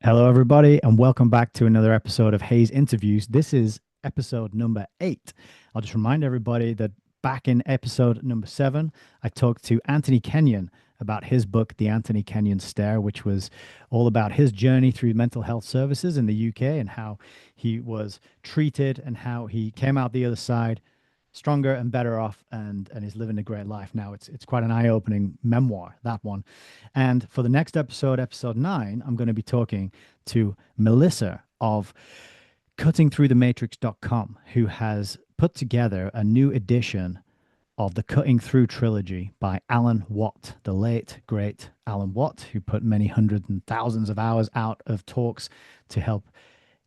Hello, everybody, and welcome back to another episode of Hayes Interviews. This is episode number 8. I'll just remind everybody that back in episode number 7, I talked to Anthony Kenyon about his book, The Anthony Kenyon Stare, which was all about his journey through mental health services in the UK and how he was treated and how he came out the other side stronger and better off and is living a great life now. It's quite an eye-opening memoir, that one. And for the next episode, episode 9, I'm going to be talking to Melissa of cuttingthroughthematrix.com, who has put together a new edition of the Cutting Through trilogy by Alan Watt, the late great Alan Watt, who put many hundreds and thousands of hours out of talks to help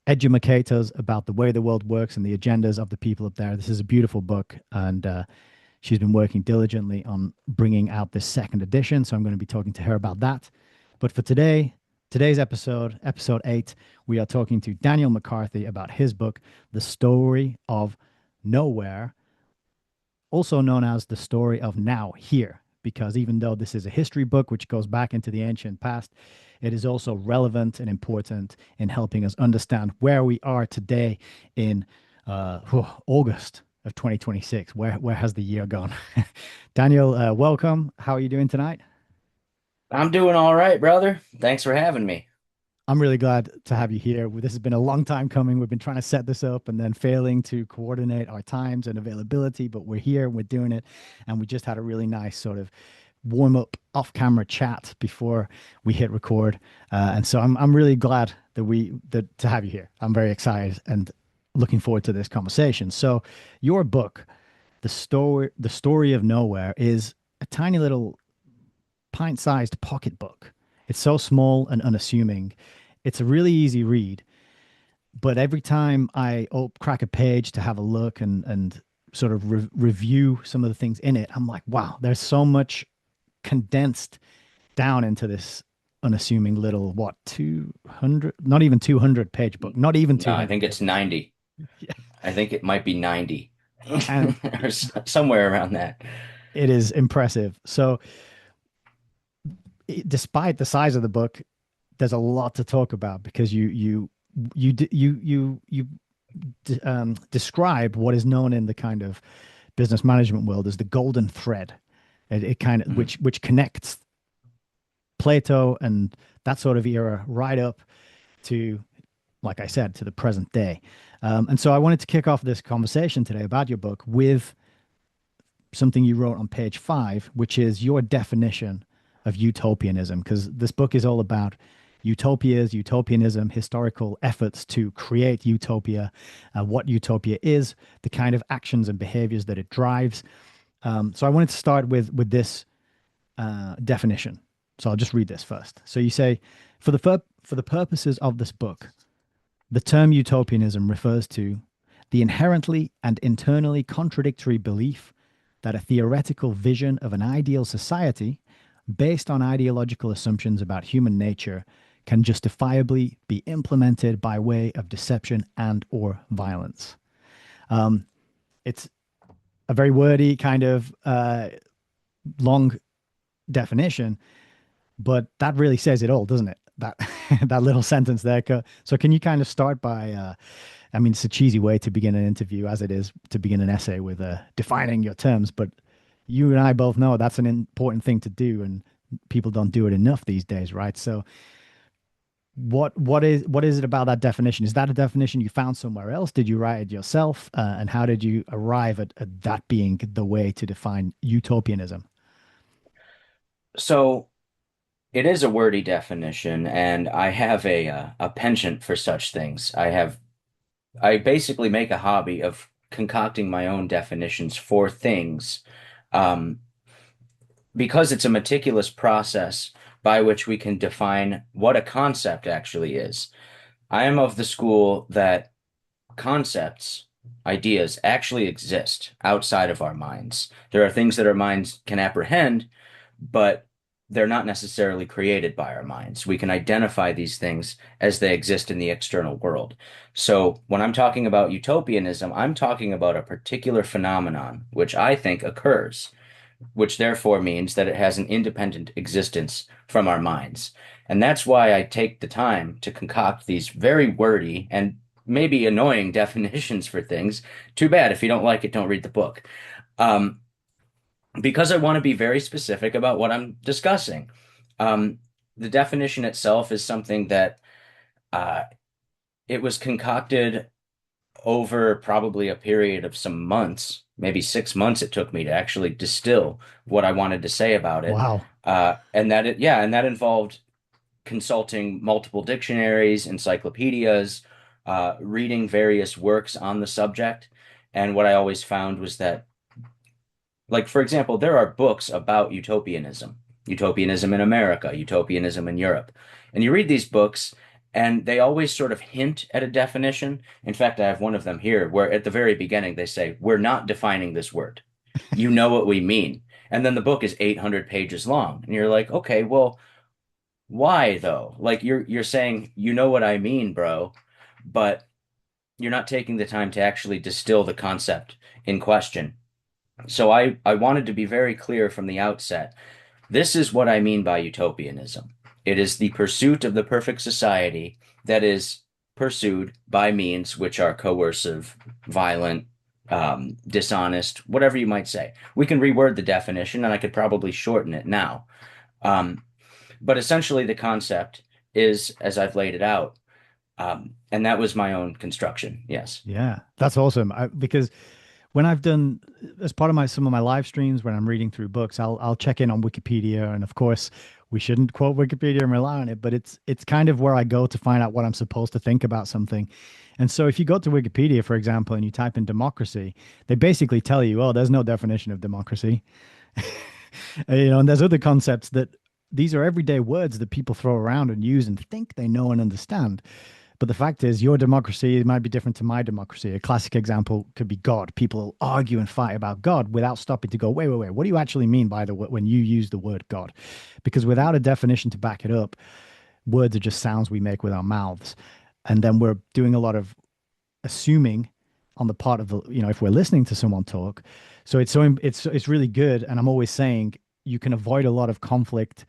educate us about the way the world works and the agendas of the people up there. This is a beautiful book, and she's been working diligently on bringing out this second edition. So I'm going to be talking to her about that. But for today's episode, episode 8, we are talking to Daniel McCarthy about his book, The Story of Nowhere, also known as The Story of Now Here, because even though this is a history book which goes back into the ancient past, it is also relevant and important in helping us understand where we are today in August of 2026. Where has the year gone? Daniel, welcome. How are you doing tonight? I'm doing all right, brother. Thanks for having me. I'm really glad to have you here. This has been a long time coming. We've been trying to set this up and then failing to coordinate our times and availability, but we're here and we're doing it. And we just had a really nice sort of warm up off camera chat before we hit record. And so I'm really glad that to have you here. I'm very excited and looking forward to this conversation. So your book, The Story of Nowhere, is a tiny little pint-sized pocketbook. It's so small and unassuming. It's a really easy read, but every time I crack a page to have a look and sort of review some of the things in it, I'm like, wow, there's so much condensed down into this unassuming little, what, 200, not even 200 page book, not even No, I think 200 it's pages. 90. Yeah. I think it might be 90 And or somewhere around that. it is impressive. So, despite the size of the book, there's a lot to talk about because you describe what is known in the kind of business management world as the golden thread. It kind of Mhm. which connects Plato and that sort of era right up to, like I said, to the present day. And so I wanted to kick off this conversation today about your book with something you wrote on page 5, which is your definition of utopianism, because this book is all about utopias, utopianism, historical efforts to create utopia, what utopia is, the kind of actions and behaviors that it drives. So I wanted to start with this definition. So I'll just read this first. So you say, for the purposes of this book, the term utopianism refers to the inherently and internally contradictory belief that a theoretical vision of an ideal society based on ideological assumptions about human nature can justifiably be implemented by way of deception and or violence. It's a very wordy kind of long definition, but that really says it all, doesn't it? That that little sentence there. So can you kind of start by I mean, it's a cheesy way to begin an interview, as it is to begin an essay with defining your terms. But you and I both know that's an important thing to do, and people don't do it enough these days, right? So, what is it about that definition? Is that a definition you found somewhere else? Did you write it yourself? And how did you arrive at that being the way to define utopianism? So it is a wordy definition, and I have a penchant for such things. I basically make a hobby of concocting my own definitions for things. Um, because it's a meticulous process by which we can define what a concept actually is. I am of the school that concepts, ideas actually exist outside of our minds. There are things that our minds can apprehend, but they're not necessarily created by our minds. We can identify these things as they exist in the external world. So when I'm talking about utopianism, I'm talking about a particular phenomenon which I think occurs, which therefore means that it has an independent existence from our minds. And that's why I take the time to concoct these very wordy and maybe annoying definitions for things. Too bad. If you don't like it, don't read the book. Um, because I want to be very specific about what I'm discussing. Um, the definition itself is something that uh, it was concocted over probably a period of some months, maybe 6 months it took me to actually distill what I wanted to say about it. Wow. And that involved consulting multiple dictionaries, encyclopedias, reading various works on the subject. And what I always found was that, like, for example, there are books about utopianism, utopianism in America, utopianism in Europe. And you read these books, and they always sort of hint at a definition. In fact, I have one of them here where at the very beginning they say, "We're not defining this word. You know what we mean." And then the book is 800 pages long. And you're like, okay, well, why though? Like you're saying, you know what I mean, bro, but you're not taking the time to actually distill the concept in question. So I wanted to be very clear from the outset. This is what I mean by utopianism. It is the pursuit of the perfect society that is pursued by means which are coercive, violent, dishonest, whatever you might say. We can reword the definition, and I could probably shorten it now. Um, but essentially, the concept is, as I've laid it out, and that was my own construction. Yes. Yeah, that's awesome. Because when I've done as part of my some of my live streams when I'm reading through books, I'll check in on Wikipedia, and of course, we shouldn't quote Wikipedia and rely on it, but it's kind of where I go to find out what I'm supposed to think about something. And so if you go to Wikipedia, for example, and you type in democracy, they basically tell you, oh, there's no definition of democracy. And there's other concepts that these are everyday words that people throw around and use and think they know and understand. But the fact is, your democracy might be different to my democracy. A classic example could be God. People argue and fight about God without stopping to go, wait, wait, wait. What do you actually mean by when you use the word God? Because without a definition to back it up, words are just sounds we make with our mouths, and then we're doing a lot of assuming on the part of if we're listening to someone talk. So it's really good, and I'm always saying you can avoid a lot of conflict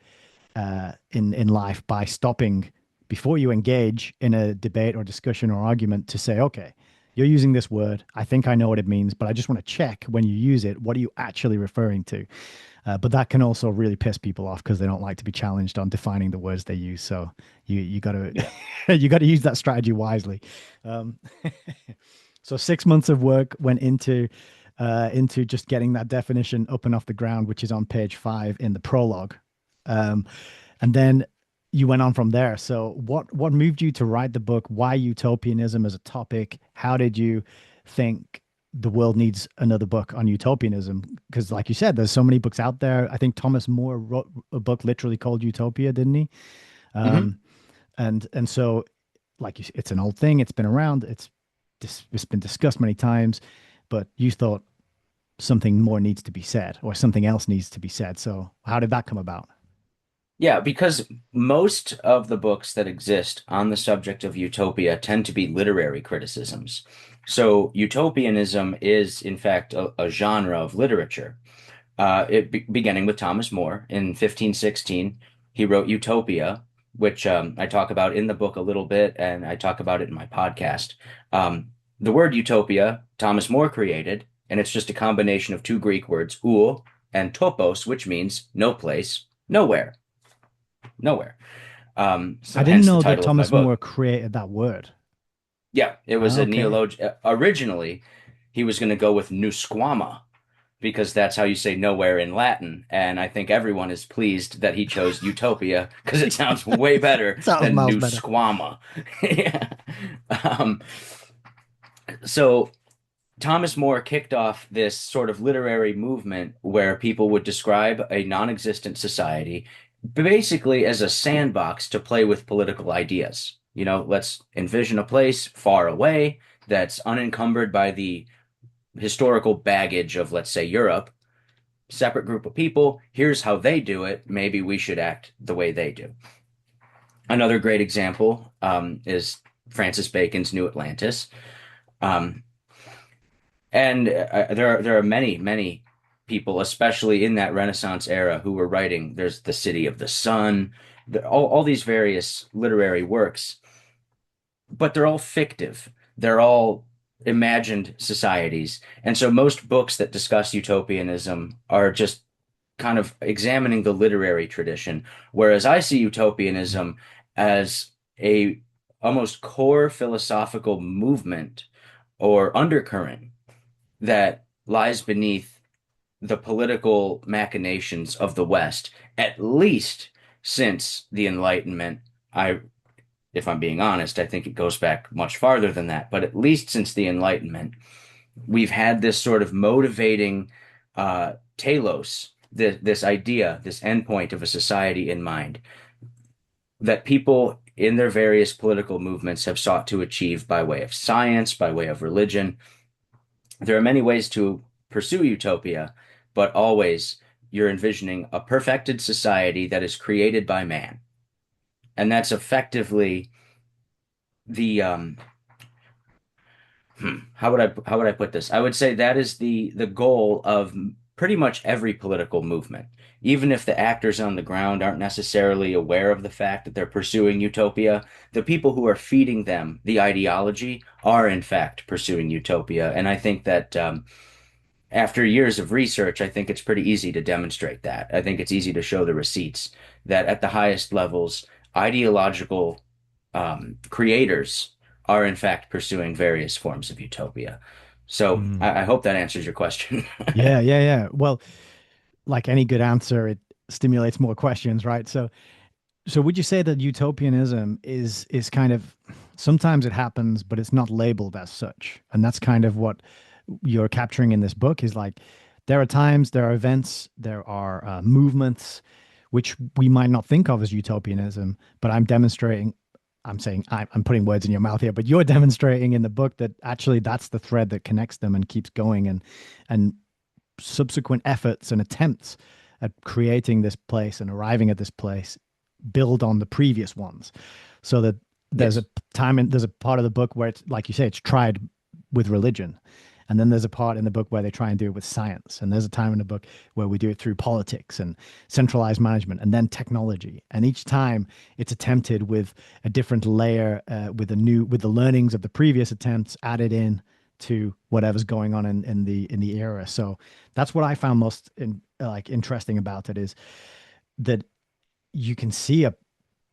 in life by stopping before you engage in a debate or discussion or argument to say, okay, you're using this word. I think I know what it means, but I just want to check when you use it, what are you actually referring to? But that can also really piss people off because they don't like to be challenged on defining the words they use. So you got to Yeah. you got to use that strategy wisely. Um, so 6 months of work went into just getting that definition up and off the ground, which is on page 5 in the prologue. Um, and then you went on from there. So what moved you to write the book? Why utopianism as a topic? How did you think the world needs another book on utopianism? Because like you said, there's so many books out there. I think Thomas More wrote a book literally called Utopia, didn't he? Hmm. Um, and so it's an old thing. It's been around. It's been discussed many times, but you thought something more needs to be said or something else needs to be said. So how did that come about? Yeah, because most of the books that exist on the subject of utopia tend to be literary criticisms. So utopianism is, in fact, a genre of literature. Beginning with Thomas More in 1516, he wrote Utopia, which I talk about in the book a little bit, and I talk about it in my podcast. Um, the word utopia, Thomas More created, and it's just a combination of two Greek words, ou and topos, which means no place, nowhere, nowhere. I So didn't hence the know that title of my Thomas More book. created that word. Yeah, it was Ah, a okay. neologism. Originally, he was going to go with nusquama, because that's how you say nowhere in Latin. And I think everyone is pleased that he chose Utopia because it sounds way better Sounds than miles New better. Squama. Yeah. Um, so Thomas More kicked off this sort of literary movement where people would describe a non-existent society basically as a sandbox to play with political ideas. Let's envision a place far away that's unencumbered by the historical baggage of, let's say, Europe. Separate group of people. Here's how they do it. Maybe we should act the way they do. Another great example is Francis Bacon's New Atlantis. Um, and there are many people, especially in that Renaissance era, who were writing. There's the City of the Sun, all these various literary works, but they're all fictive. They're all imagined societies. And so most books that discuss utopianism are just kind of examining the literary tradition, whereas I see utopianism as a almost core philosophical movement or undercurrent that lies beneath the political machinations of the West, at least since the Enlightenment. If I'm being honest, I think it goes back much farther than that, but at least since the Enlightenment, we've had this sort of motivating telos, this idea, this endpoint of a society in mind that people in their various political movements have sought to achieve by way of science, by way of religion. There are many ways to pursue utopia, but always you're envisioning a perfected society that is created by man. And that's effectively the how would I put this? I would say that is the goal of pretty much every political movement. Even if the actors on the ground aren't necessarily aware of the fact that they're pursuing utopia, the people who are feeding them the ideology are in fact pursuing utopia. And I think that after years of research, I think it's pretty easy to demonstrate that. I think it's easy to show the receipts that at the highest levels, ideological creators are in fact pursuing various forms of utopia. So Mm. I hope that answers your question. Yeah, yeah, yeah. Well, like any good answer, it stimulates more questions, right? So would you say that utopianism is kind of sometimes it happens, but it's not labeled as such, and that's kind of what you're capturing in this book is like there are times, there are events, there are movements which we might not think of as utopianism, but I'm demonstrating. I'm saying I'm putting words in your mouth here, but you're demonstrating in the book that actually that's the thread that connects them and keeps going, and subsequent efforts and attempts at creating this place and arriving at this place build on the previous ones so that there's a Yes. time and there's a part of the book where it's like you say it's tried with religion, and then there's a part in the book where they try and do it with science, and there's a time in the book where we do it through politics and centralized management and then technology, and each time it's attempted with a different layer, with the learnings of the previous attempts added in to whatever's going on in the era. So that's what I found most interesting about it is that you can see a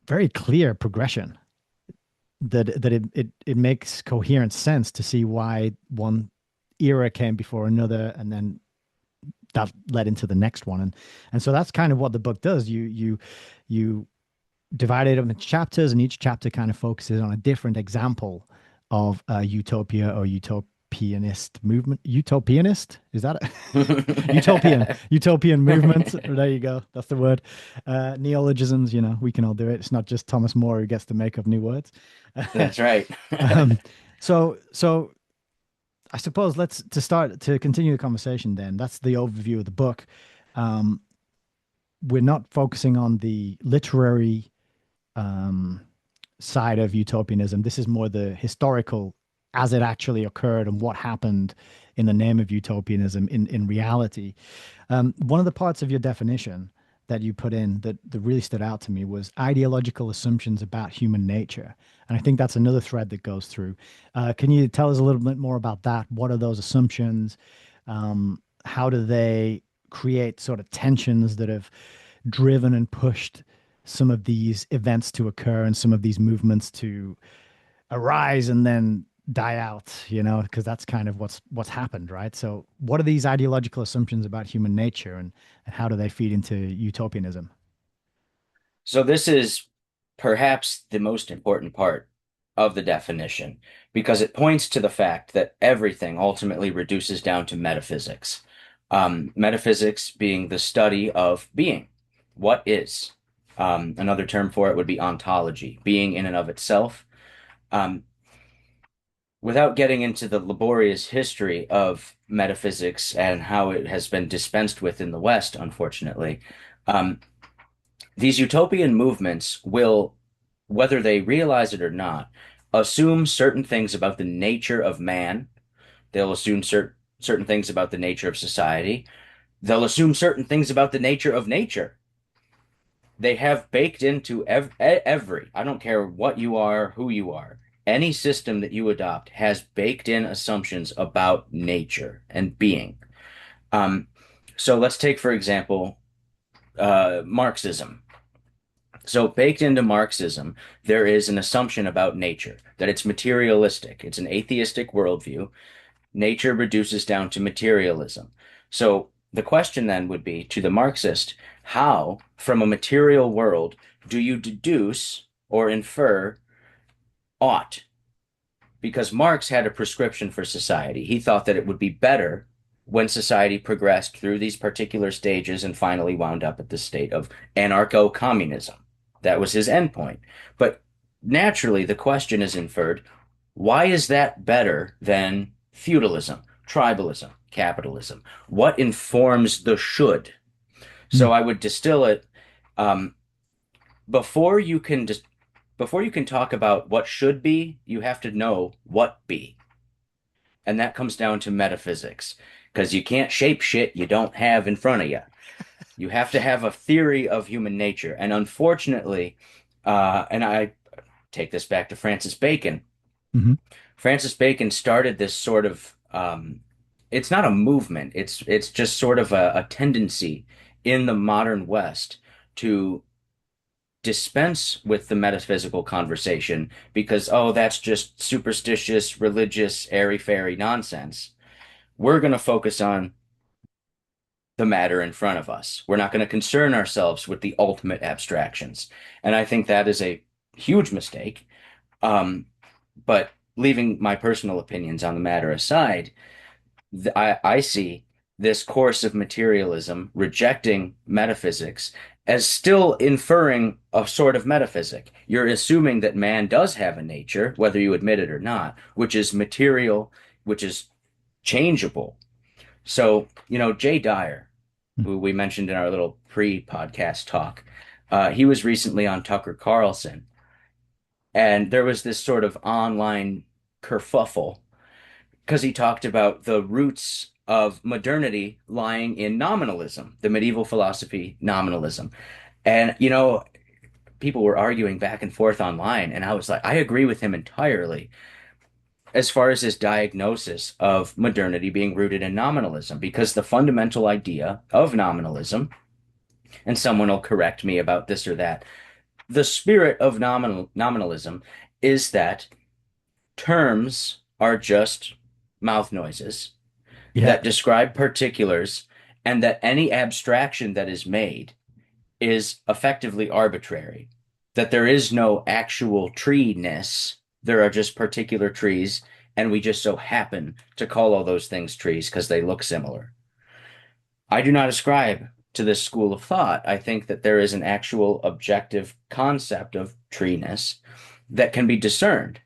very clear progression, that it makes coherent sense to see why one era came before another, and then that led into the next one. And so that's kind of what the book does. You divide it up into chapters, and each chapter kind of focuses on a different example of a utopia or utopianist movement. Utopianist, is that it? Utopian movement. There you go, that's the word. Neologisms, we can all do it. It's not just Thomas More who gets to make up new words. That's right. um, so I suppose let's to continue the conversation then. That's the overview of the book. um, we're not focusing on the literary um, side of utopianism. This is more the historical, as it actually occurred and what happened in the name of utopianism in reality. One of the parts of your definition that you put in that really stood out to me was ideological assumptions about human nature. And I think that's another thread that goes through. Can you tell us a little bit more about that? What are those assumptions? How do they create sort of tensions that have driven and pushed some of these events to occur and some of these movements to arise and then die out, because that's kind of what's happened, right? So what are these ideological assumptions about human nature, and how do they feed into utopianism? So this is perhaps the most important part of the definition because it points to the fact that everything ultimately reduces down to metaphysics. Metaphysics being the study of being. What is? Another term for it would be ontology, being in and of itself. Um, without getting into the laborious history of metaphysics and how it has been dispensed with in the West, unfortunately, um, these utopian movements will, whether they realize it or not, assume certain things about the nature of man. They'll assume certain things about the nature of society. They'll assume certain things about the nature of nature. They have baked into every, I don't care what you are, who you are, any system that you adopt has baked in assumptions about nature and being. Um, so let's take, for example, Marxism. So, baked into Marxism, there is an assumption about nature that it's materialistic. It's an atheistic worldview. Nature reduces down to materialism. So, the question then would be to the Marxist, how, from a material world, do you deduce or infer ought? Because Marx had a prescription for society. He thought that it would be better when society progressed through these particular stages and finally wound up at the state of anarcho-communism. That was his endpoint. But naturally, the question is inferred, why is that better than feudalism, tribalism, capitalism? What informs the should? Hmm. So I would distill it um, before you can just before you can talk about what should be, you have to know what be. And that comes down to metaphysics, because you can't shape shit you don't have in front of you. You have to have a theory of human nature. And unfortunately, and I take this back to Francis Bacon. Hmm. Francis Bacon started this sort of it's not a movement, it's just sort of a tendency in the modern West to dispense with the metaphysical conversation because, oh, that's just superstitious, religious, airy-fairy nonsense. We're going to focus on the matter in front of us. We're not going to concern ourselves with the ultimate abstractions. And I think that is a huge mistake. Um, but leaving my personal opinions on the matter aside, I see this course of materialism rejecting metaphysics as still inferring a sort of metaphysic. You're assuming that man does have a nature, whether you admit it or not, which is material, which is changeable. So, Jay Dyer, who we mentioned in our little pre-podcast talk, he was recently on Tucker Carlson, and there was this sort of online kerfuffle because he talked about the roots of modernity lying in nominalism, the medieval philosophy nominalism. And, people were arguing back and forth online, and I was like, I agree with him entirely as far as his diagnosis of modernity being rooted in nominalism, because the fundamental idea of nominalism, and someone will correct me about this or that, the spirit of nominalism is that terms are just mouth noises Yeah. that describe particulars, and that any abstraction that is made is effectively arbitrary. That there is no actual tree-ness. There are just particular trees, and we just so happen to call all those things trees because they look similar. I do not ascribe to this school of thought. I think that there is an actual objective concept of tree-ness that can be discerned.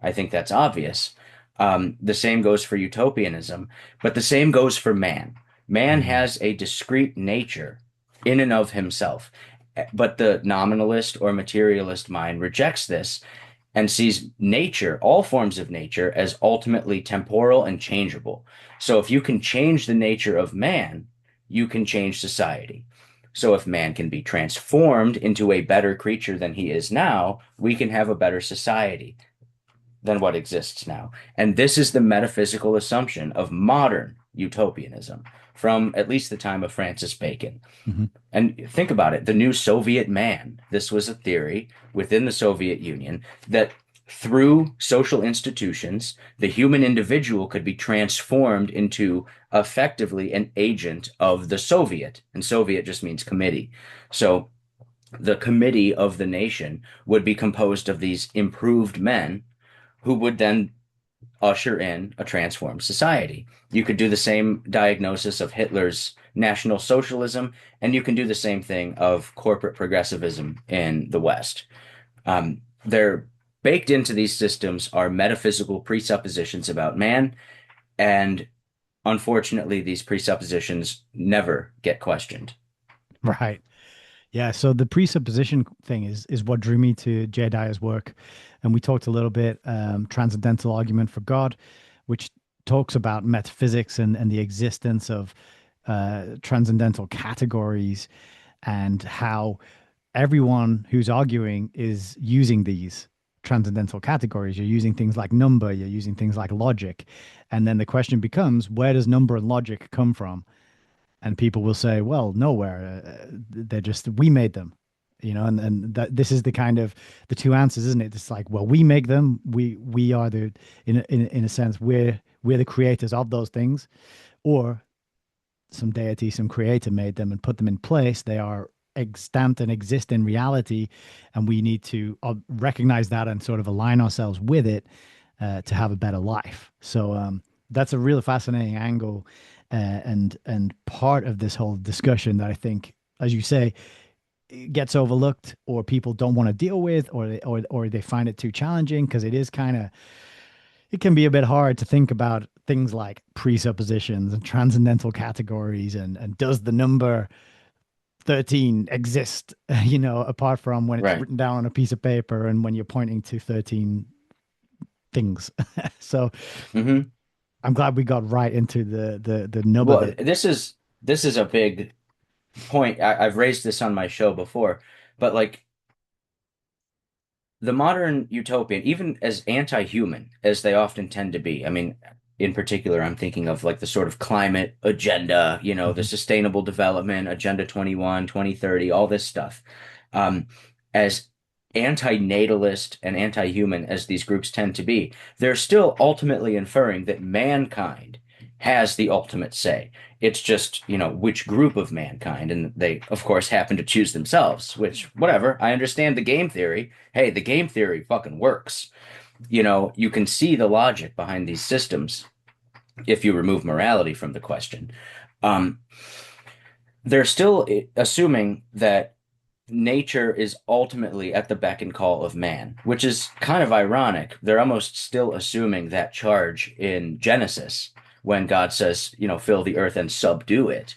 I think that's obvious. The same goes for utopianism, but the same goes for man. Man Mm. has a discrete nature in and of himself, but the nominalist or materialist mind rejects this and sees nature, all forms of nature, as ultimately temporal and changeable. So if you can change the nature of man, you can change society. So if man can be transformed into a better creature than he is now, we can have a better society than what exists now. And this is the metaphysical assumption of modern utopianism from at least the time of Francis Bacon. Hmm. And think about it, the new Soviet man. This was a theory within the Soviet Union that through social institutions, the human individual could be transformed into effectively an agent of the Soviet. And Soviet just means committee. So the committee of the nation would be composed of these improved men who would then usher in a transformed society. You could do the same diagnosis of Hitler's National Socialism, and you can do the same thing of corporate progressivism in the West. They're baked into these systems are metaphysical presuppositions about man, and unfortunately, these presuppositions never get questioned. Right. Yeah, so the presupposition thing is what drew me to Jay Dyer's work, and we talked a little bit transcendental argument for God, which talks about metaphysics and the existence of transcendental categories and how everyone who's arguing is using these transcendental categories. You're using things like number, you're using things like logic. And then the question becomes, where does number and logic come from? And people will say, well, nowhere. They're just, we made them, and that this is the kind of the two answers, isn't it? It's like, well, we make them. We are the, in a sense, we're the creators of those things, or some deity, some creator made them and put them in place. They are extant and exist in reality, and we need to recognize that and sort of align ourselves with it to have a better life. So that's a really fascinating angle, and part of this whole discussion that I think, as you say, gets overlooked, or people don't want to deal with, or they find it too challenging because it is kind of, it can be a bit hard to think about things like presuppositions and transcendental categories, and does the number 13 exist, apart from when it's Right. written down on a piece of paper and when you're pointing to 13 things. So Hmm. I'm glad we got right into the nub of Well, it. this is a big point. I've raised this on my show before, but like the modern utopian, even as anti-human as they often tend to be, I mean, in particular, I'm thinking of like the sort of climate agenda, the Mhm. sustainable development, Agenda 21, 2030, all this stuff. As anti-natalist and anti-human as these groups tend to be, they're still ultimately inferring that mankind has the ultimate say. It's just, which group of mankind, and they, of course, happen to choose themselves, which, whatever, I understand the game theory. Hey, the game theory fucking works. You can see the logic behind these systems if you remove morality from the question. Um, they're still assuming that nature is ultimately at the beck and call of man, which is kind of ironic. They're almost still assuming that charge in Genesis when God says, fill the earth and subdue it.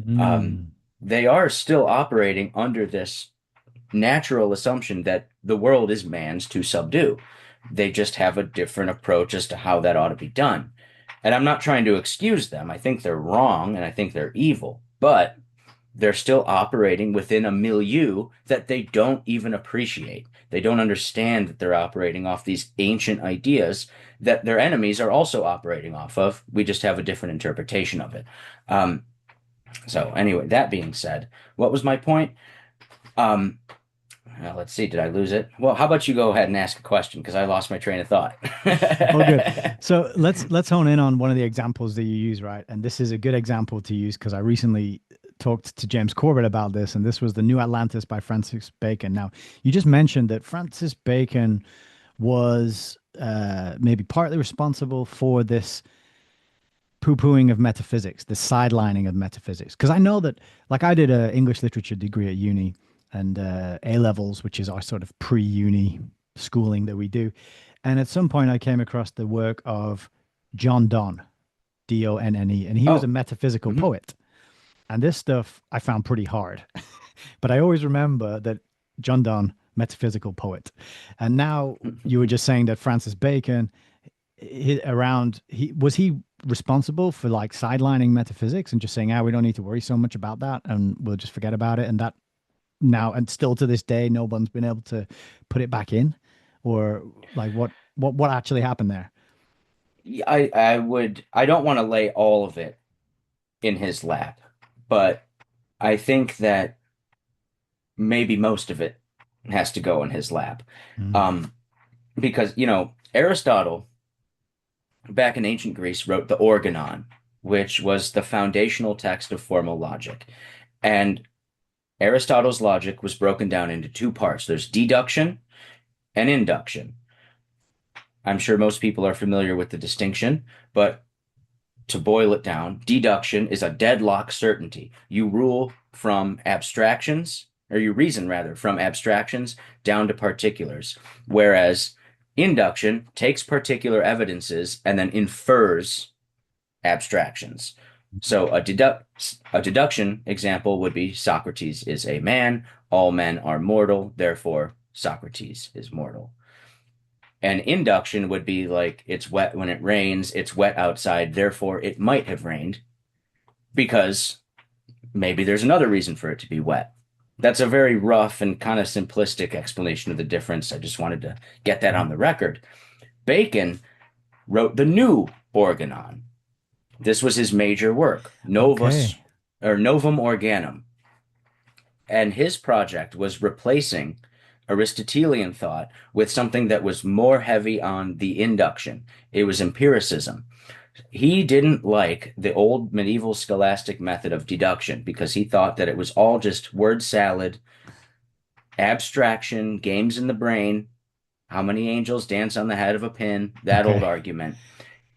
Um, Mm. they are still operating under this natural assumption that the world is man's to subdue. They just have a different approach as to how that ought to be done. And I'm not trying to excuse them. I think they're wrong and I think they're evil, but they're still operating within a milieu that they don't even appreciate. They don't understand that they're operating off these ancient ideas that their enemies are also operating off of. We just have a different interpretation of it. Um, so, anyway, that being said, what was my point? Um, let's see, did I lose it? Well, how about you go ahead and ask a question because I lost my train of thought. Oh, good. So let's hone in on one of the examples that you use, right? And this is a good example to use because I recently talked to James Corbett about this, and this was The New Atlantis by Francis Bacon. Now, you just mentioned that Francis Bacon was maybe partly responsible for this poo-pooing of metaphysics, the sidelining of metaphysics. Because I know that, like, I did an English literature degree at uni, and A levels, which is our sort of pre-uni schooling that we do. And at some point, I came across the work of John Donne, Donne, and he was a Oh, metaphysical mhm. poet. And this stuff I found pretty hard, but I always remember that John Donne, metaphysical poet. And now you were just saying that Francis Bacon, he was he responsible for like sidelining metaphysics and just saying, ah, we don't need to worry so much about that, and we'll just forget about it. And that now, and still to this day, no one's been able to put it back in, or like what actually happened there? I don't want to lay all of it in his lap, but I think that maybe most of it has to go in his lap. Mm. Um, because, Aristotle back in ancient Greece wrote the Organon, which was the foundational text of formal logic. And Aristotle's logic was broken down into two parts. There's deduction and induction. I'm sure most people are familiar with the distinction, but to boil it down, deduction is a deadlock certainty. You rule from abstractions, or you reason rather from abstractions down to particulars, whereas induction takes particular evidences and then infers abstractions. So a deduction example would be Socrates is a man, all men are mortal, therefore Socrates is mortal. And induction would be like it's wet when it rains, it's wet outside, therefore it might have rained because maybe there's another reason for it to be wet. That's a very rough and kind of simplistic explanation of the difference. I just wanted to get that Mhm. on the record. Bacon wrote the new Organon. This was his major work, Novus Okay. or Novum Organum. And his project was replacing Aristotelian thought with something that was more heavy on the induction. It was empiricism. He didn't like the old medieval scholastic method of deduction because he thought that it was all just word salad, abstraction, games in the brain, how many angels dance on the head of a pin, that old Okay. argument.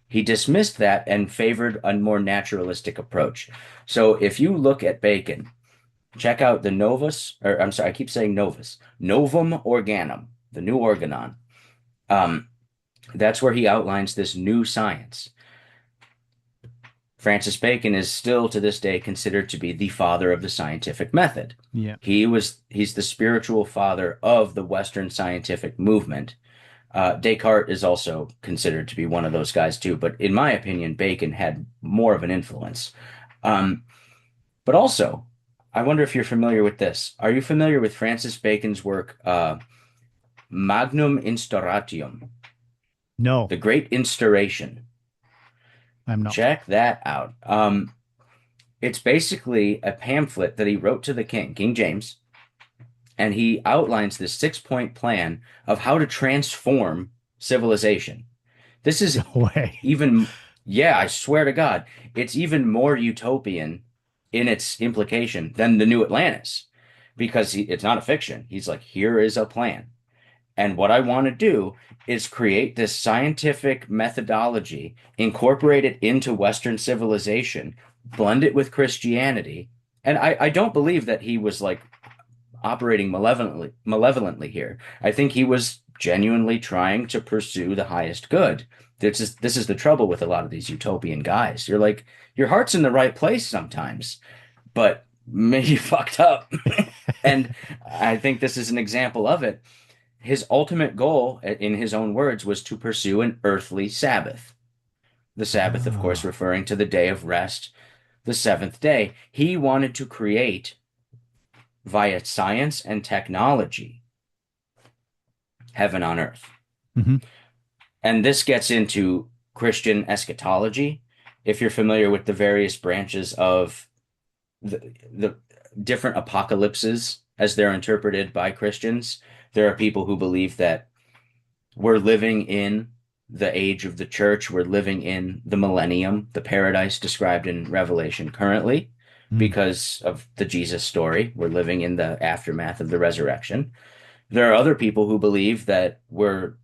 He dismissed that and favored a more naturalistic approach. So if you look at Bacon, check out the Novus, or I'm sorry, I keep saying Novus, Novum Organum, the new organon. Um, that's where he outlines this new science. Francis Bacon is still to this day considered to be the father of the scientific method. Yeah. He's the spiritual father of the Western scientific movement. Descartes is also considered to be one of those guys too, but in my opinion, Bacon had more of an influence. Um, but also, I wonder if you're familiar with this. Are you familiar with Francis Bacon's work, Magnum Instauratio, No, the Great Instauration? I'm not. Check that out. It's basically a pamphlet that he wrote to the king, King James, and he outlines this 6 point plan of how to transform civilization. This No is way. even, yeah, I swear to God, it's even more utopian in its implication than the New Atlantis because it's not a fiction. He's like, here is a plan. And what I want to do is create this scientific methodology, incorporate it into Western civilization, blend it with Christianity. And I don't believe that he was like operating malevolently here. I think he was genuinely trying to pursue the highest good. This is the trouble with a lot of these utopian guys. You're like, your heart's in the right place sometimes, but maybe you fucked up. And I think this is an example of it. His ultimate goal, in his own words, was to pursue an earthly Sabbath. The Sabbath, of course, Ah. referring to the day of rest, the seventh day. He wanted to create, via science and technology, heaven on earth. Hmm. And this gets into Christian eschatology. If you're familiar with the various branches of the different apocalypses as they're interpreted by Christians, there are people who believe that we're living in the age of the church. We're living in the millennium, the paradise described in Revelation currently, Mm. because of the Jesus story. We're living in the aftermath of the resurrection. There are other people who believe that we're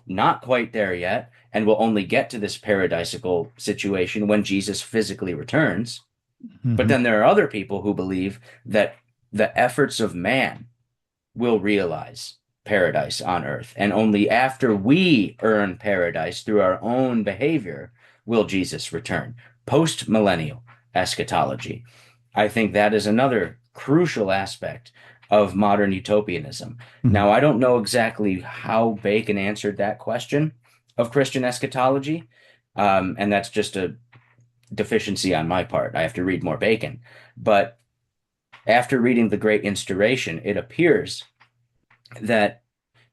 not quite there yet and will only get to this paradisical situation when Jesus physically returns. But Hmm. then there are other people who believe that the efforts of man will realize paradise on earth. And only after we earn paradise through our own behavior will Jesus return. Post millennial eschatology. I think that is another crucial aspect of modern utopianism. Hmm. Now, I don't know exactly how Bacon answered that question of Christian eschatology, and that's just a deficiency on my part. I have to read more Bacon. But after reading The Great Instauration, it appears that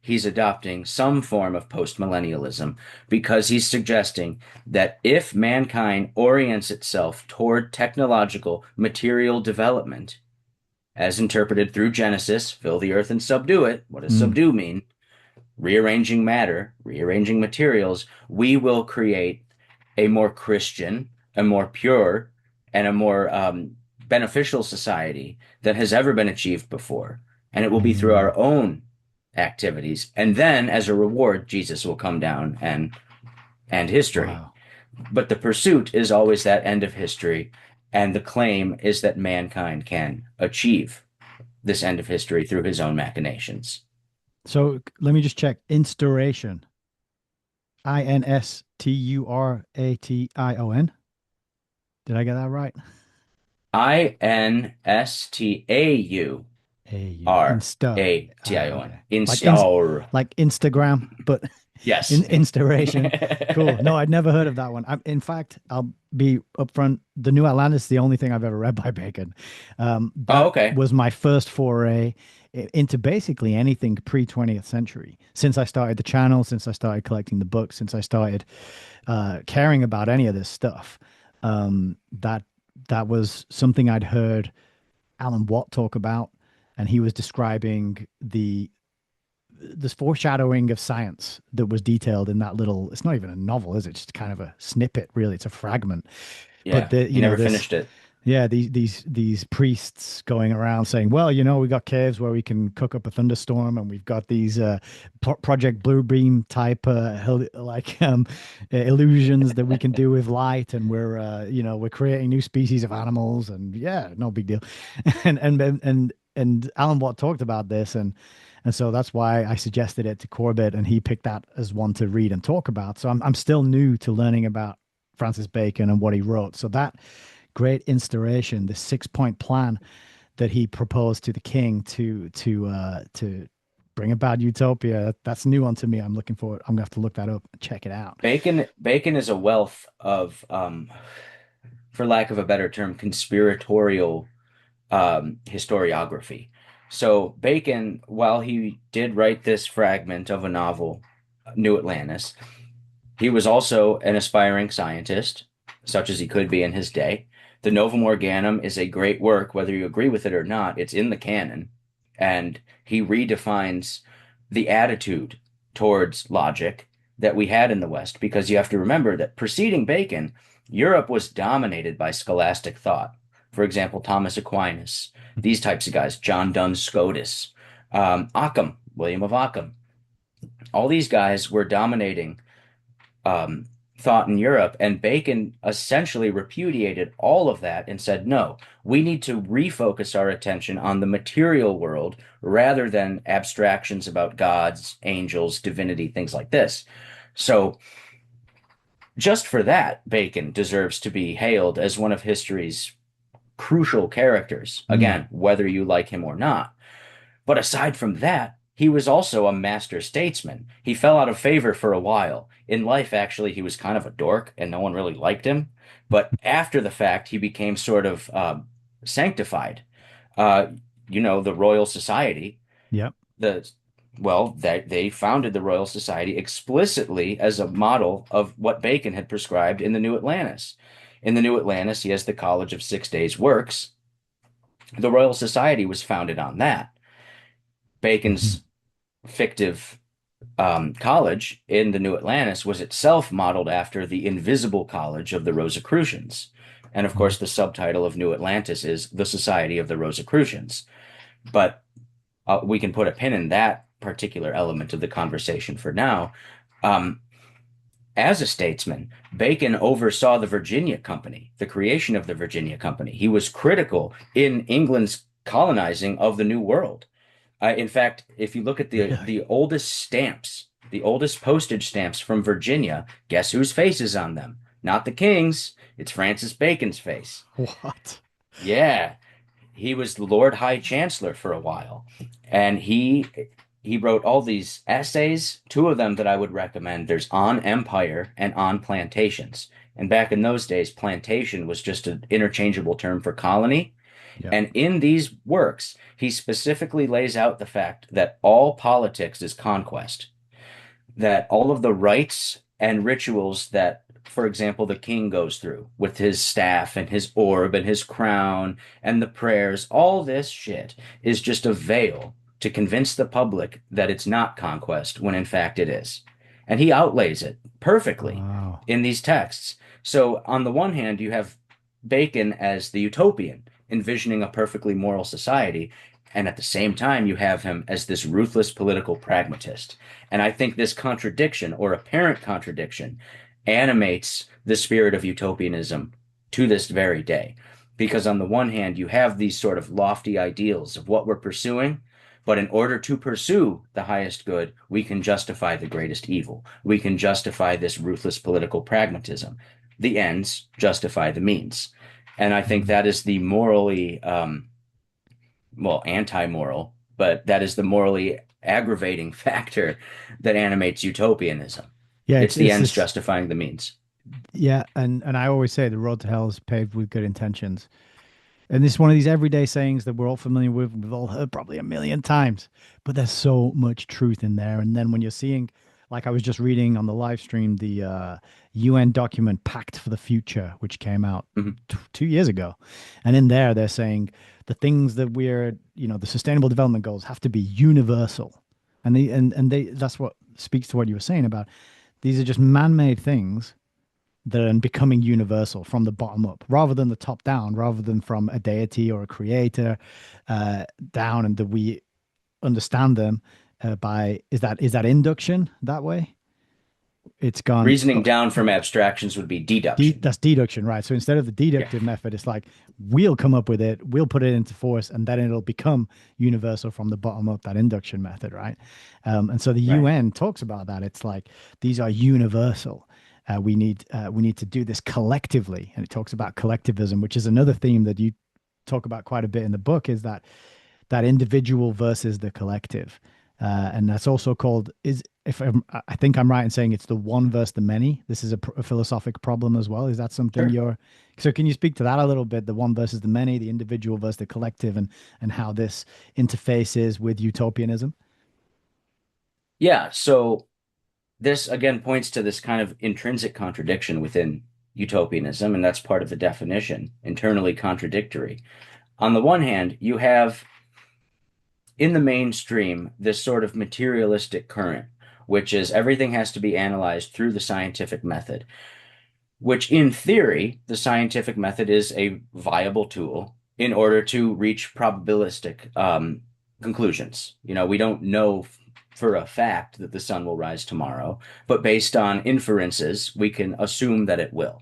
he's adopting some form of postmillennialism because he's suggesting that if mankind orients itself toward technological material development, as interpreted through Genesis, fill the earth and subdue it. What does Mm. subdue mean? Rearranging matter, rearranging materials. We will create a more Christian, a more pure, and a more beneficial society than has ever been achieved before. And it will be through Mm. our own activities. And then, as a reward, Jesus will come down and end history. Wow. But the pursuit is always that end of history. And the claim is that mankind can achieve this end of history through his own machinations. So let me just check. Instauration. Instauration. Did I get that right? Instauration. AU. Insta. Instauration. Okay. Instaur. Like Instagram, but Yes. Inspiration. Cool. No, I'd never heard of that one. In fact, I'll be upfront. The New Atlantis is the only thing I've ever read by Bacon. Oh, That okay. was my first foray into basically anything pre 20th century. Since I started the channel, since I started collecting the books, since I started caring about any of this stuff, that that was something I'd heard Alan Watt talk about, and he was describing the this foreshadowing of science that was detailed in that little. It's not even a novel, is it? It's just kind of a snippet, really. It's a fragment. But Yeah, the he you know never this finished it. yeah, these priests going around saying, well, we got caves where we can cook up a thunderstorm, and we've got these Project Bluebeam type illusions that we can do with light, and we're creating new species of animals, and yeah, no big deal. And Alan Watt talked about this, and so that's why I suggested it to Corbett, and he picked that as one to read and talk about. So I'm still new to learning about Francis Bacon and what he wrote. So that great inspiration, the 6 point plan that he proposed to the king to bring about utopia. That's new one to me. I'm looking forward. I'm gonna have to look that up and check it out. Bacon is a wealth of, for lack of a better term, conspiratorial historiography. So Bacon, while he did write this fragment of a novel, New Atlantis, he was also an aspiring scientist, such as he could be in his day. The Novum Organum is a great work, whether you agree with it or not. It's in the canon, and he redefines the attitude towards logic that we had in the West, because you have to remember that preceding Bacon, Europe was dominated by scholastic thought. For example, Thomas Aquinas, these types of guys, John Duns Scotus, Occam, William of Occam. All these guys were dominating um, thought in Europe, and Bacon essentially repudiated all of that and said, no, we need to refocus our attention on the material world rather than abstractions about gods, angels, divinity, things like this. So, just for that, Bacon deserves to be hailed as one of history's crucial characters. Mm. Again, whether you like him or not. But aside from that, he was also a master statesman. He fell out of favor for a while. In life, actually, he was kind of a dork and no one really liked him. But after the fact, he became sort of sanctified. Uh, the Royal Society, Yep. the they founded the Royal Society explicitly as a model of what Bacon had prescribed in the New Atlantis. In the New Atlantis, he has the College of 6 Days Works. The Royal Society was founded on that. Mhm. Bacon's fictive college in the New Atlantis was itself modeled after the Invisible College of the Rosicrucians. And of Mhm. course, the subtitle of New Atlantis is The Society of the Rosicrucians. But we can put a pin in that particular element of the conversation for now. Um, as a statesman, Bacon oversaw the Virginia Company, the creation of the Virginia Company. He was critical in England's colonizing of the New World. In fact, if you look at Really? the oldest stamps, the oldest postage stamps from Virginia, guess whose face is on them? Not the king's. It's Francis Bacon's face. What? Yeah, he was the Lord High Chancellor for a while, and he wrote all these essays. Two of them that I would recommend. There's On Empire and On Plantations. And back in those days, plantation was just an interchangeable term for colony. Yep. And in these works, he specifically lays out the fact that all politics is conquest, that all of the rites and rituals that, for example, the king goes through with his staff and his orb and his crown and the prayers, all this shit is just a veil to convince the public that it's not conquest when in fact it is. And he outlays it perfectly Wow. in these texts. So, on the one hand, you have Bacon as the utopian, envisioning a perfectly moral society. And at the same time, you have him as this ruthless political pragmatist. And I think this contradiction, or apparent contradiction, animates the spirit of utopianism to this very day. Because on the one hand, you have these sort of lofty ideals of what we're pursuing, but in order to pursue the highest good, we can justify the greatest evil. We can justify this ruthless political pragmatism. The ends justify the means. And I think Mm. that is the morally, well, anti-moral, but that is the morally aggravating factor that animates utopianism. Yeah, It's the it's ends this. justifying the means. Yeah, and I always say the road to hell is paved with good intentions. And this is one of these everyday sayings that we're all familiar with, we've all heard probably a million times, but there's so much truth in there. And then when you're seeing, like I was just reading on the live stream, the UN document Pact for the Future, which came out Mhm. 2 years ago. And in there, they're saying the things that the Sustainable Development Goals have to be universal. And that's what speaks to what you were saying about these are just man-made things than becoming universal from the bottom up rather than the top down, rather than from a deity or a creator down, and that we understand them by is that induction that way? It's gone. Reasoning down from abstractions would be deduction. That's deduction, right? So instead of the Yeah, deductive method, it's like we'll come up with it, we'll put it into force, and then it'll become universal from the bottom up. That induction method, right? And so the right. UN talks about that. It's like these are universal. We need to do this collectively, and it talks about collectivism, which is another theme that you talk about quite a bit in the book. Is that individual versus the collective, and that's also called is if I think I'm right in saying it's the one versus the many. This is a philosophic problem as well. Is that something Sure. you're so can you speak to that a little bit? The one versus the many, the individual versus the collective, and how this interfaces with utopianism. Yeah, so this again points to this kind of intrinsic contradiction within utopianism, and that's part of the definition, internally contradictory. On the one hand, you have in the mainstream this sort of materialistic current, which is everything has to be analyzed through the scientific method, which in theory, the scientific method is a viable tool in order to reach probabilistic conclusions. We don't know for a fact that the sun will rise tomorrow, but based on inferences, we can assume that it will.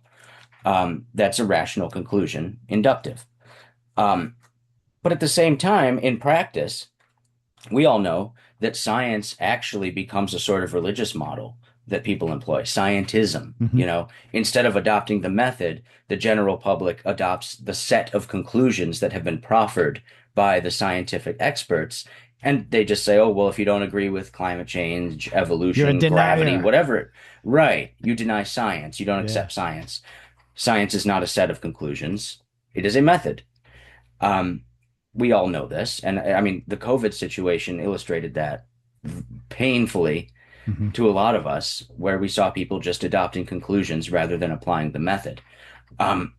That's a rational conclusion, inductive. Um, but at the same time, in practice, we all know that science actually becomes a sort of religious model that people employ, scientism. Hmm. Instead of adopting the method, the general public adopts the set of conclusions that have been proffered by the scientific experts. And they just say, oh, well, if you don't agree with climate change, You're a evolution, gravity, denier. whatever, right, you deny science, you don't Yeah. accept science. Science is not a set of conclusions, it is a method. Um, we all know this. And I mean, the COVID situation illustrated that painfully Hmm. to a lot of us, where we saw people just adopting conclusions rather than applying the method. Um,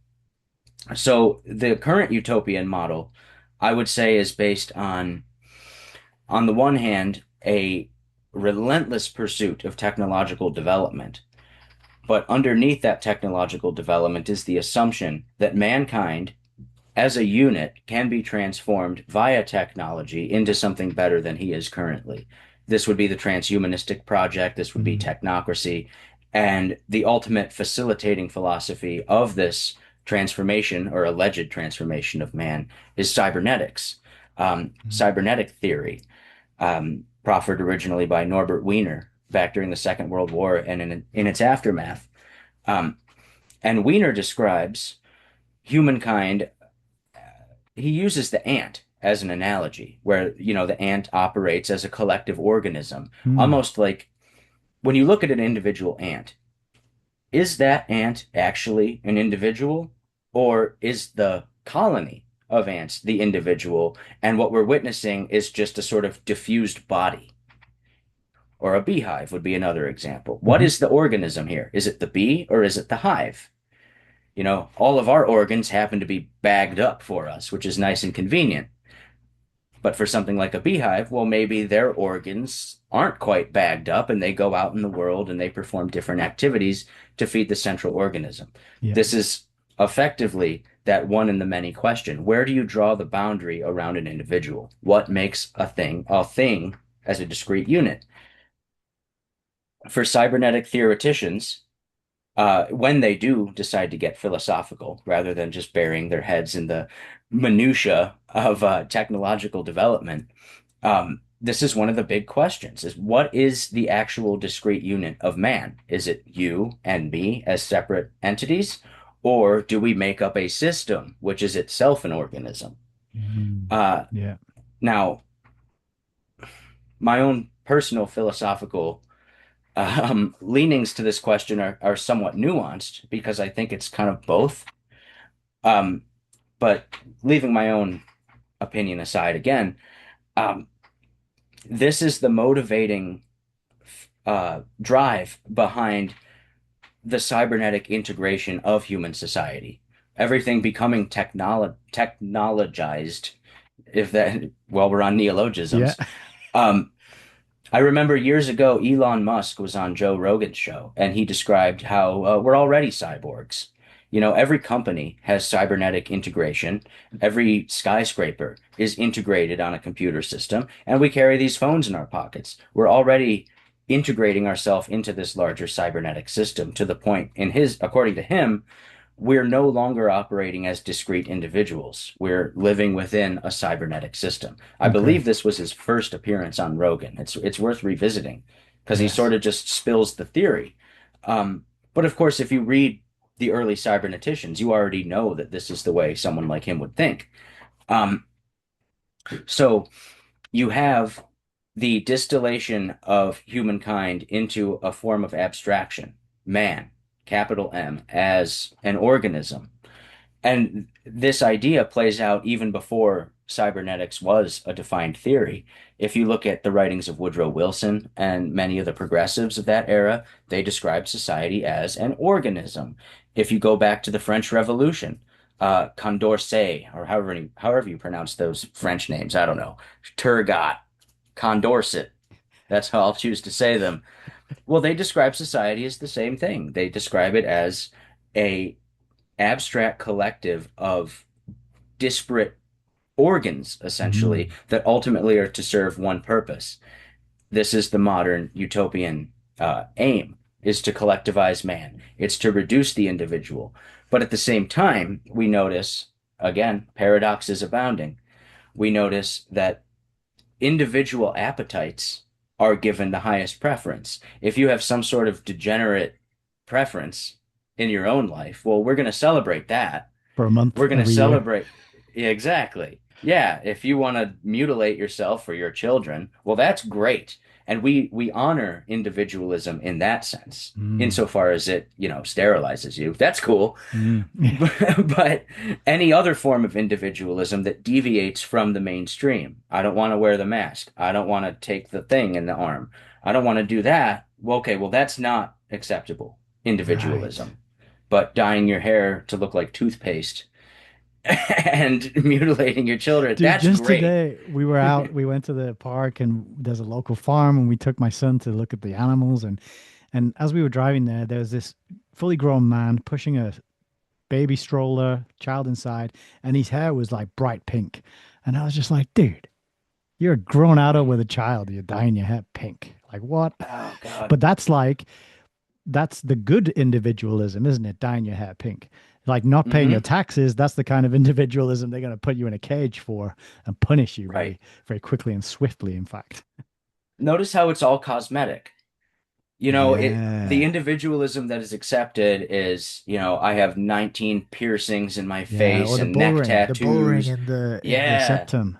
so the current utopian model, I would say, is based on the one hand, a relentless pursuit of technological development. But underneath that technological development is the assumption that mankind as a unit can be transformed via technology into something better than he is currently. This would be the transhumanistic project, this would be Hmm. technocracy, and the ultimate facilitating philosophy of this transformation or alleged transformation of man is cybernetics. Cybernetic theory, proffered originally by Norbert Wiener back during the Second World War and in its aftermath. Um, and Wiener describes humankind, he uses the ant as an analogy, where, the ant operates as a collective organism, Hmm. almost like when you look at an individual ant, is that ant actually an individual, or is the colony of ants the individual, and what we're witnessing is just a sort of diffused body? Or a beehive would be another example. What Hmm. is the organism here? Is it the bee or is it the hive? All of our organs happen to be bagged up for us, which is nice and convenient. But for something like a beehive, well, maybe their organs aren't quite bagged up and they go out in the world and they perform different activities to feed the central organism. Yeah. This is effectively that one in the many question. Where do you draw the boundary around an individual? What makes a thing as a discrete unit? For cybernetic theoreticians, when they do decide to get philosophical, rather than just burying their heads in the minutia of technological development, this is one of the big questions: is what is the actual discrete unit of man? Is it you and me as separate entities, or do we make up a system which is itself an organism? Mm. Uh, Yeah. now, my own personal philosophical leanings to this question are somewhat nuanced because I think it's kind of both. Um, but leaving my own opinion aside again, um, this is the motivating drive behind the cybernetic integration of human society. Everything becoming technologized, if that, well, we're on Yeah. neologisms. Um, I remember years ago, Elon Musk was on Joe Rogan's show, and he described how we're already cyborgs. You know, every company has cybernetic integration. Every skyscraper is integrated on a computer system, and we carry these phones in our pockets. We're already integrating ourselves into this larger cybernetic system to the point, according to him, we're no longer operating as discrete individuals. We're living within a cybernetic system. I Okay. believe this was his first appearance on Rogan. It's worth revisiting because he sort Yes. of just spills the theory. But of course, if you read the early cyberneticians, you already know that this is the way someone like him would think. Um, so you have the distillation of humankind into a form of abstraction, man, capital M, as an organism. And this idea plays out even before cybernetics was a defined theory. If you look at the writings of Woodrow Wilson and many of the progressives of that era, they described society as an organism. If you go back to the French Revolution, Condorcet, or however you pronounce those French names, I don't know, Turgot, Condorcet, that's how I'll choose to say them. Well, they describe society as the same thing. They describe it as a abstract collective of disparate organs, essentially, Mm. that ultimately are to serve one purpose. This is the modern utopian aim, is to collectivize man. It's to reduce the individual. But at the same time, we notice, again, paradoxes abounding. We notice that individual appetites are given the highest preference. If you have some sort of degenerate preference in your own life, well, we're going to celebrate that. For a month We're going to every year. celebrate. Yeah, exactly. Yeah, if you want to mutilate yourself for your children, well, that's great. And we honor individualism in that sense, Mm. insofar as it, sterilizes you. That's cool. Mm. But any other form of individualism that deviates from the mainstream, I don't want to wear the mask. I don't want to take the thing in the arm. I don't want to do that. Well, okay, well, that's not acceptable Right. individualism. But dyeing your hair to look like toothpaste and mutilating your children, Dude, that's just great. today we were out, we went to the park and there's a local farm and we took my son to look at the animals and as we were driving there was this fully grown man pushing a baby stroller, child inside, and his hair was like bright pink. And I was just like, dude, you're a grown adult with a child, you're dyeing your hair pink. Like what? Oh God. But that's the good individualism, isn't it? Dyeing your hair pink. Like not paying your Hmm. taxes, that's the kind of individualism they're going to put you in a cage for and punish you Right. very, very quickly and swiftly, in fact. Notice how it's all cosmetic. The Yeah. individualism that is accepted is, I have 19 piercings in my Yeah. Or face and neck the bull ring tattoos. in the Yeah. septum.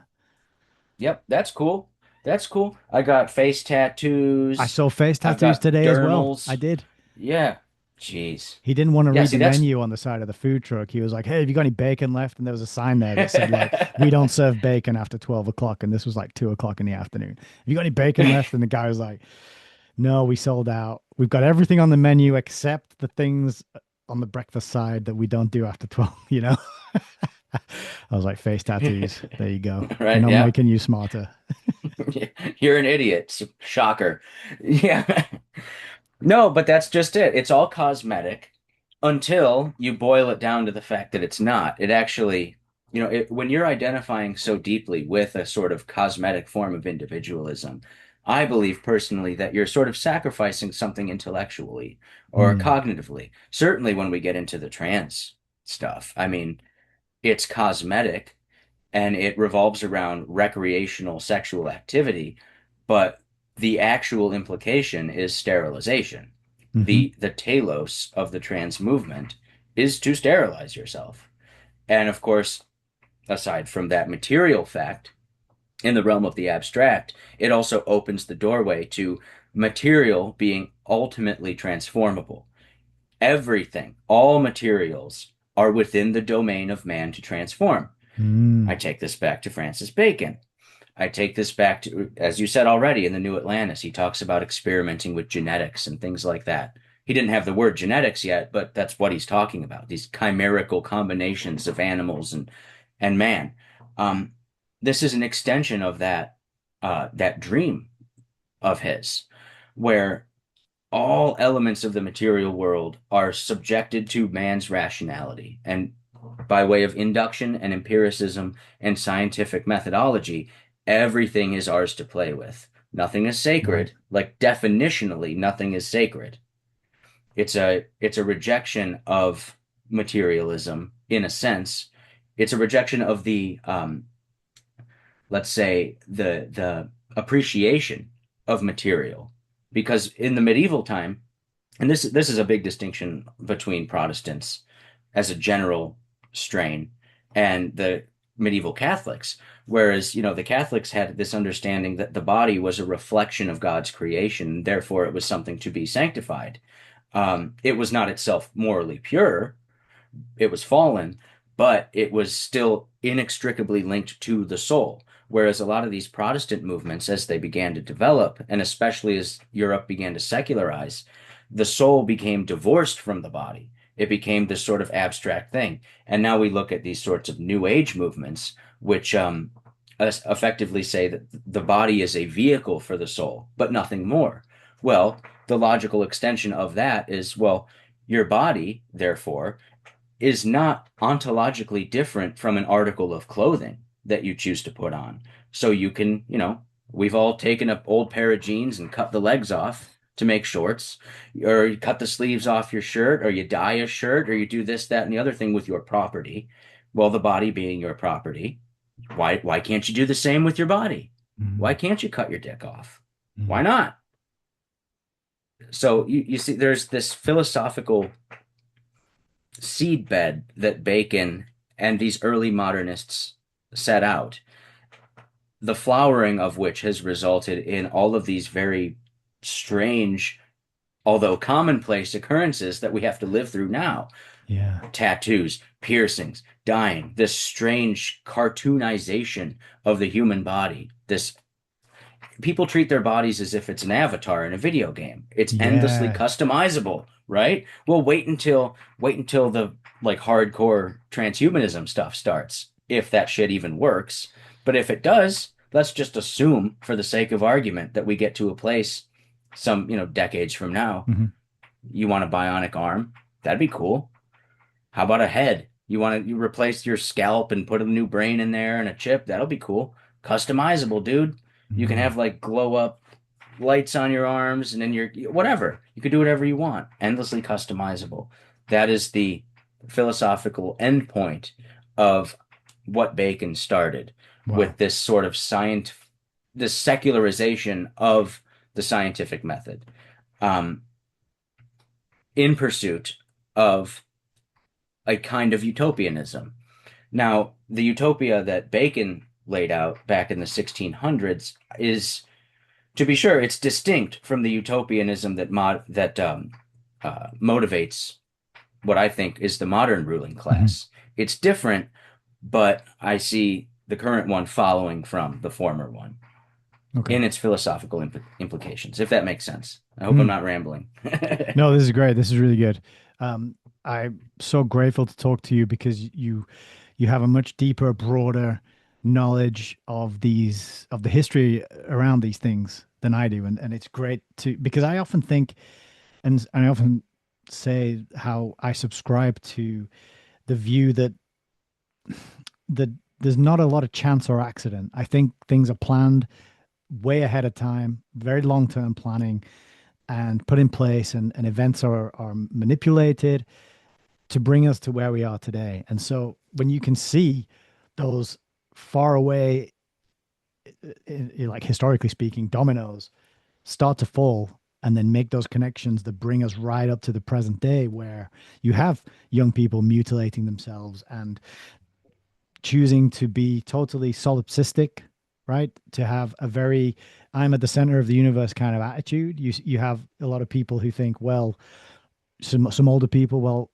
Yep, that's cool. That's cool. I got face I tattoos. saw face I've tattoos got today as well. I journals. did. Yeah. Jeez. He didn't want to Yeah, read see, the that's menu on the side of the food truck. He was like, "Hey, have you got any bacon left?" And there was a sign there that said, "Like, we don't serve bacon after 12 o'clock." And this was like 2 o'clock in the afternoon. Have you got any bacon left? And the guy was like, "No, we sold out. We've got everything on the menu except the things on the breakfast side that we don't do after 12." You know, I was like, "Face tattoos. There you go. right. Not Yeah. making you smarter." You're an idiot. Shocker. Yeah. No, but that's just it. It's all cosmetic until you boil it down to the fact that it's not. It actually, when you're identifying so deeply with a sort of cosmetic form of individualism, I believe personally that you're sort of sacrificing something intellectually or Hmm. cognitively. Certainly when we get into the trans stuff, I mean, it's cosmetic and it revolves around recreational sexual activity, but the actual implication is sterilization. Hmm. The telos of the trans movement is to sterilize yourself. And of course, aside from that material fact, in the realm of the abstract, it also opens the doorway to material being ultimately transformable. Everything, all materials are within the domain of man to transform. I Mm, take this back to Francis Bacon. I take this back to, as you said already in the New Atlantis, he talks about experimenting with genetics and things like that. He didn't have the word genetics yet, but that's what he's talking about, these chimerical combinations of animals and man. Um, this is an extension of that dream of his, where all elements of the material world are subjected to man's rationality. And by way of induction and empiricism and scientific methodology, everything is ours to play with. Nothing is right. sacred. Like definitionally, nothing is sacred. It's a rejection of materialism in a sense. It's a rejection of the let's say the appreciation of material, because in the medieval time, and this is a big distinction between Protestants as a general strain and the medieval Catholics. Whereas, the Catholics had this understanding that the body was a reflection of God's creation, therefore it was something to be sanctified. It was not itself morally pure, it was fallen, but it was still inextricably linked to the soul. Whereas a lot of these Protestant movements, as they began to develop, and especially as Europe began to secularize, the soul became divorced from the body. It became this sort of abstract thing. And now we look at these sorts of New Age movements, which effectively say that the body is a vehicle for the soul, but nothing more. Well, the logical extension of that is, well, your body, therefore, is not ontologically different from an article of clothing that you choose to put on. So you can, we've all taken an old pair of jeans and cut the legs off to make shorts, or you cut the sleeves off your shirt, or you dye a shirt, or you do this, that, and the other thing with your property. Well, the body being your property, why can't you do the same with your body? Why Mm, can't you cut your dick off? Why mm. not? So you see, there's this philosophical seedbed that Bacon and these early modernists set out, the flowering of which has resulted in all of these very strange, although commonplace occurrences that we have to live through now. Yeah. Tattoos, piercings, dyeing, this strange cartoonization of the human body, this people treat their bodies as if it's an avatar in a video game. It's endlessly Yeah. customizable, right? Well, wait until the like hardcore transhumanism stuff starts, if that shit even works. But if it does, let's just assume for the sake of argument that we get to a place some, decades from now. Hmm. You want a bionic arm? That'd be cool. How about a head? You replace your scalp and put a new brain in there and a chip? That'll be cool. Customizable, dude. You can Mm. have like glow up lights on your arms and then your whatever. You could do whatever you want. Endlessly customizable. That is the philosophical endpoint of what Bacon started Wow. with this sort of this secularization of the scientific method, um, in pursuit of a kind of utopianism. Now, the utopia that Bacon laid out back in the 1600s is, to be sure, it's distinct from the utopianism that motivates what I think is the modern ruling Hmm. class. It's different, but I see the current one following from the former one Okay. in its philosophical implications, if that makes sense. I hope I'm Mm. not rambling. No, this is great. This is really good. I'm so grateful to talk to you because you have a much deeper, broader knowledge of the history around these things than I do, and it's great to because I often think and I often say how I subscribe to the view that there's not a lot of chance or accident. I think things are planned way ahead of time, very long-term planning and put in place, and events are manipulated to bring us to where we are today. And so when you can see those far away, like historically speaking, dominoes start to fall and then make those connections that bring us right up to the present day where you have young people mutilating themselves and choosing to be totally solipsistic, right? To have a very I'm at the center of the universe kind of attitude. You have a lot of people who think, well, some older people, well,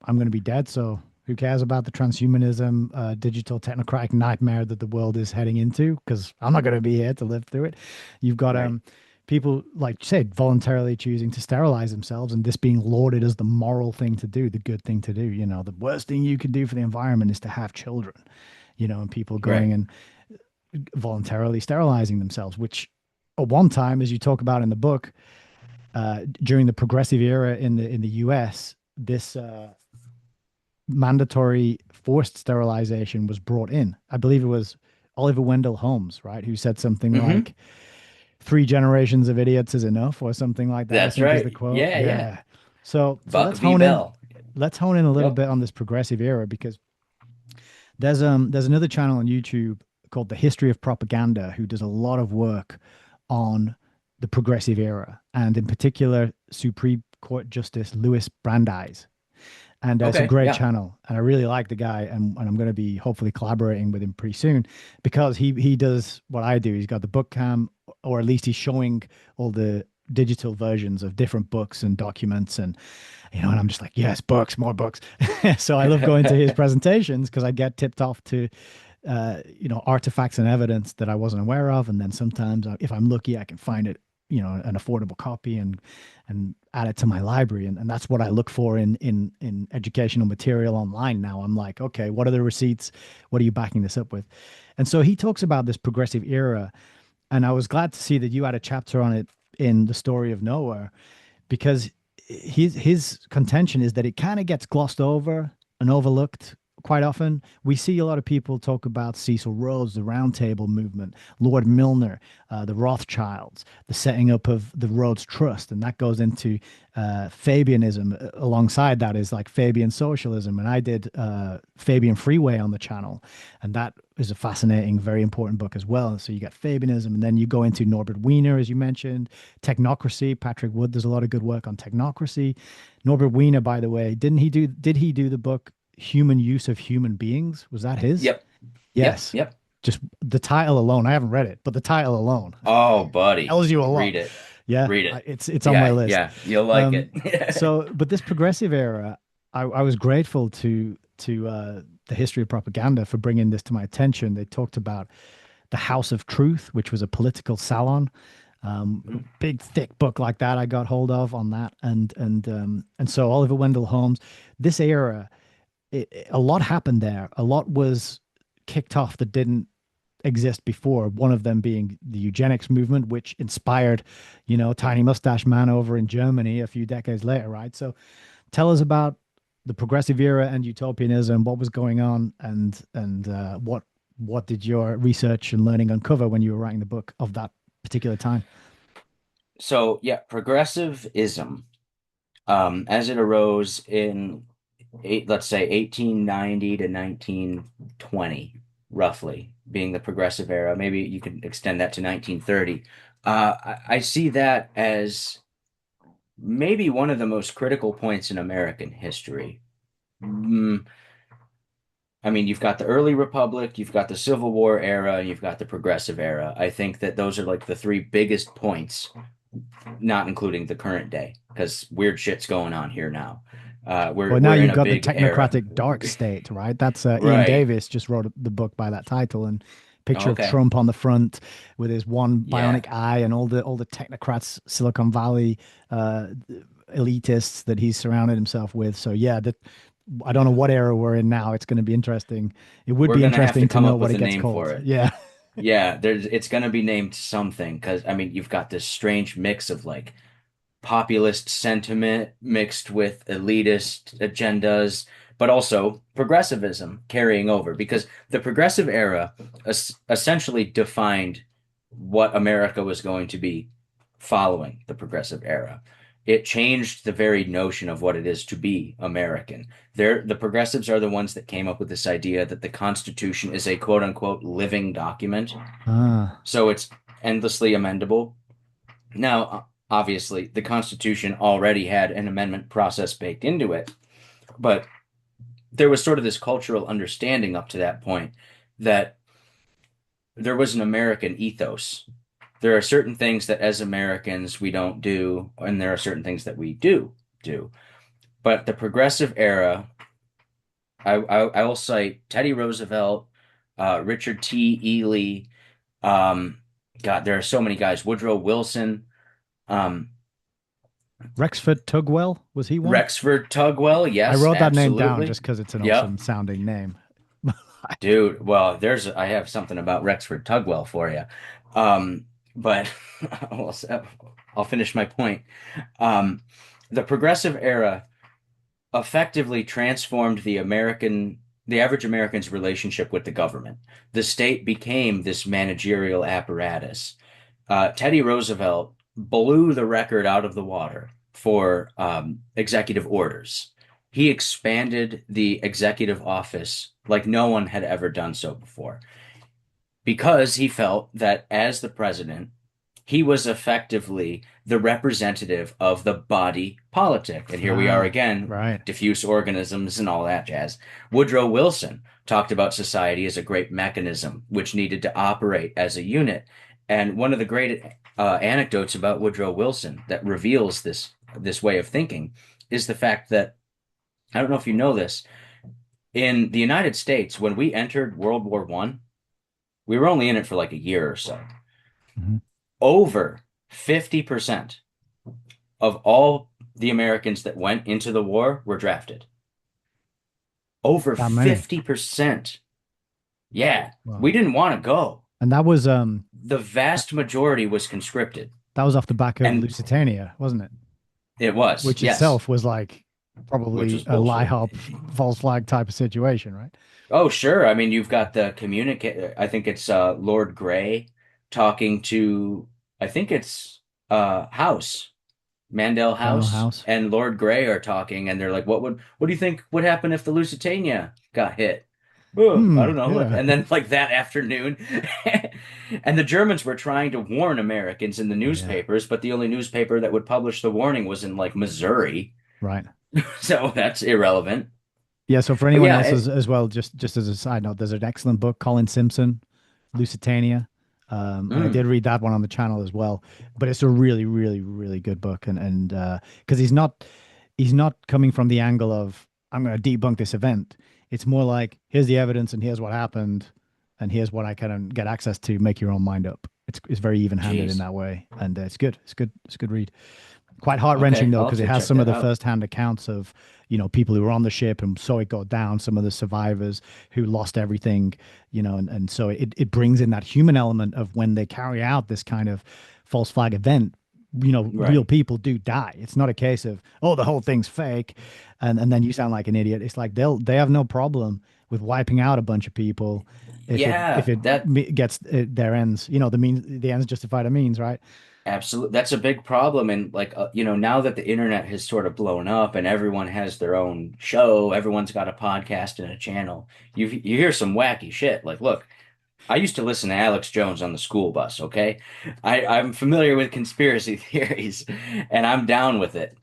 I'm going to be dead, so who cares about the transhumanism, digital technocratic nightmare that the world is heading into? Because I'm not going to be here to live through it. You've got Right. people, like you said, voluntarily choosing to sterilize themselves, and this being lauded as the moral thing to do, the good thing to do. You know, the worst thing you can do for the environment is to have children. You know, and people Right. going and voluntarily sterilizing themselves, which at one time, as you talk about in the book, during the progressive era in the U.S., this mandatory forced sterilization was brought in. I believe it was Oliver Wendell Holmes, right, who said something Hmm. like three generations of idiots is enough, or something like that, I That's think is the right. quote. Yeah, yeah. Yeah. So Buck v. Bell. let's hone in a little Yep. bit on this progressive era, because there's another channel on YouTube called The History of Propaganda who does a lot of work on the progressive era, and in particular Supreme Court Justice Louis Brandeis. And it's a Okay. great Yeah. channel, and I really like the guy, and I'm going to be hopefully collaborating with him pretty soon, because he does what I do. He's got the book cam, or at least he's showing all the digital versions of different books and documents, and and I'm just like, yes, books, more books. So I love going to his presentations because I get tipped off to artifacts and evidence that I wasn't aware of, and then sometimes, if I'm lucky, I can find it, an affordable copy, and add it to my library, and that's what I look for in educational material online. Now I'm like, okay, what are the receipts? What are you backing this up with? And so he talks about this progressive era, and I was glad to see that you had a chapter on it in the story of Noah, because his contention is that it kind of gets glossed over and overlooked quite often. We see a lot of people talk about Cecil Rhodes, the Round Table movement, Lord Milner, the Rothschilds, the setting up of the Rhodes Trust, and that goes into Fabianism. Alongside that is like Fabian socialism, and I did Fabian Freeway on the channel, and that is a fascinating, very important book as well. So you got Fabianism, and then you go into Norbert Wiener, as you mentioned, technocracy. Patrick Wood does a lot of good work on technocracy. Norbert Wiener, by the way, did he do the book Human Use of Human Beings? Was that his? Yep. Yep. Yes. Yep. Just the title alone. I haven't read it, but the title alone Oh, buddy. tells you a Read lot. it. Yeah, Read it. it's on my Yeah, list. yeah. You'll like Um, it. but this progressive era, I was grateful to the History of Propaganda for bringing this to my attention. They talked about the House of Truth, which was a political salon. Big thick book like that I got hold of on that, and so Oliver Wendell Holmes. This era, a lot happened there. A lot was kicked off that didn't exist before. One of them being the eugenics movement, which inspired, Tiny Mustache Man over in Germany a few decades later, right? So tell us about the progressive era and utopianism, what was going on, and what did your research and learning uncover when you were writing the book of that particular time? So, yeah, progressivism, as it arose in let's say 1890 to 1920, roughly, being the progressive era. Maybe you could extend that to 1930. I see that as maybe one of the most critical points in American history. Mm, I mean, you've got the early republic, you've got the Civil War era, and you've got the progressive era. I think that those are like the three biggest points, not including the current day, because weird shit's going on here now. We're Well, now we're in you've a got the big era. technocratic dark state, right? That's Ian Right. Davis just wrote the book by that title, and picture of Okay. Trump on the front with his one Yeah. bionic eye, and all the technocrats, Silicon Valley uh, elitists that he's surrounded himself with. So yeah, that I don't know what era we're in now. It's going to be interesting. It would We're be gonna have to interesting to come know up what with it a gets name for called. it. Yeah. Yeah, it's gonna be named something because I mean you've got this strange mix of like populist sentiment mixed with elitist agendas, but also progressivism carrying over because the progressive era essentially defined what America was going to be following the progressive era. It changed the very notion of what it is to be American. The progressives are the ones that came up with this idea that the Constitution is a quote unquote living document. Ah. So it's endlessly amendable. Now, obviously, the Constitution already had an amendment process baked into it, but there was sort of this cultural understanding up to that point that there was an American ethos. There are certain things that as Americans we don't do, and there are certain things that we do. But the progressive era, I will cite Teddy Roosevelt, Richard T. Ely, um, God, there are so many guys. Woodrow Wilson, um, Rexford Tugwell, was he one? Rexford Tugwell. I Yes, wrote that name down absolutely. just because it's an Yep. awesome sounding name. Dude, well, I have something about Rexford Tugwell for you. But I'll, I'll finish my point. Um, the progressive era effectively transformed the average American's relationship with the government. The state became this managerial apparatus. Teddy Roosevelt blew the record out of the water for executive orders. He expanded the executive office like no one had ever done so before because he felt that as the president, he was effectively the representative of the body politic. And here we are Ah, again, right. diffuse organisms and all that jazz. Woodrow Wilson talked about society as a great mechanism which needed to operate as a unit. And one of the great anecdotes about Woodrow Wilson that reveals this way of thinking is the fact that I don't know if you know this, in the United States, when we entered World War One, we were only in it for like a year or so. Mhm. Over 50% of all the Americans that went into the war were drafted. Over That many. 50%. Yeah, Wow. we didn't want to go. And that was The that, vast majority was conscripted. that was off the back of And Lusitania, wasn't it? it was, Which yes, itself was like which probably was a lie bullshit. hop, false flag type of situation, right? Oh, sure. I mean, you've got the communicate. I think it's Lord Grey talking to, I think it's House. Mandel General House House. and Lord Grey are talking, and they're like, what do you think would happen if the Lusitania got hit?" Oh, I don't know. Yeah. And then like that afternoon, and the Germans were trying to warn Americans in the Yeah. newspapers, but the only newspaper that would publish the warning was in like Missouri, Right. so that's irrelevant. Yeah, so for But anyone yeah, else as well, just as a side note, there's an excellent book, Colin Simpson, Lusitania. And I did mm, read that one on the channel as well. But it's a really, really, really good book. And because he's not coming from the angle of I'm going to debunk this event. It's more like here's the evidence and here's what happened and here's what I can get access to. Make your own mind up. It's very even-handed in geez. that way, and it's good. It's good. It's a good read. Quite heart-wrenching Okay, though, I'll because have it to has check some of that the out. first-hand accounts of people who were on the ship and saw it go down. Some of the survivors who lost everything, and so it brings in that human element of when they carry out this kind of false flag event. Real Right. people do die. It's not a case of the whole thing's fake, and then you sound like an idiot. It's like they have no problem with wiping out a bunch of people if it if Yeah, it that gets their ends. The ends justify the means, right? absolutely. That's a big problem. And like, now that the internet has sort of blown up and everyone has their own show, everyone's got a podcast and a channel. You hear some wacky shit. Like, look, I used to listen to Alex Jones on the school bus, okay? I'm familiar with conspiracy theories and I'm down with it.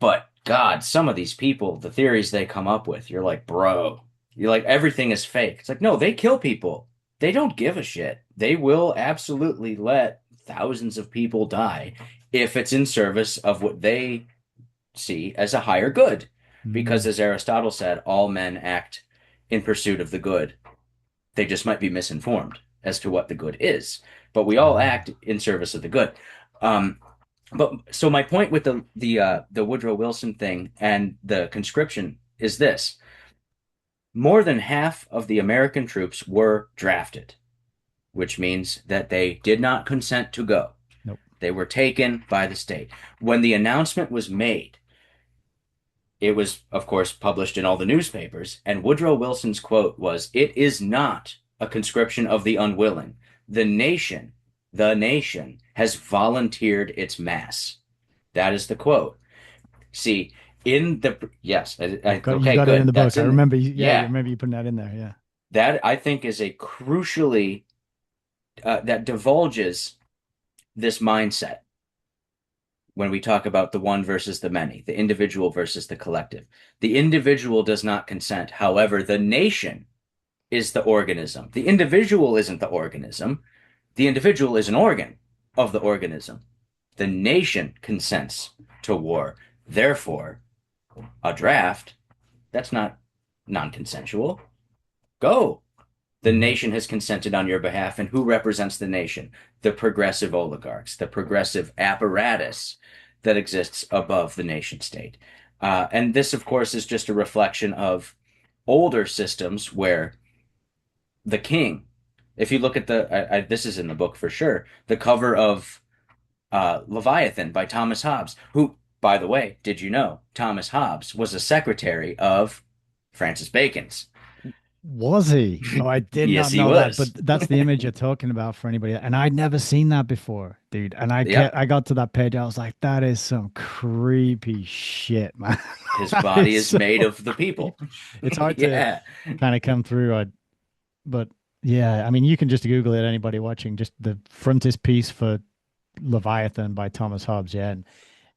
But God, some of these people, the theories they come up with, you're like, bro, you're like, everything is fake. It's like, no, they kill people. They don't give a shit. They will absolutely let thousands of people die if it's in service of what they see as a higher good. Because Mm. as Aristotle said, all men act in pursuit of the good. They just might be misinformed as to what the good is. But we all Ah. act in service of the good. Um, but so my point with the Woodrow Wilson thing and the conscription is this: more than half of the American troops were drafted, which means that they did not consent to go. Nope. They were taken by the state. When the announcement was made, it was, of course, published in all the newspapers, and Woodrow Wilson's quote was, "It is not a conscription of the unwilling. The nation has volunteered its mass." That is the quote. See, yes, You've okay, got it in good. the book. That's I in, remember you yeah, remember you putting that in there. Yeah. that I think is a crucially, that divulges this mindset when we talk about the one versus the many, the individual versus the collective. The individual does not consent. However, the nation is the organism. The individual isn't the organism. The individual is an organ of the organism. The nation consents to war. Therefore, a draft, that's not non-consensual. Go. The Mhm. nation has consented on your behalf, and who represents the nation? The progressive oligarchs, the progressive apparatus that exists above the nation state. And this, of course, is just a reflection of older systems where the king, if you look at this is in the book for sure, the cover of Leviathan by Thomas Hobbes, who, by the way, did you know Thomas Hobbes was a secretary of Francis Bacon's? Was he? Oh, I did Yes, not he know that, but was. that's the image you're talking about for anybody. And I'd never seen that before, dude. And Yep. I got to that page, I was like, that is some creepy shit, man. His That body is is so made of the people. creepy. It's hard to Yeah. kind of come through, but yeah, I mean, you can just Google it, anybody watching, just the frontispiece for Leviathan by Thomas Hobbes. Yeah, and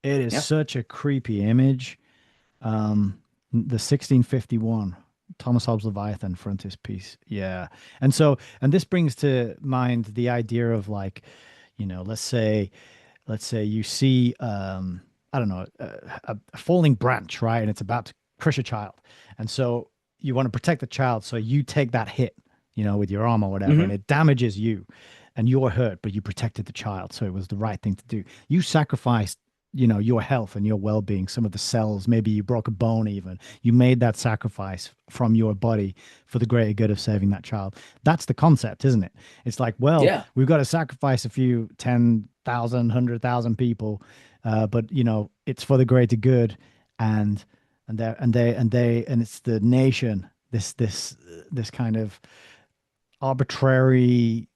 it is Yep. such a creepy image. The 1651 Thomas Hobbes Leviathan frontispiece. Yeah. And this brings to mind the idea of like, let's say you see I don't know, a falling branch, right? And it's about to crush a child. And so you want to protect the child, so you take that hit, with your arm or whatever, and Hmm. it damages you and you're hurt, but you protected the child, so it was the right thing to do. You sacrificed, your health and your well-being, some of the cells, maybe you broke a bone even. You made that sacrifice from your body for the greater good of saving that child. That's the concept, isn't it? It's like, well, Yeah. we've got to sacrifice a few 10,000, 100,000 people, but it's for the greater good, and and it's the nation. This kind of arbitrary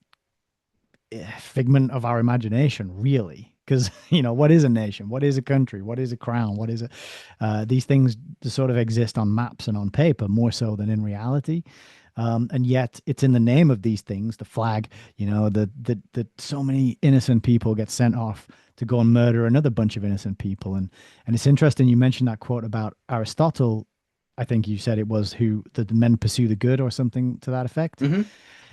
figment of our imagination, really. Because what is a nation? What is a country? What is a crown? What is it? These things sort of exist on maps and on paper more so than in reality. And yet it's in the name of these things, the flag, that so many innocent people get sent off to go and murder another bunch of innocent people. And it's interesting you mentioned that quote about Aristotle. I think you said it was who the men pursue the good or something to that effect. Hmm.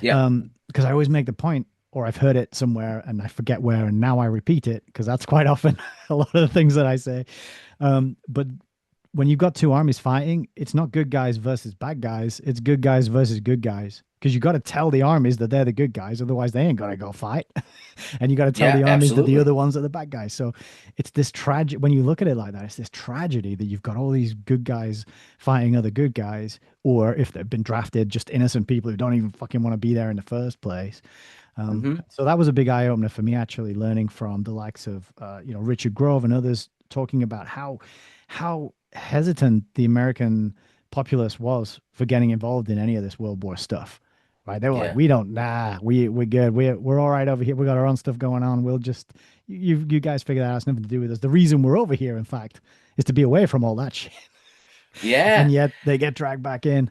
Yep. Because I always make the point, or I've heard it somewhere and I forget where, and now I repeat it because that's quite often a lot of the things that I say. But when you've got two armies fighting, it's not good guys versus bad guys. It's good guys versus good guys. Because you got to tell the armies that they're the good guys, otherwise they ain't gonna go fight. And you got to tell Yeah, the armies that the absolutely. other ones are the bad guys. So it's this tragic. When you look at it like that, it's this tragedy that you've got all these good guys fighting other good guys, or if they've been drafted, just innocent people who don't even fucking want to be there in the first place. Hmm. So that was a big eye opener for me, actually, learning from the likes of Richard Grove and others, talking about how hesitant the American populace was for getting involved in any of this World War stuff. Right? They were like, Yeah. we don't, nah, we're good, we're all right over here. We got our own stuff going on. We'll just you guys figure that out. It's nothing to do with us. The reason we're over here, in fact, is to be away from all that shit. And Yeah. yet they get dragged back in.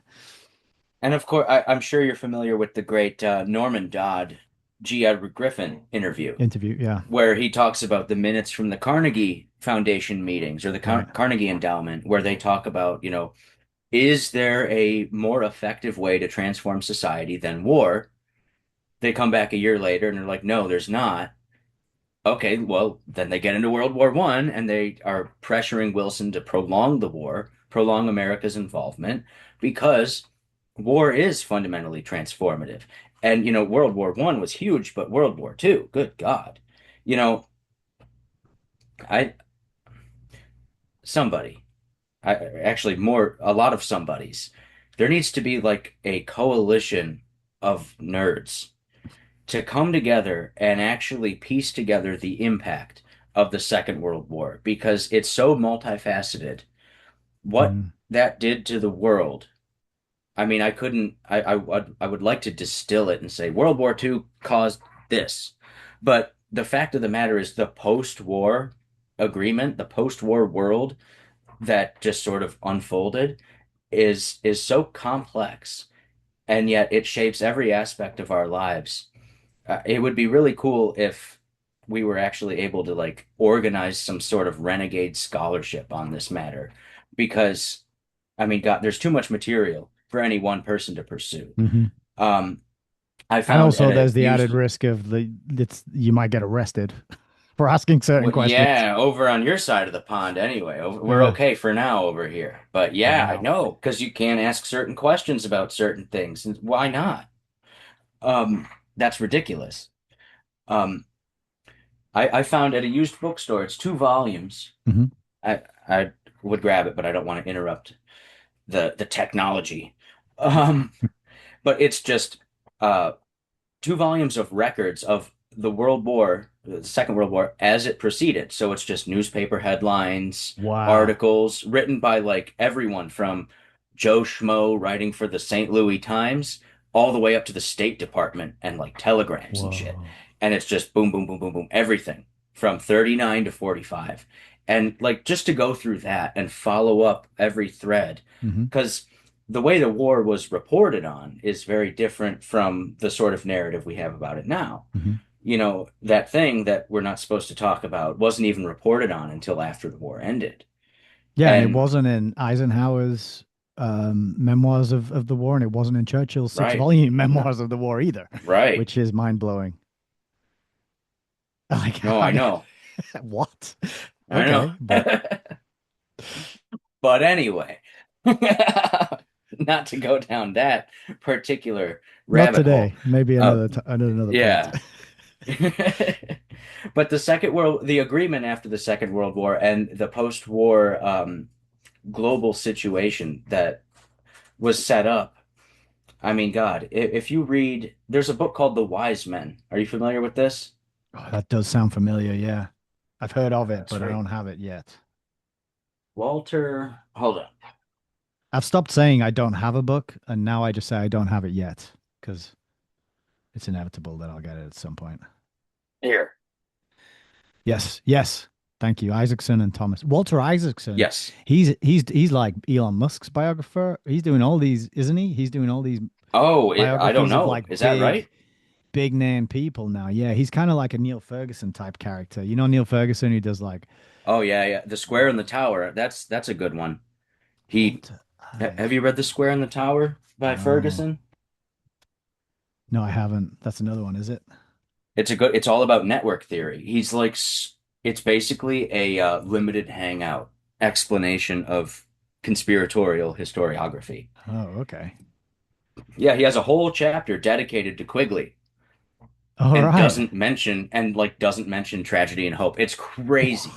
And of course, I'm sure you're familiar with the great Norman Dodd, G. Edward Griffin interview, Interview, yeah, where he talks about the minutes from the Carnegie Foundation meetings or the right. Carnegie Endowment, where they talk about, is there a more effective way to transform society than war? They come back a year later and they're like, no, there's not. Okay, well, then they get into World War One and they are pressuring Wilson to prolong the war, prolong America's involvement, because war is fundamentally transformative. And, World War One was huge, but World War Two, good God. You know, I somebody, actually a lot of somebodies. There needs to be like a coalition of nerds to come together and actually piece together the impact of the Second World War because it's so multifaceted. What Mm, that did to the world. I mean, I couldn't, I would like to distill it and say World War II caused this. But the fact of the matter is the post-war agreement, the post-war world that just sort of unfolded is so complex and yet it shapes every aspect of our lives. It would be really cool if we were actually able to like organize some sort of renegade scholarship on this matter because I mean, God, there's too much material for any one person to pursue. Hmm. Um, I And found at also, a there's the added used, risk of the it's you might get arrested for asking certain well, questions. yeah, over on your side of the pond anyway. We're Yeah, okay for now over here. But for yeah, I now. know, because you can't ask certain questions about certain things. And why not? That's ridiculous. Um, I found at a used bookstore, it's 2 volumes. Hmm. I would grab it, but I don't want to interrupt the technology. Um, but it's just uh 2 volumes of records of the World War, the Second World War, as it proceeded. So it's just newspaper headlines, Wow. articles written by like everyone from Joe Schmo writing for the St. Louis Times all the way up to the State Department and like telegrams and shit. Whoa. And it's just boom, boom, boom, boom, boom, everything from 39 to 45. And like just to go through that and follow up every thread, Hmm. because the way the war was reported on is very different from the sort of narrative we have about it now. Hmm. You know, that thing that we're not supposed to talk about wasn't even reported on until after the war ended. Yeah, and it And wasn't in Eisenhower's memoirs of the war, and it wasn't in Churchill's six right, volume no, memoirs of the war either, right. which is mind blowing. Like, No, how I did know. what? I Okay, but know. But anyway, not to go down that particular not rabbit hole. today. Maybe Uh, another point. yeah. But the agreement after the Second World War and the post-war global situation that was set up. I mean, God, if you read, there's a book called The Wise Men. Are you familiar with this? Oh, that does sound familiar. Yeah, I've heard of it, That's but I right. don't have it yet. Walter, hold on. I've stopped saying I don't have a book, and now I just say I don't have it yet because it's inevitable that I'll get it at some point. Here. Yes, yes. Thank you, Isaacson and Thomas. Walter Isaacson. Yes. He's like Elon Musk's biographer. He's doing all these, isn't he? He's doing all these Oh, I don't biographies of know. like Is that right? big name people now. Yeah, he's kind of like a Neil Ferguson type character. You know Neil Ferguson who does like Oh yeah, yeah. The Square in the Tower. That's a good one. He Walter have you read The Isaacson. Square in the Tower by No, Ferguson? no, I haven't. That's another one, is it? It's all about network theory. It's basically a limited hangout explanation of conspiratorial historiography. Oh, okay. Yeah, he has a whole chapter dedicated to Quigley All and right. doesn't mention tragedy and hope. It's crazy.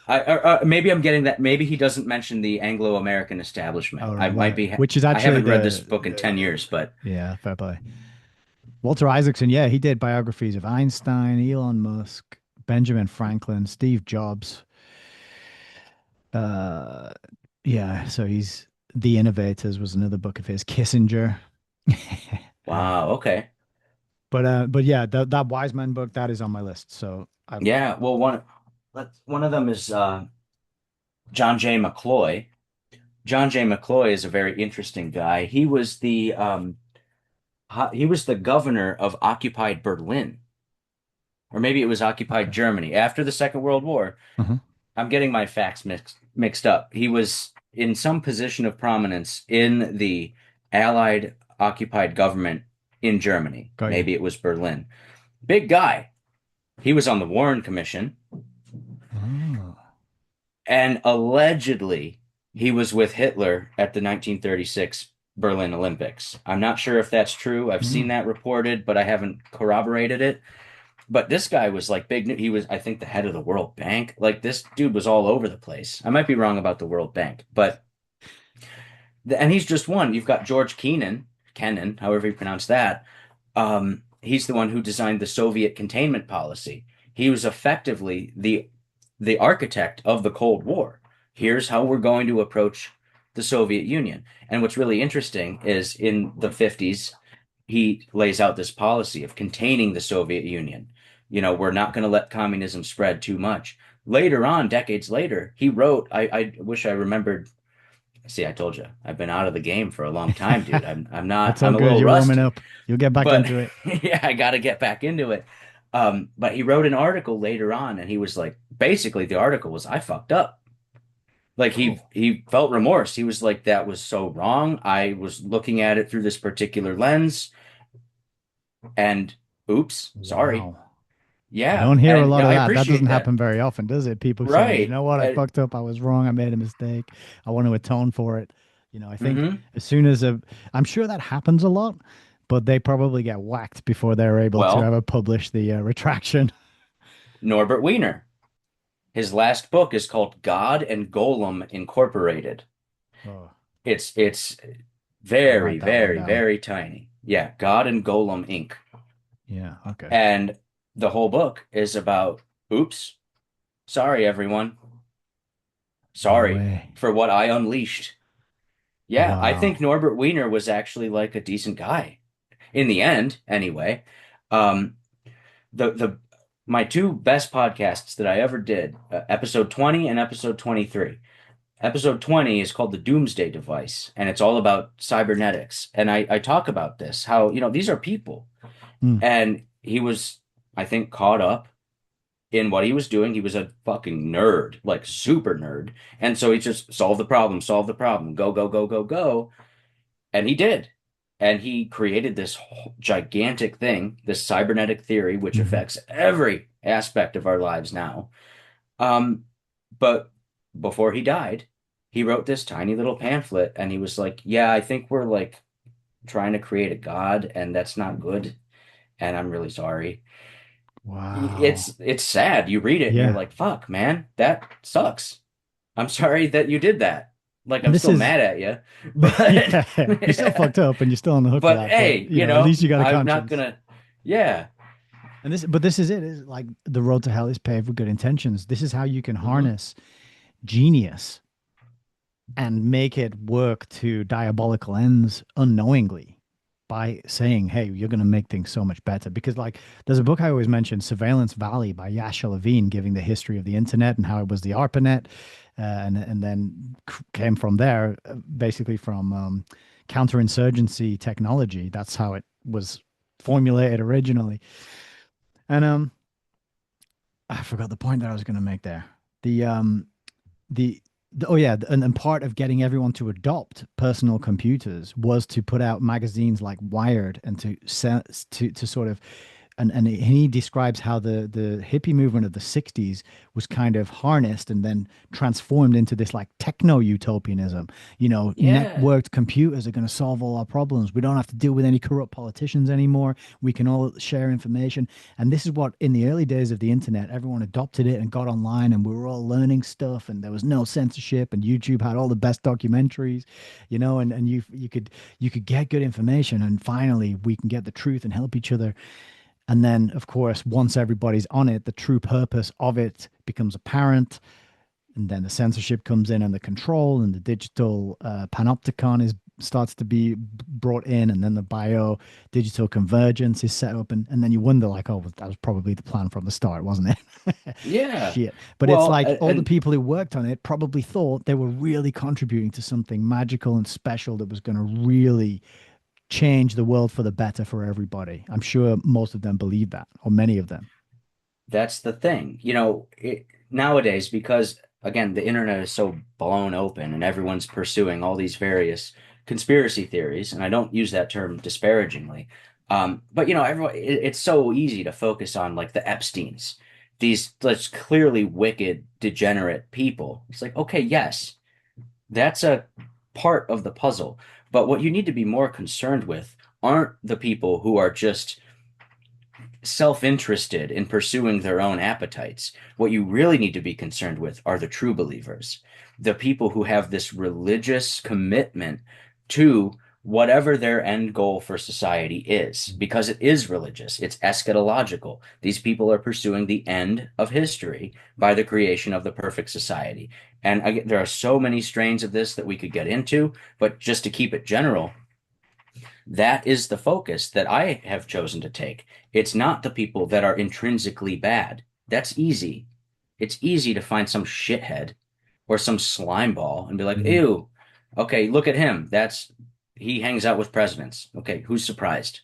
What? Maybe I'm getting that. Maybe he doesn't mention the Anglo-American establishment. All I right, might well, be. which is I actually haven't read this book in the 10 years, but yeah, fair play. Walter Isaacson, yeah, he did biographies of Einstein, Elon Musk, Benjamin Franklin, Steve Jobs. Uh, yeah, so he's The Innovators was another book of his. Kissinger. wow. Okay. But yeah, that Wise Man book that is on my list. So I Yeah. Well, one of them is John J. McCloy. John J. McCloy is a very interesting guy. He was the governor of occupied Berlin, or maybe it was occupied okay. Germany after the Second World War. Uh-huh. I'm getting my facts mixed up. He was in some position of prominence in the Allied occupied government in Germany. Got you. Maybe it was Berlin. Big guy. He was on the Warren Commission, Oh. and allegedly he was with Hitler at the 1936 Berlin Olympics. I'm not sure if that's true. I've seen Mm. that reported, but I haven't corroborated it. But this guy was like big. He was, I think, the head of the World Bank. Like this dude was all over the place. I might be wrong about the World Bank, but and he's just one. You've got George Kennan, however you pronounce that. He's the one who designed the Soviet containment policy. He was effectively the architect of the Cold War. Here's how we're going to approach the Soviet Union. And what's really interesting is in the 50s, he lays out this policy of containing the Soviet Union. You know, we're not going to let communism spread too much. Later on, decades later, he wrote, I wish I remembered. See, I told you, I've been out of the game for a long time, dude. I'm not, That's all I'm a good. little You're warming rusty, up. You'll get back but into it. yeah, I got to get back into it. But he wrote an article later on, and he was like, basically, the article was, I fucked up. Like Oh, he felt remorse. He was like, that was so wrong. I was looking at it through this particular lens, and oops, sorry. wow. You Yeah, don't hear a and lot of I that. That doesn't appreciate that. happen very often, does it? People saying, you Right. know what, I fucked up. I was wrong. I made a mistake. I want to atone for it. I think Hmm. as soon as I'm sure that happens a lot, but they probably get whacked before they're able to Well, ever publish the retraction. Norbert Wiener. His last book is called God and Golem Incorporated. Oh, It's I'll very, write that one very, down. very tiny. Yeah, God and Golem Inc. Yeah. Okay. And the whole book is about, oops, sorry everyone. No Sorry way. for what I unleashed. Yeah, I think Wow. Norbert Wiener was actually like a decent guy in the end, anyway. Um, the my two best podcasts that I ever did, episode 20 and episode 23. Episode 20 is called The Doomsday Device, and it's all about cybernetics. And I talk about this, how, these are people. Hmm. And he was, I think, caught up in what he was doing. He was a fucking nerd, like super nerd. And so he just solve the problem, go, go, go, go, go. And he did. And he created this gigantic thing, this cybernetic theory, which Hmm. affects every aspect of our lives now. Um, but before he died, he wrote this tiny little pamphlet and he was like, yeah, I think we're like trying to create a god and that's not good. And I'm really sorry. Wow. It's sad. You read it and you're Yeah. like, fuck, man, that sucks. I'm sorry that you did that. Like, And I'm this still is, mad at you, but yeah, you're still fucked up and you're still on the hook for but that. But, hey, at least you got a I'm not conscience. gonna, yeah. But this is it. Is like the road to hell is paved with good intentions. This is how you can Hmm. harness genius and make it work to diabolical ends unknowingly by saying, "Hey, you're going to make things so much better." Because there's a book I always mention, "Surveillance Valley" by Yasha Levine, giving the history of the internet and how it was the ARPANET, and then came from there, basically from counterinsurgency technology. That's how it was formulated originally. And I forgot the point that I was going to make there. The the, oh yeah, and part of getting everyone to adopt personal computers was to put out magazines like Wired and to sort of and he describes how the hippie movement of the 60s was kind of harnessed and then transformed into this like techno utopianism. Yeah. Networked computers are going to solve all our problems. We don't have to deal with any corrupt politicians anymore. We can all share information. And this is what, in the early days of the internet, everyone adopted it and got online, and we were all learning stuff, and there was no censorship, and YouTube had all the best documentaries, and you could get good information, and finally we can get the truth and help each other. And then, of course, once everybody's on it, the true purpose of it becomes apparent. And then the censorship comes in and the control and the digital panopticon starts to be brought in. And then the bio digital convergence is set up. And then you wonder, like, oh, that was probably the plan from the start, wasn't it? Yeah. Shit. But it's Well, like all the and people who worked on it probably thought they were really contributing to something magical and special that was going to really change the world for the better for everybody. I'm sure most of them believe that, or many of them. that's the thing. Nowadays, because again, the internet is so blown open and everyone's pursuing all these various conspiracy theories, and I don't use that term disparagingly. But everyone, it's so easy to focus on like the Epsteins, these like clearly wicked, degenerate people. It's like, okay, yes, that's a part of the puzzle. But what you need to be more concerned with aren't the people who are just self-interested in pursuing their own appetites. What you really need to be concerned with are the true believers, the people who have this religious commitment to whatever their end goal for society is, because it is religious, it's eschatological. These people are pursuing the end of history by the creation of the perfect society. And again, there are so many strains of this that we could get into, but just to keep it general, that is the focus that I have chosen to take. It's not the people that are intrinsically bad. That's easy. It's easy to find some shithead or some slime ball and be like, Mhm. ew, okay, look at him. He hangs out with presidents. Okay, who's surprised?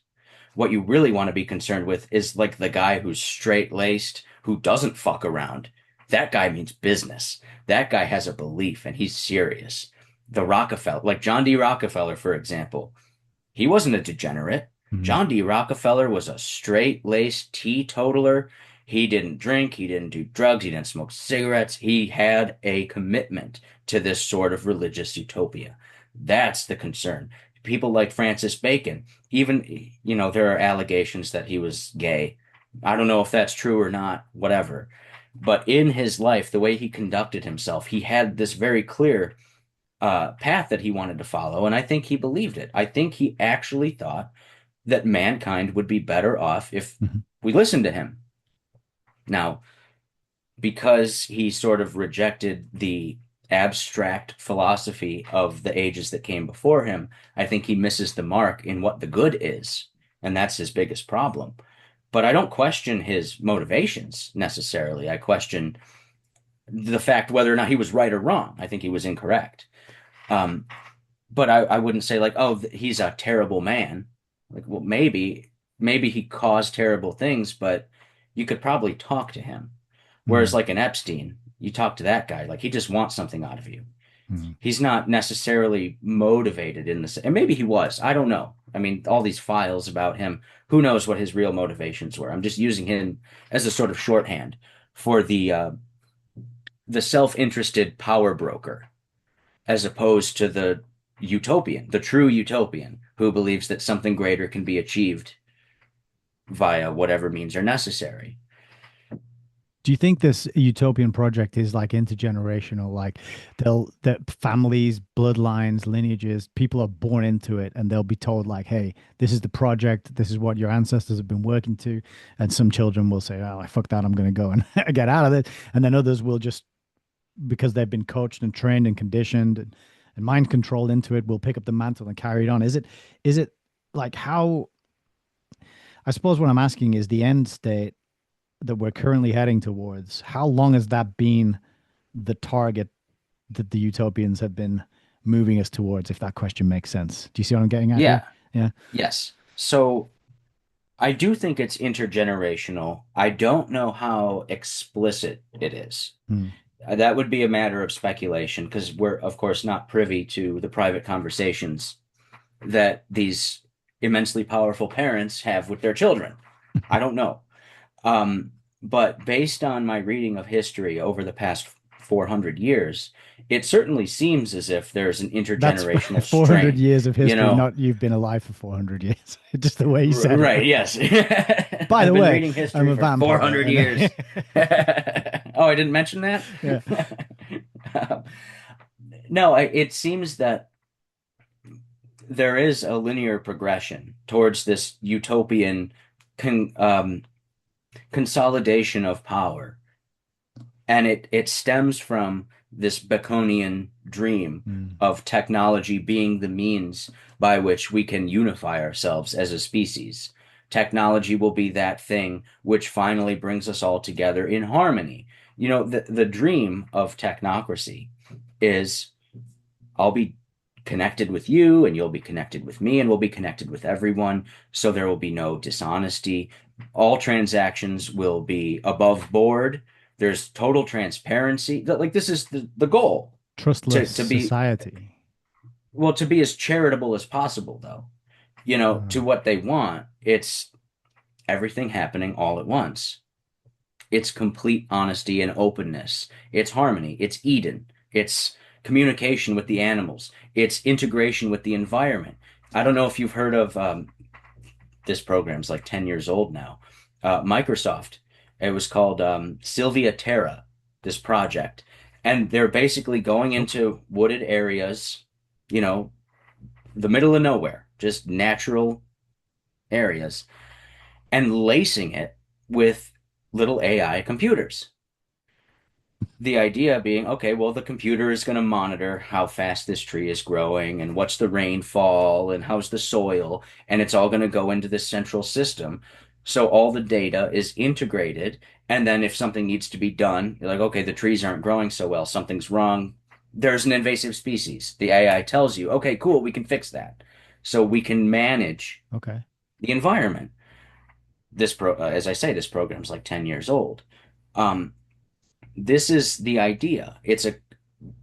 What you really want to be concerned with is like the guy who's straight laced, who doesn't fuck around. That guy means business. That guy has a belief and he's serious. The Rockefeller, like John D. Rockefeller, for example, he wasn't a degenerate. Mm, John D. Rockefeller was a straight-laced teetotaler. He didn't drink, he didn't do drugs, he didn't smoke cigarettes. He had a commitment to this sort of religious utopia. That's the concern. People like Francis Bacon, even, there are allegations that he was gay. I don't know if that's true or not, whatever. But in his life, the way he conducted himself, he had this very clear path that he wanted to follow, and I think he believed it. I think he actually thought that mankind would be better off if mhm, we listened to him. Now, because he sort of rejected the abstract philosophy of the ages that came before him, I think he misses the mark in what the good is, and that's his biggest problem. But I don't question his motivations necessarily. I question the fact whether or not he was right or wrong. I think he was incorrect. Um, but I wouldn't say like, oh, he's a terrible man. Like, well, maybe he caused terrible things, but you could probably talk to him. Whereas mm, like an Epstein, you talk to that guy, like he just wants something out of you. mm. He's not necessarily motivated in this, and maybe he was. I don't know. I mean, all these files about him, who knows what his real motivations were? I'm just using him as a sort of shorthand for the self-interested power broker as opposed to the utopian, the true utopian, who believes that something greater can be achieved via whatever means are necessary. Do you think this utopian project is like intergenerational? Like that families, bloodlines, lineages, people are born into it and they'll be told like, hey, this is the project, this is what your ancestors have been working to. And some children will say, oh, fuck that, I'm going to go and get out of it. And then others will just, because they've been coached and trained and conditioned and mind controlled into it, will pick up the mantle and carry it on. Is it like how, I suppose what I'm asking is the end state that we're currently heading towards, how long has that been the target that the utopians have been moving us towards, if that question makes sense? Do you see what I'm getting at here? Yeah, Yeah. yes. So I do think it's intergenerational. I don't know how explicit it is. Hmm. That would be a matter of speculation because we're, of course, not privy to the private conversations that these immensely powerful parents have with their children. I don't know. Um, but based on my reading of history over the past 400 years, it certainly seems as if there's an That's intergenerational 400 strain. years of You history, know, not you've been alive for 400 years. Just the way you said right, it. yes. By I've the been way, reading I'm history a for vampire. 400 years. Oh, I didn't mention that? Yeah. No, it seems that there is a linear progression towards this utopian con consolidation of power. And it stems from this Baconian dream Hmm. of technology being the means by which we can unify ourselves as a species. Technology will be that thing which finally brings us all together in harmony. The dream of technocracy is I'll be connected with you and you'll be connected with me and we'll be connected with everyone. So there will be no dishonesty. All transactions will be above board. There's total transparency. Like this is the goal Trustless to be, society. well, to be as charitable as possible, though. To Uh, what they want, it's everything happening all at once. It's complete honesty and openness. It's harmony. It's Eden. It's communication with the animals. It's integration with the environment. I don't know if you've heard of this program's like 10 years old now. Microsoft. It was called Sylvia Terra, this project. And they're basically going nope. into wooded areas, you know, the middle of nowhere, just natural areas, and lacing it with little AI computers. The idea being, okay, well, the computer is going to monitor how fast this tree is growing and what's the rainfall and how's the soil, and it's all going to go into this central system. So all the data is integrated, and then if something needs to be done, you're like, okay, the trees aren't growing so well, something's wrong. There's an invasive species. The AI tells you, okay, cool, we can fix that. So we can manage Okay. the environment. As I say, this program's like 10 years old. Um, This is the idea.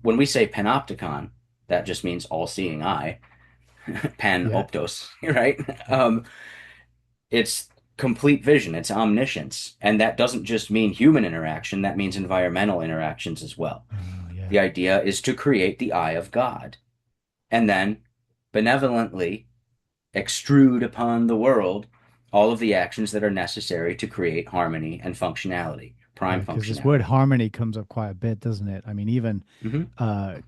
When we say panopticon, that just means all-seeing eye, Yeah. panoptos, right? Yeah. It's complete vision, it's omniscience. And that doesn't just mean human interaction, that means environmental interactions as well. Oh, yeah. The idea is to create the eye of God and then benevolently extrude upon the world all of the actions that are necessary to create harmony and functionality, Yeah, prime because this word functionality. harmony comes up quite a bit, doesn't it? I mean, even Hmm.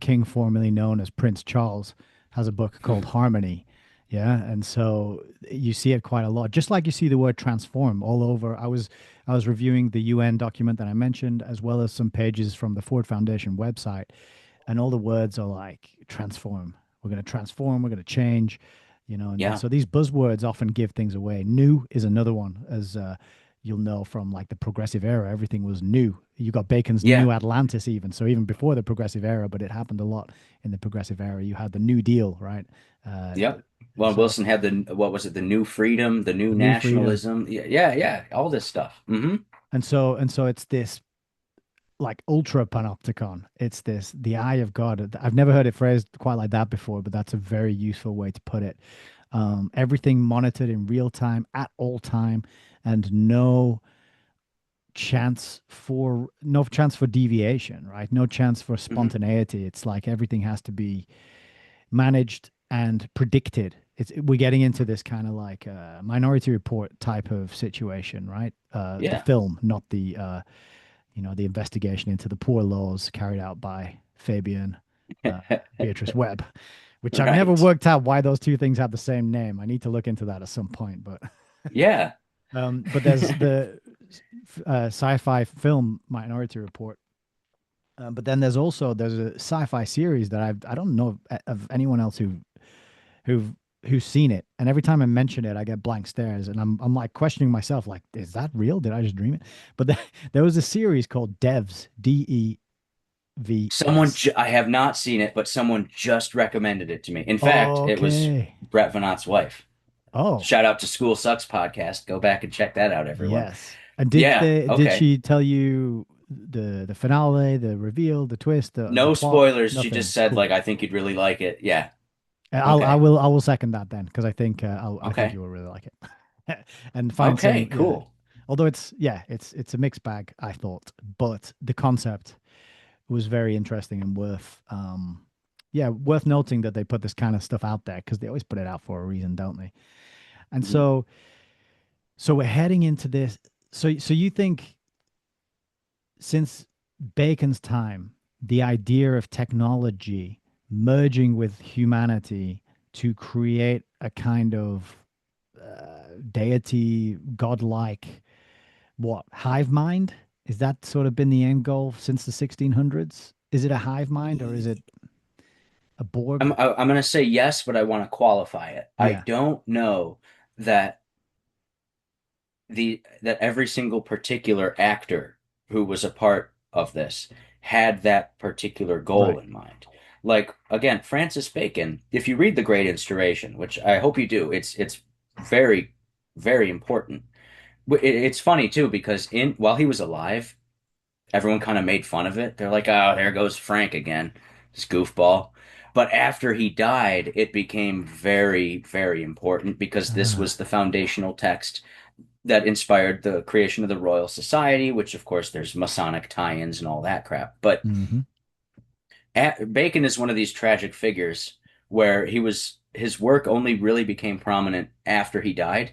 King, formerly known as Prince Charles, has a book called Harmony. Yeah, and so you see it quite a lot, just like you see the word transform all over. I was reviewing the UN document that I mentioned, as well as some pages from the Ford Foundation website, and all the words are like transform. We're going to transform. We're going to change. And Yeah. so these buzzwords often give things away. New is another one, as you'll know from like the progressive era, everything was new. You got Bacon's New Yeah. Atlantis, even so, even before the progressive era, but it happened a lot in the progressive era. You had the New Deal, right? Uh, Yep. Well, so Wilson had what was it, the new freedom, the new the New Freedom, nationalism. Yeah, yeah, yeah. All this stuff. Hmm. and so it's this like ultra panopticon. It's this the eye of God. I've never heard it phrased quite like that before, but that's a very useful way to put it. Everything monitored in real time at all time, and no chance for deviation, right? No chance for Hmm. spontaneity. It's like everything has to be managed and predicted. We're getting into this kind of like Minority Report type of situation, right? The Yeah. film, not the investigation into the poor laws carried out by Fabian Beatrice Webb, which I've never Right. worked out why those two things have the same name. I need to look into that at some point, but Yeah. but there's the sci-fi film Minority Report. But then there's a sci-fi series that I don't know of anyone else who've who's seen it, and every time I mention it, I get blank stares, and I'm like questioning myself, like, is that real? Did I just dream it? But there was a series called Devs, DEVS. I have not seen it, but someone just recommended it to me. In fact, it was Okay. Brett Venot's wife. Oh, Shout out to School Sucks podcast. Go back and check that out, everyone. yes. And did Yeah, they did okay. she tell you the finale, the reveal, the twist, the No plot? spoilers. She just Nothing. said Cool. like I think you'd really like it. Yeah. I Okay. will second that then, because I think you Okay. will really like it. And find Okay, some, yeah. cool. Although it's a mixed bag, I thought, but the concept was very interesting and worth noting that they put this kind of stuff out there, because they always put it out for a reason, don't they? And Mhm. so we're heading into this. So you think, since Bacon's time, the idea of technology merging with humanity to create a kind of deity, godlike, what, hive mind? Is that sort of been the end goal since the 1600s? Is it a hive mind, or is it a Borg? I'm gonna say yes, but I want to qualify it. I Yeah. don't know that that every single particular actor who was a part of this had that particular goal Right. in mind. Like again, Francis Bacon, if you read The Great Instauration, which I hope you do, it's very, very important. It's funny too because in while he was alive, everyone kind of made fun of it. They're like, "Oh, there goes Frank again, this goofball." But after he died, it became very, very important because this Ah. was the foundational text that inspired the creation of the Royal Society, which of course there's Masonic tie-ins and all that crap. But Hmm. Bacon is one of these tragic figures where his work only really became prominent after he died.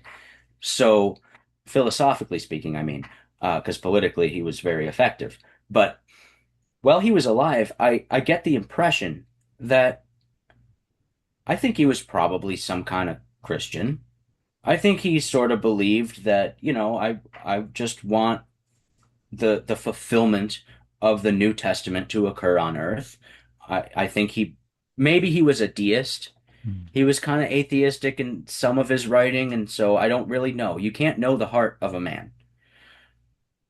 So philosophically speaking, I mean, because politically he was very effective. But while he was alive, I get the impression that I think he was probably some kind of Christian. I think he sort of believed that, I just want the fulfillment of the New Testament to occur on earth. I think maybe he was a deist. He was kind of atheistic in some of his writing, and so I don't really know. You can't know the heart of a man.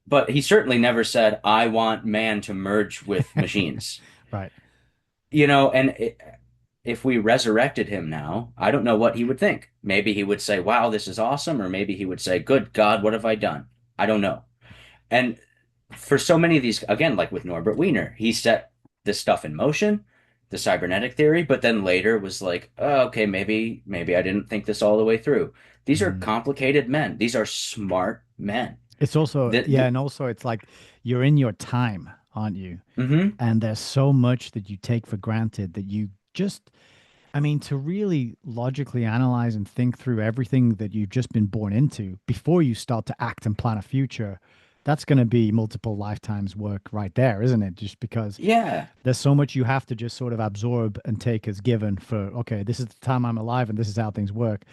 But he certainly never said, I want man to merge with machines. Right. If we resurrected him now, I don't know what he would think. Maybe he would say, wow, this is awesome, or maybe he would say, good God, what have I done? I don't know. And for so many of these, again, like with Norbert Wiener, he set this stuff in motion, the cybernetic theory, but then later was like, oh, okay, maybe I didn't think this all the way through. These are Mm. complicated men. These are smart men. It's also, yeah, The and also it's like you're in your time, aren't you? hmm And there's so much that you take for granted that you just, I mean, to really logically analyze and think through everything that you've just been born into before you start to act and plan a future, that's going to be multiple lifetimes work right there, isn't it? Just because Yeah, there's so much you have to just sort of absorb and take as given for, okay, this is the time I'm alive and this is how things work.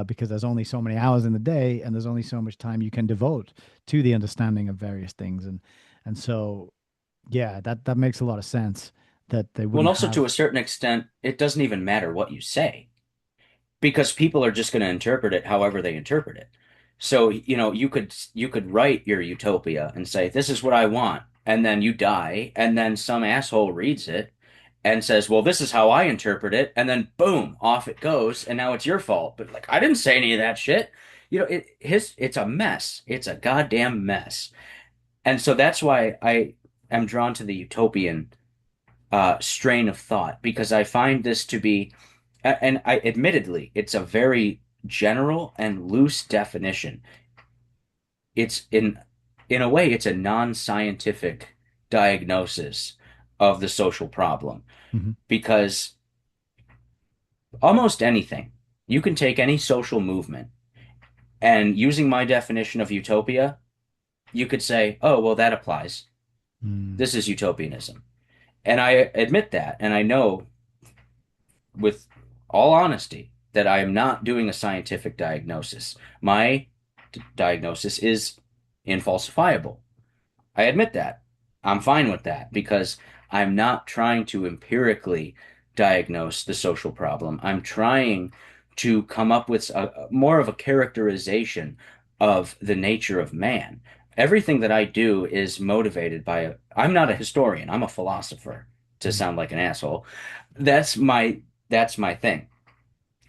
Because there's only so many hours in the day and there's only so much time you can devote to the understanding of various things. And so, yeah, that makes a lot of sense that they well, and wouldn't also to have. a certain extent, it doesn't even matter what you say because people are just going to interpret it however they interpret it. So, you could write your utopia and say, "This is what I want," and then you die, and then some asshole reads it and says, "Well, this is how I interpret it," and then boom, off it goes, and now it's your fault. But like, I didn't say any of that shit. It's a mess. It's a goddamn mess. And so that's why I am drawn to the utopian strain of thought because I find this to be, and I admittedly, it's a very general and loose definition. It's in a way, it's a non-scientific diagnosis of the social problem Mhm. because almost anything, you can take any social movement and using my definition of utopia, you could say, oh, well, that applies. Mm. This is utopianism. And I admit that. And I know with all honesty that I am not doing a scientific diagnosis. My diagnosis is infalsifiable. I admit that. I'm fine with that because I'm not trying to empirically diagnose the social problem. I'm trying to come up with more of a characterization of the nature of man. Everything that I do is motivated by I'm not a historian, I'm a philosopher, to Mm. sound like an asshole. That's my that's my thing.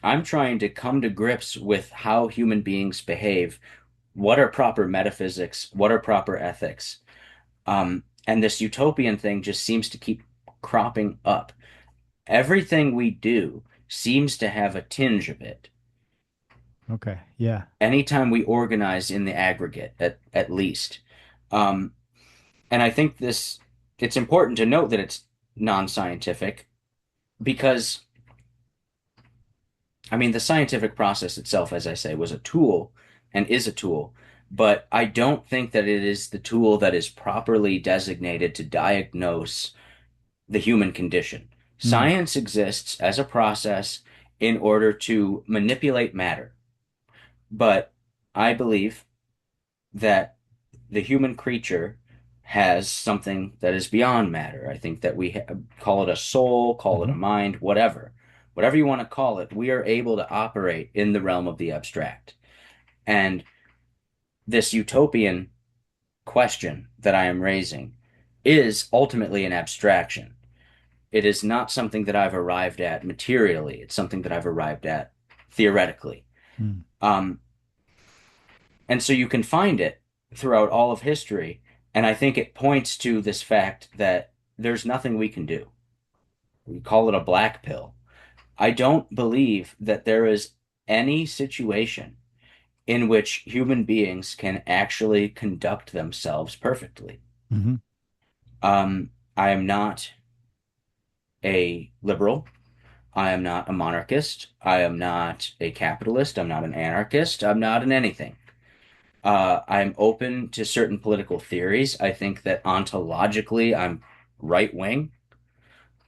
I'm trying to come to grips with how human beings behave. What are proper metaphysics? What are proper ethics? And this utopian thing just seems to keep cropping up. Everything we do seems to have a tinge of it. Okay. Yeah. Anytime we organize in the aggregate, at least. Um, and I think it's important to note that it's non-scientific because, I mean, the scientific process itself, as I say, was a tool and is a tool, but I don't think that it is the tool that is properly designated to diagnose the human condition. Mm. Science exists as a process in order to manipulate matter. But I believe that the human creature has something that is beyond matter. I think that call it a soul, call it a Hmm. mind, whatever. Whatever you want to call it, we are able to operate in the realm of the abstract. And this utopian question that I am raising is ultimately an abstraction. It is not something that I've arrived at materially. It's something that I've arrived at theoretically. Mm. Um, and so you can find it throughout all of history. And I think it points to this fact that there's nothing we can do. We call it a black pill. I don't believe that there is any situation in which human beings can actually conduct themselves perfectly. Hmm. I am not a liberal. I am not a monarchist. I am not a capitalist. I'm not an anarchist. I'm not an anything. I'm open to certain political theories. I think that ontologically I'm right wing.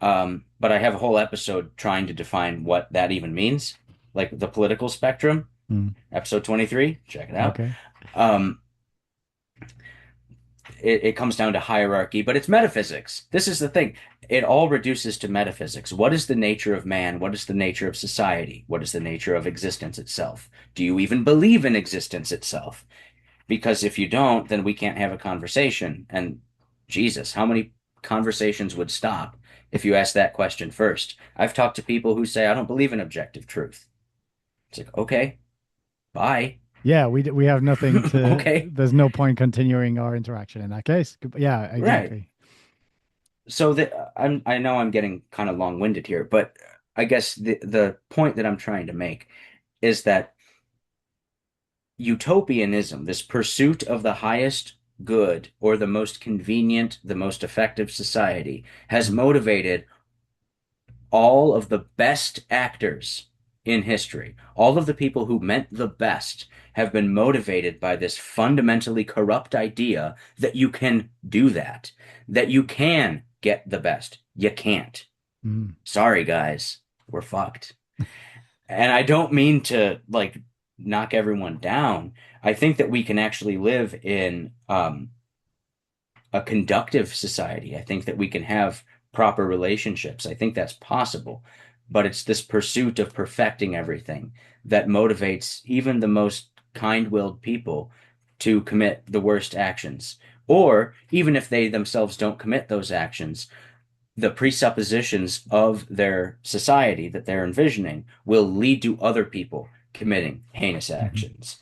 But I have a whole episode trying to define what that even means, like the political spectrum. Mm. Episode 23, check it out. Okay. Um, it comes down to hierarchy, but it's metaphysics. This is the thing. It all reduces to metaphysics. What is the nature of man? What is the nature of society? What is the nature of existence itself? Do you even believe in existence itself? Because if you don't, then we can't have a conversation. And Jesus, how many conversations would stop if you asked that question first? I've talked to people who say, I don't believe in objective truth. It's like, okay, bye. Yeah, we have nothing to. Okay, There's no point continuing our interaction in that case. Yeah, right. exactly. So I know I'm getting kind of long-winded here, but I guess the point that I'm trying to make is that utopianism, this pursuit of the highest good or the most convenient, the most effective society, has Mm, motivated all of the best actors in history. All of the people who meant the best have been motivated by this fundamentally corrupt idea that you can do that, that you can get the best. You can't. mm, Sorry, guys, we're fucked. And I don't mean to like knock everyone down. I think that we can actually live in a conductive society. I think that we can have proper relationships. I think that's possible. But it's this pursuit of perfecting everything that motivates even the most kind-willed people to commit the worst actions. Or even if they themselves don't commit those actions, the presuppositions of their society that they're envisioning will lead to other people committing heinous mhm. actions.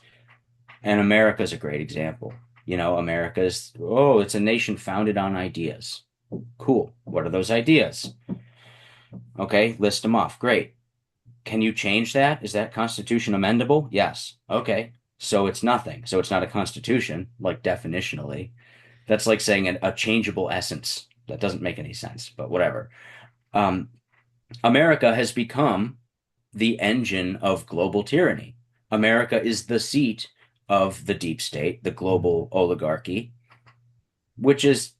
And America's a great example. You know, America's, oh, it's a nation founded on ideas. Cool. What are those ideas? Okay, list them off. Great. Can you change that? Is that constitution amendable? Yes. Okay. So it's nothing. So it's not a constitution, like definitionally. That's like saying a changeable essence. That doesn't make any sense, but whatever. Um, America has become the engine of global tyranny. America is the seat of the deep state, the Mm. global oligarchy, which is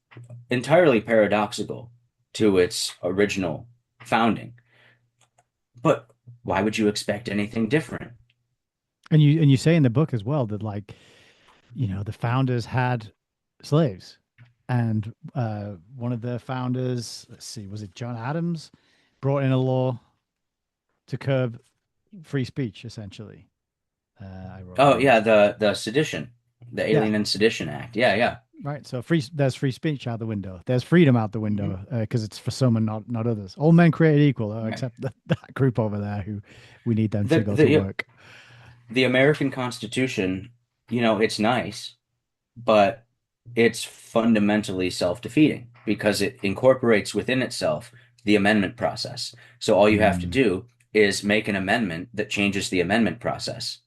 entirely paradoxical to its original founding. But why would you expect anything different? And you say in the book as well that like, the founders had slaves. And one of the founders, let's see, was it John Adams, brought in a law to curb free speech, essentially. I wrote Oh down. yeah, the sedition, the Yeah, Alien and Sedition Act. Yeah, yeah. right. So there's free speech out the window. There's freedom out the Hmm. window because it's for some and not others. All men created equal, Right. except that group over there who we need them to The go to the work. the American Constitution, it's nice, but it's fundamentally self-defeating because it incorporates within itself the amendment process. So all you have to Mm, do is make an amendment that changes the amendment process.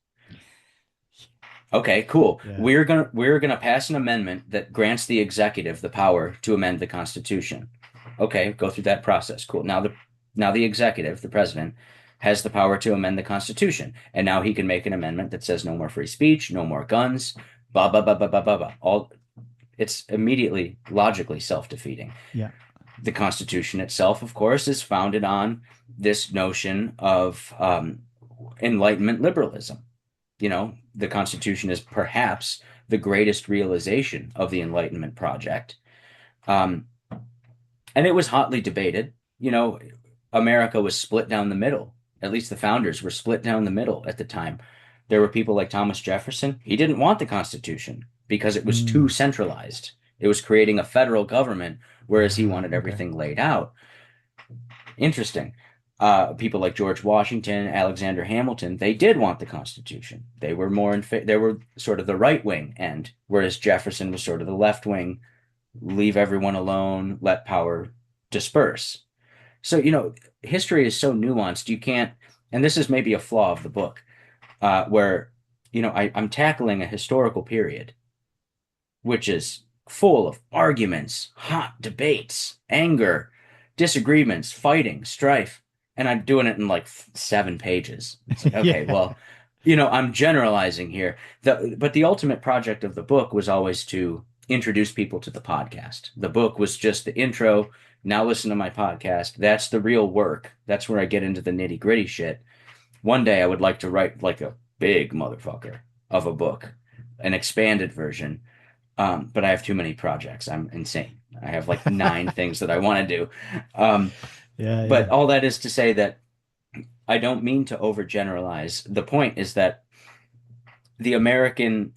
Okay, cool. yeah. We're gonna pass an amendment that grants the executive the power to amend the Constitution. Okay, go through that process. Cool. Now the executive, the president, has the power to amend the Constitution, and now he can make an amendment that says no more free speech, no more guns, blah blah blah blah blah blah blah. All it's immediately logically self-defeating. Yeah. The Constitution itself, of course, is founded on this notion of Enlightenment liberalism. The Constitution is perhaps the greatest realization of the Enlightenment project. Um, and it was hotly debated. America was split down the middle. At least the founders were split down the middle at the time. There were people like Thomas Jefferson. He didn't want the Constitution because it was too Mm. centralized. It was creating a federal government, whereas he wanted Okay. everything laid out. Interesting. People like George Washington, Alexander Hamilton, they did want the Constitution. They were more they were sort of the right wing end, whereas Jefferson was sort of the left wing, leave everyone alone, let power disperse. So, history is so nuanced. You can't, and this is maybe a flaw of the book, where, I'm tackling a historical period which is full of arguments, hot debates, anger, disagreements, fighting, strife. And I'm doing it in like 7 pages. It's like, okay, Yeah. well, I'm generalizing here. But the ultimate project of the book was always to introduce people to the podcast. The book was just the intro. Now listen to my podcast. That's the real work. That's where I get into the nitty gritty shit. One day I would like to write like a big motherfucker of a book, an expanded version, but I have too many projects. I'm insane. I have like 9 things that I want to do. Um, Yeah, but yeah. all that is to say that I don't mean to overgeneralize. The point is that the American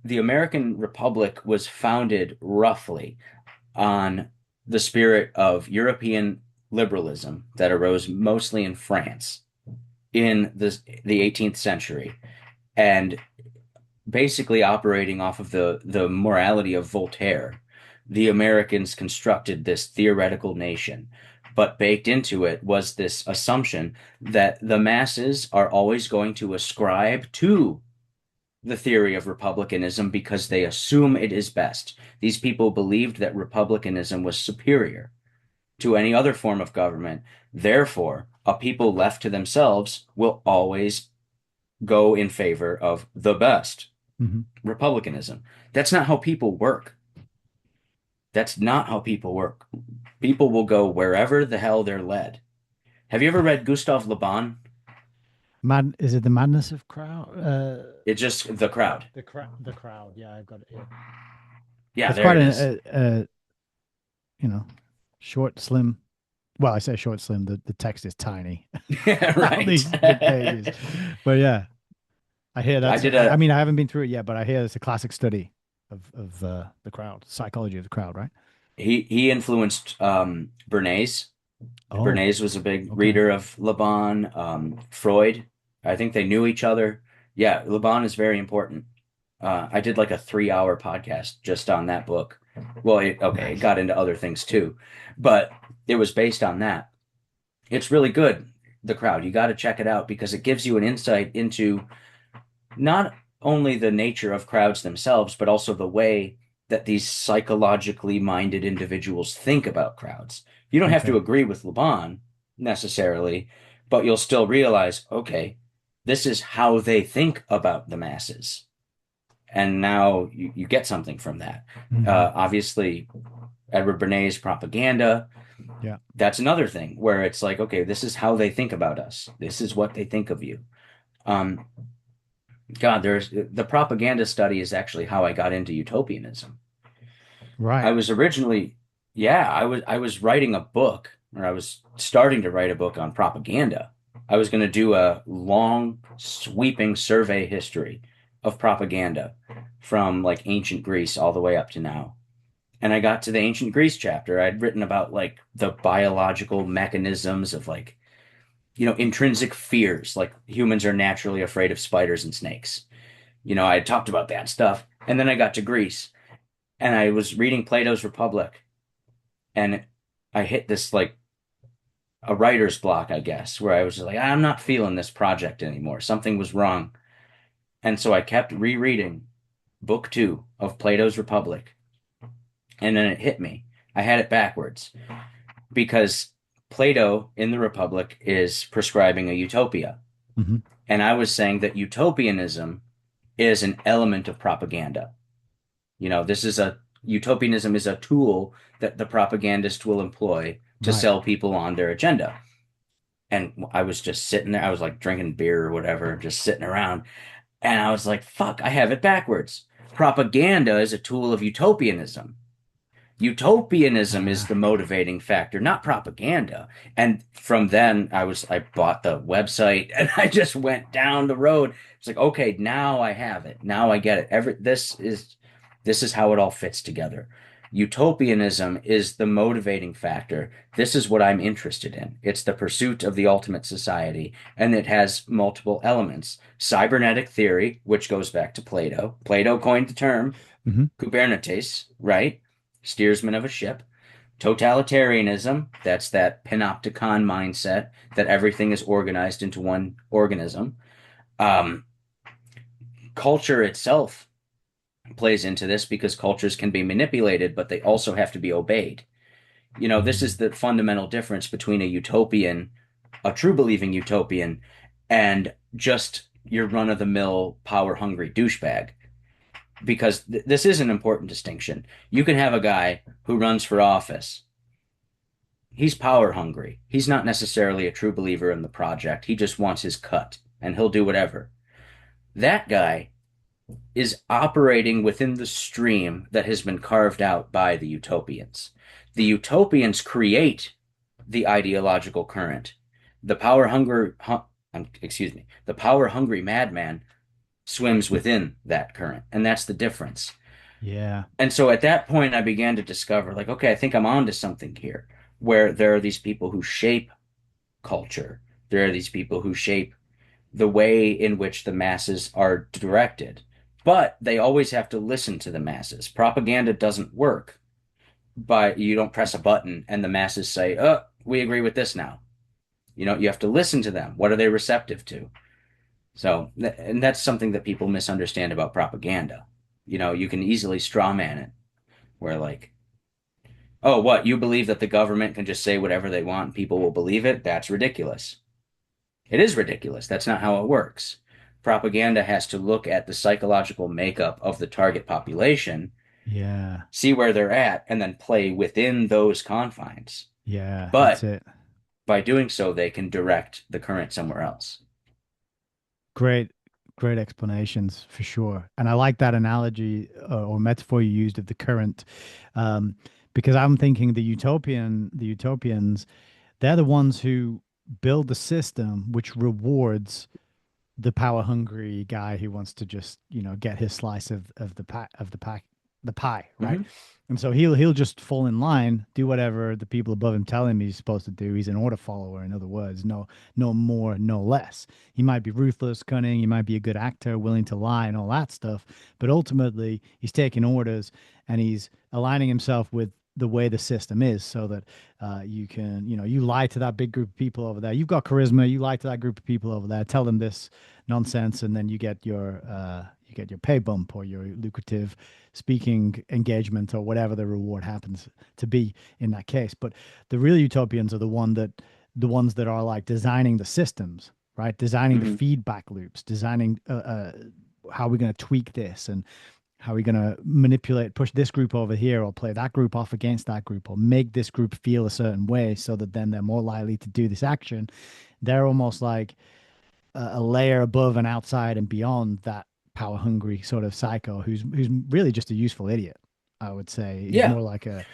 the American Republic was founded roughly on the spirit of European liberalism that arose mostly in France in the 18th century. and basically operating off of the morality of Voltaire. The Americans constructed this theoretical nation, but baked into it was this assumption that the masses are always going to ascribe to the theory of republicanism because they assume it is best. These people believed that republicanism was superior to any other form of government. Therefore, a people left to themselves will always go in favor of the best Hmm. republicanism. That's not how people work. That's not how people work. People will go wherever the hell they're led. Have you ever read Gustav Le Bon? Mad is it the Madness of Crowd? It's just the crowd. The crowd. Yeah, I've got it here. Yeah, It's there quite it is. a you know short, slim. Well, I say short, slim. The text is tiny on Right. these big pages. But yeah, I hear I that's. did I a mean, I haven't been through it yet, but I hear it's a classic study of the crowd, psychology of the crowd, right? he influenced Bernays. Oh, Bernays was a big okay, reader of Le Bon, Freud. I think they knew each other. Yeah, Le Bon is very important. I did like a 3 hour podcast just on that book. Well, okay, it nice. got into other things too, but it was based on that. It's really good, The Crowd. You got to check it out because it gives you an insight into not only the nature of crowds themselves, but also the way that these psychologically minded individuals think about crowds. You don't have to Okay. agree with LeBon necessarily, but you'll still realize, okay, this is how they think about the masses. And now you get something from that. Hmm. Obviously, Edward Bernays' propaganda, Yeah. that's another thing where it's like, okay, this is how they think about us. This is what they think of you. Um, God, there's the propaganda study is actually how I got into utopianism. I Right. was originally, yeah, I was writing a book, or I was starting to write a book on propaganda. I was going to do a long, sweeping survey history of propaganda from like ancient Greece all the way up to now. And I got to the ancient Greece chapter. I'd written about like the biological mechanisms of like, intrinsic fears, like humans are naturally afraid of spiders and snakes. I had talked about that stuff. And then I got to Greece and I was reading Plato's Republic and I hit this like a writer's block, I guess, where I was just like, I'm not feeling this project anymore. Something was wrong. And so I kept rereading book two of Plato's Republic. And then it hit me. I had it backwards because Plato in the Republic is prescribing a utopia. Hmm. And I was saying that utopianism is an element of propaganda. This is a utopianism is a tool that the propagandist will employ to Right. sell people on their agenda. And I was just sitting there. I was like drinking beer or whatever, just sitting around. And I was like, fuck, I have it backwards. Propaganda is a tool of utopianism. Utopianism is Uh, the motivating factor, not propaganda. And from then I bought the website and I just went down the road. It's like, okay, now I have it. Now I get it. This is how it all fits together. Utopianism is the motivating factor. This is what I'm interested in. It's the pursuit of the ultimate society, and it has multiple elements. Cybernetic theory, which goes back to Plato. Plato coined the term hmm. Kubernetes, right? Steersman of a ship. Totalitarianism, that's that panopticon mindset that everything is organized into one organism. Um, Culture itself plays into this because cultures can be manipulated, but they also have to be obeyed. This is Hmm. the fundamental difference between a utopian, a true believing utopian, and just your run of the mill, power hungry douchebag. Because this is an important distinction. You can have a guy who runs for office. He's power hungry. He's not necessarily a true believer in the project. He just wants his cut and he'll do whatever. That guy is operating within the stream that has been carved out by the utopians. The utopians create the ideological current. The power hungry, the power hungry madman swims within that current, and that's the difference. Yeah. And so at that point, I began to discover, like, okay, I think I'm onto something here, where there are these people who shape culture. There are these people who shape the way in which the masses are directed. But they always have to listen to the masses. Propaganda doesn't work, but you don't press a button and the masses say, "Oh, we agree with this now." You have to listen to them. What are they receptive to? So, and that's something that people misunderstand about propaganda. You can easily straw man it, where like, oh, what, you believe that the government can just say whatever they want and people will believe it? That's ridiculous. It is ridiculous. That's not how it works. Propaganda has to look at the psychological makeup of the target population, Yeah. see where they're at, and then play within those confines. Yeah, that's But it. by doing so, they can direct the current somewhere else. Great, great explanations for sure. And I like that analogy or metaphor you used of the current, um, because I'm thinking the utopians, they're the ones who build the system which rewards the power hungry guy who wants to just get his slice of the pie, right? Hmm. And so he'll just fall in line, do whatever the people above him tell him he's supposed to do. He's an order follower, in other words, no more, no less. He might be ruthless, cunning, he might be a good actor, willing to lie and all that stuff, but ultimately he's taking orders and he's aligning himself with the way the system is so that you can, you lie to that big group of people over there. You've got charisma, you lie to that group of people over there, tell them this nonsense, and then you get your pay bump or your lucrative speaking engagement or whatever the reward happens to be in that case. But the real utopians are the ones that are like designing the systems, right? Designing the Hmm. feedback loops, designing how we're going to tweak this and how we're going to manipulate, push this group over here or play that group off against that group or make this group feel a certain way so that then they're more likely to do this action. They're almost like a layer above and outside and beyond that power hungry sort of psycho who's really just a useful idiot. I would say he's Yeah. more like a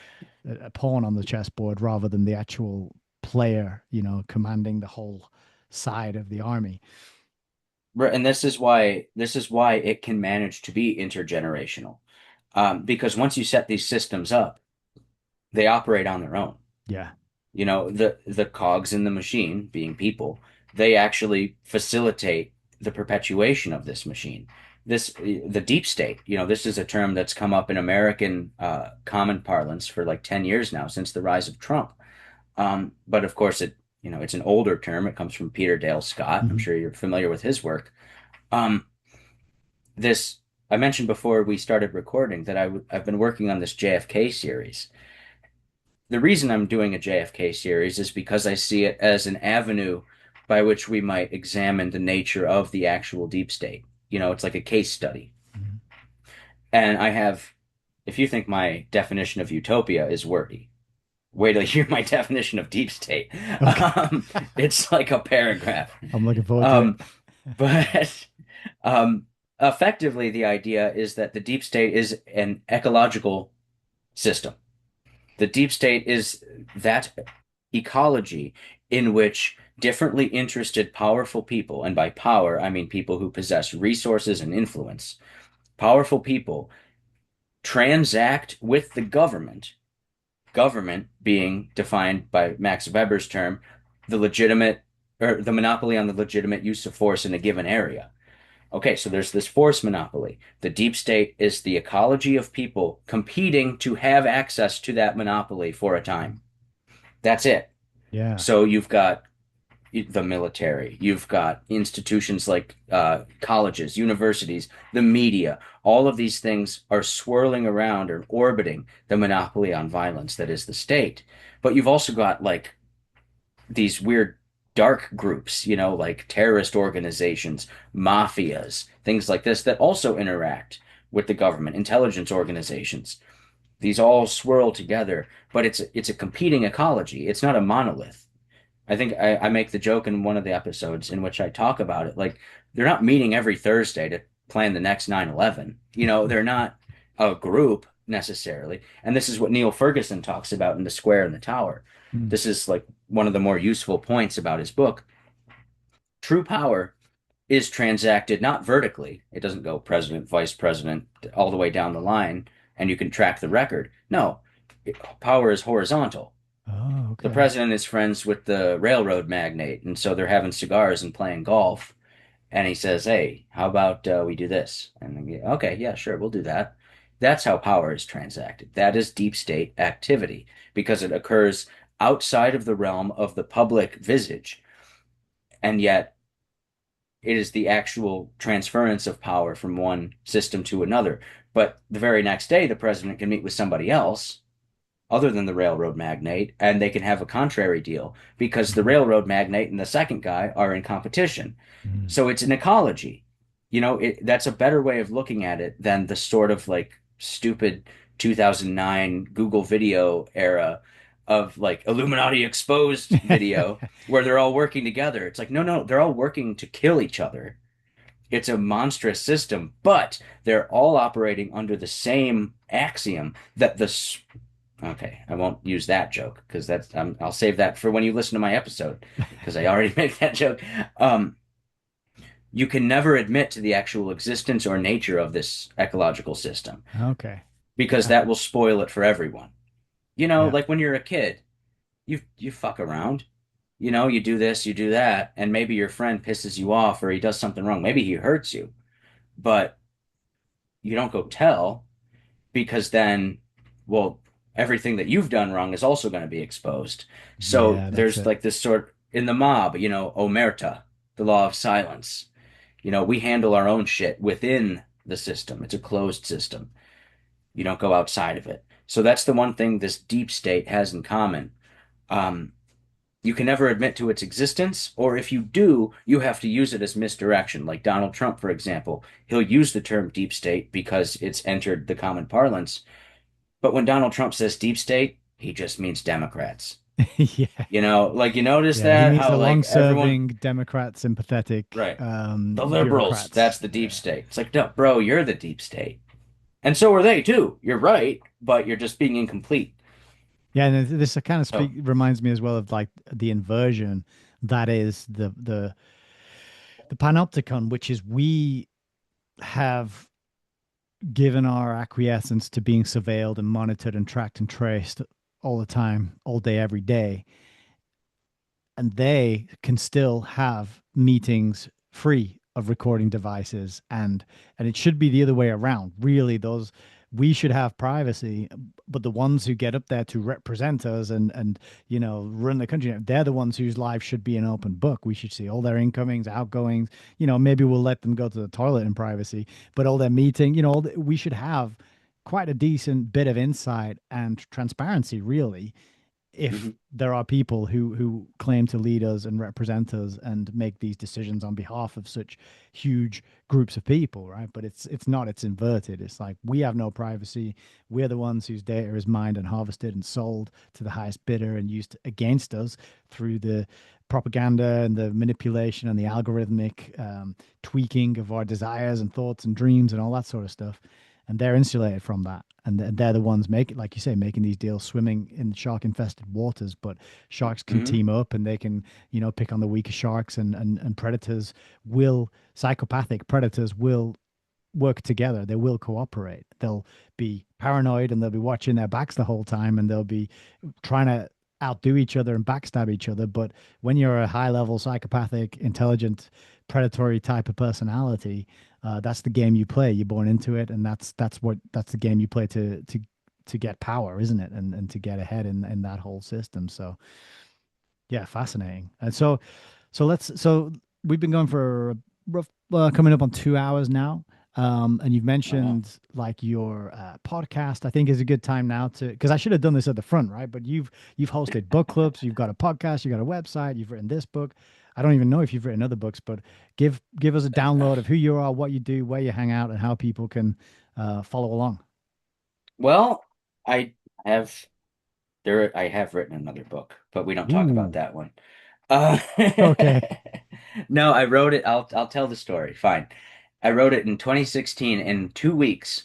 pawn on the chessboard rather than the actual player, commanding the whole side of the army. And this is why it can manage to be intergenerational. Because once you set these systems up, they operate on their own. Yeah. The cogs in the machine, being people, they actually facilitate the perpetuation of this machine. The deep state, this is a term that's come up in American common parlance for like 10 years now, since the rise of Trump. But of course, it's an older term. It comes from Peter Dale Scott. I'm Hmm. sure you're familiar with his work. Um, this I mentioned before we started recording that I've been working on this JFK series. The reason I'm doing a JFK series is because I see it as an avenue by which we might examine the nature of the actual deep state. It's like a case study. Hmm. And if you think my definition of utopia is wordy, wait till you hear my definition of deep state. Okay. It's like a paragraph. I'm looking forward to it. Um, but effectively, the idea is that the deep state is an ecological system. The deep state is that ecology in which differently interested, powerful people, and by power, I mean people who possess resources and influence, powerful people transact with the government being defined by Max Weber's term, the legitimate or the monopoly on the legitimate use of force in a given area. Okay, so there's this force monopoly. The deep state is the ecology of people competing to have access to that monopoly for a time. That's it. Yeah. So you've got the military, you've got institutions like colleges, universities, the media. All of these things are swirling around or orbiting the monopoly on violence that is the state. But you've also got like these weird dark groups, like terrorist organizations, mafias, things like this that also interact with the government, intelligence organizations. These all swirl together, but it's a competing ecology. It's not a monolith. I think I make the joke in one of the episodes in which I talk about it. Like, they're not meeting every Thursday to plan the next 9/11. They're not a group necessarily. And this is what Neil Ferguson talks about in The Square and the Tower. Mm. This is like one of the more useful points about his book. True power is transacted not vertically. It doesn't go president, vice president, all the way down the line, and you can track the record. No, power is horizontal. Oh, The okay. president is friends with the railroad magnate, and so they're having cigars and playing golf. And he says, "Hey, how about we do this?" And then, okay, yeah, sure, we'll do that. That's how power is transacted. That is deep state activity because it occurs outside of the realm of the public visage, and yet it is the actual transference of power from one system to another. But the very next day, the president can meet with somebody else other than the railroad magnate, and they can have a contrary deal because the Mhm. railroad magnate and the second guy are in competition. Mhm. So it's an ecology. That's a better way of looking at it than the sort of like stupid 2009 Google video era of like Illuminati exposed video where they're all working together. It's like, no, no, they're all working to kill each other. It's a monstrous system, but they're all operating under the same axiom that okay, I won't use that joke because I'll save that for when you listen to my episode because I already made that joke. Um, you can never admit to the actual existence or nature of this ecological system Okay. because that will spoil it for everyone. Yeah. Like when you're a kid, you fuck around. You do this, you do that, and maybe your friend pisses you off or he does something wrong. Maybe he hurts you, but you don't go tell because then, well, everything that you've done wrong is also going to be exposed. So Yeah, that's there's it. like this sort in the mob, omerta, the law of silence. We handle our own shit within the system. It's a closed system. You don't go outside of it. So that's the one thing this deep state has in common. Um, you can never admit to its existence, or if you do, you have to use it as misdirection. Like Donald Trump, for example, he'll use the term deep state because it's entered the common parlance. But when Donald Trump says deep state, he just means Democrats. Yeah. Like you notice Yeah, he that means how the like everyone, long-serving Democrat sympathetic right? The liberals, bureaucrats. that's the deep Yeah. state. It's like, no, bro, you're the deep state. And so are they too. You're right, but you're just being incomplete. Yeah, and this kind of So, reminds me as well of like the inversion that is the panopticon, which is we have given our acquiescence to being surveilled and monitored and tracked and traced all the time, all day, every day, and they can still have meetings free of recording devices, and it should be the other way around. Really, those we should have privacy, but the ones who get up there to represent us and run the country, they're the ones whose lives should be an open book. We should see all their incomings, outgoings. Maybe we'll let them go to the toilet in privacy, but all their meeting, we should have quite a decent bit of insight and transparency, really, if mhm, there are people who claim to lead us and represent us and make these decisions on behalf of such huge groups of people, right? But it's not, it's inverted. It's like we have no privacy. We're the ones whose data is mined and harvested and sold to the highest bidder and used against us through the propaganda and the manipulation and the algorithmic tweaking of our desires and thoughts and dreams and all that sort of stuff, and they're insulated from that. And they're the ones making, like you say, making these deals, swimming in shark infested waters. But sharks can mhm, team up and they can, pick on the weaker sharks, and predators will, psychopathic predators will work together. They will cooperate. They'll be paranoid and they'll be watching their backs the whole time, and they'll be trying to outdo each other and backstab each other. But when you're a high level psychopathic, intelligent, predatory type of personality, that's the game you play. You're born into it, and that's the game you play to get power, isn't it? And to get ahead in that whole system. So yeah, fascinating. And so we've been going for a rough, coming up on 2 hours now. And you've oh, wow. mentioned like your podcast. I think is a good time now to, because I should have done this at the front, right? But you've hosted book clubs, you've got a podcast, you've got a website, you've written this book. I don't even know if you've written other books, but give us a download of who you are, what you do, where you hang out, and how people can follow along. Well, I have I have written another book, but we don't talk about Ooh, that one. Uh, okay, no, I wrote it. I'll tell the story. Fine. I wrote it in 2016 in 2 weeks.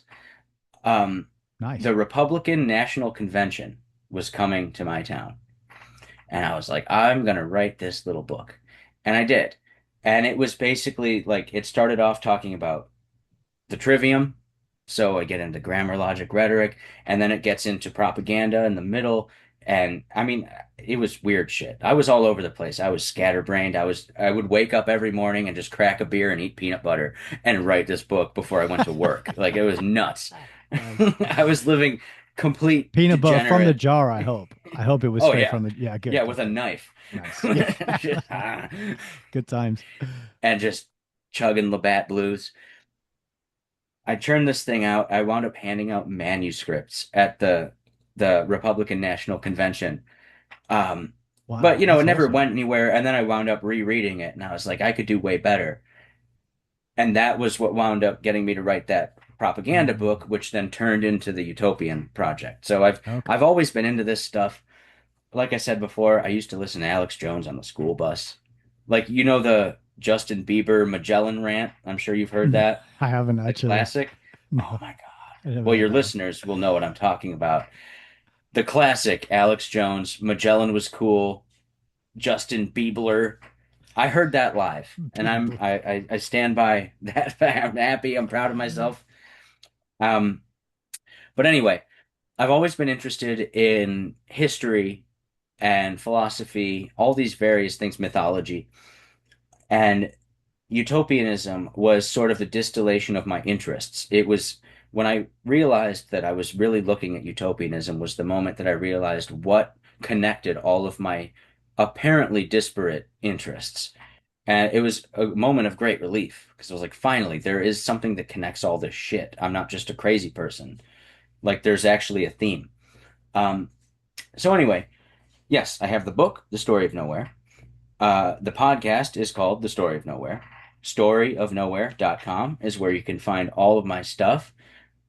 Um, nice. the Republican National Convention was coming to my town, and I was like, I'm gonna write this little book, and I did. And it was basically like it started off talking about the trivium. So I get into grammar, logic, rhetoric, and then it gets into propaganda in the middle. And I mean, it was weird shit. I was all over the place. I was scatterbrained. I would wake up every morning and just crack a beer and eat peanut butter and write this book before I went to work. Like it was nuts. Nice. I was living complete Peanut butter from the degenerate. jar, I hope. I hope it was Oh straight yeah. from the. Yeah, good, Yeah, good, with a good. knife. Nice. Yeah. Just, Good times. and just chugging Labatt Blues. I churned this thing out. I wound up handing out manuscripts at the Republican National Convention. Um, but Wow, you know, it that's never awesome. went anywhere. And then I wound up rereading it, and I was like, I could do way better. And that was what wound up getting me to write that propaganda Mm, book, which then turned into the Utopian Project. So I've okay. I've always been into this stuff. Like I said before, I used to listen to Alex Jones on the school bus. Like you know the Justin Bieber Magellan rant. I'm sure you've heard that. I haven't The actually. classic. Oh No, my God. I never Well, heard your that one. listeners will know what I'm talking about. The classic Alex Jones, Magellan was cool, Justin Bieber. I heard that live, and I'm People. I stand by that. I'm happy. I'm proud of myself. Um, but anyway, I've always been interested in history and philosophy, all these various things, mythology, and utopianism was sort of the distillation of my interests. It was when I realized that I was really looking at utopianism was the moment that I realized what connected all of my apparently disparate interests. And it was a moment of great relief because I was like, finally, there is something that connects all this shit. I'm not just a crazy person. Like, there's actually a theme. Um, so anyway, yes, I have the book, The Story of Nowhere. The podcast is called The Story of Nowhere. Storyofnowhere.com is where you can find all of my stuff.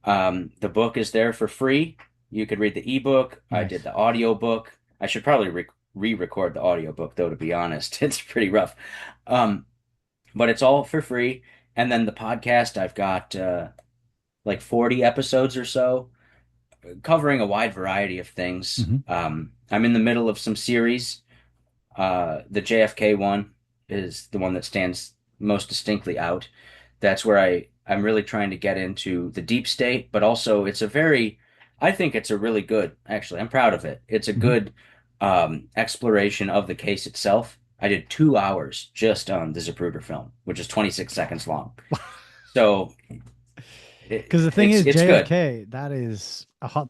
The book is there for free. You could read the ebook. I did Nice. the audio book. I should probably re-record the audio book though, to be honest. It's pretty rough. Um, but it's all for free. And then the podcast, I've got like 40 episodes or so, covering a wide variety of things. Hmm. I'm in the middle of some series. The JFK one is the one that stands most distinctly out. That's where I'm really trying to get into the deep state, but also I think it's a really good, actually, I'm proud of it. It's a Hmm. good exploration of the case itself. I did 2 hours just on the Zapruder film, which is 26 seconds long. So Because the thing is, it's good. JFK, that is a hot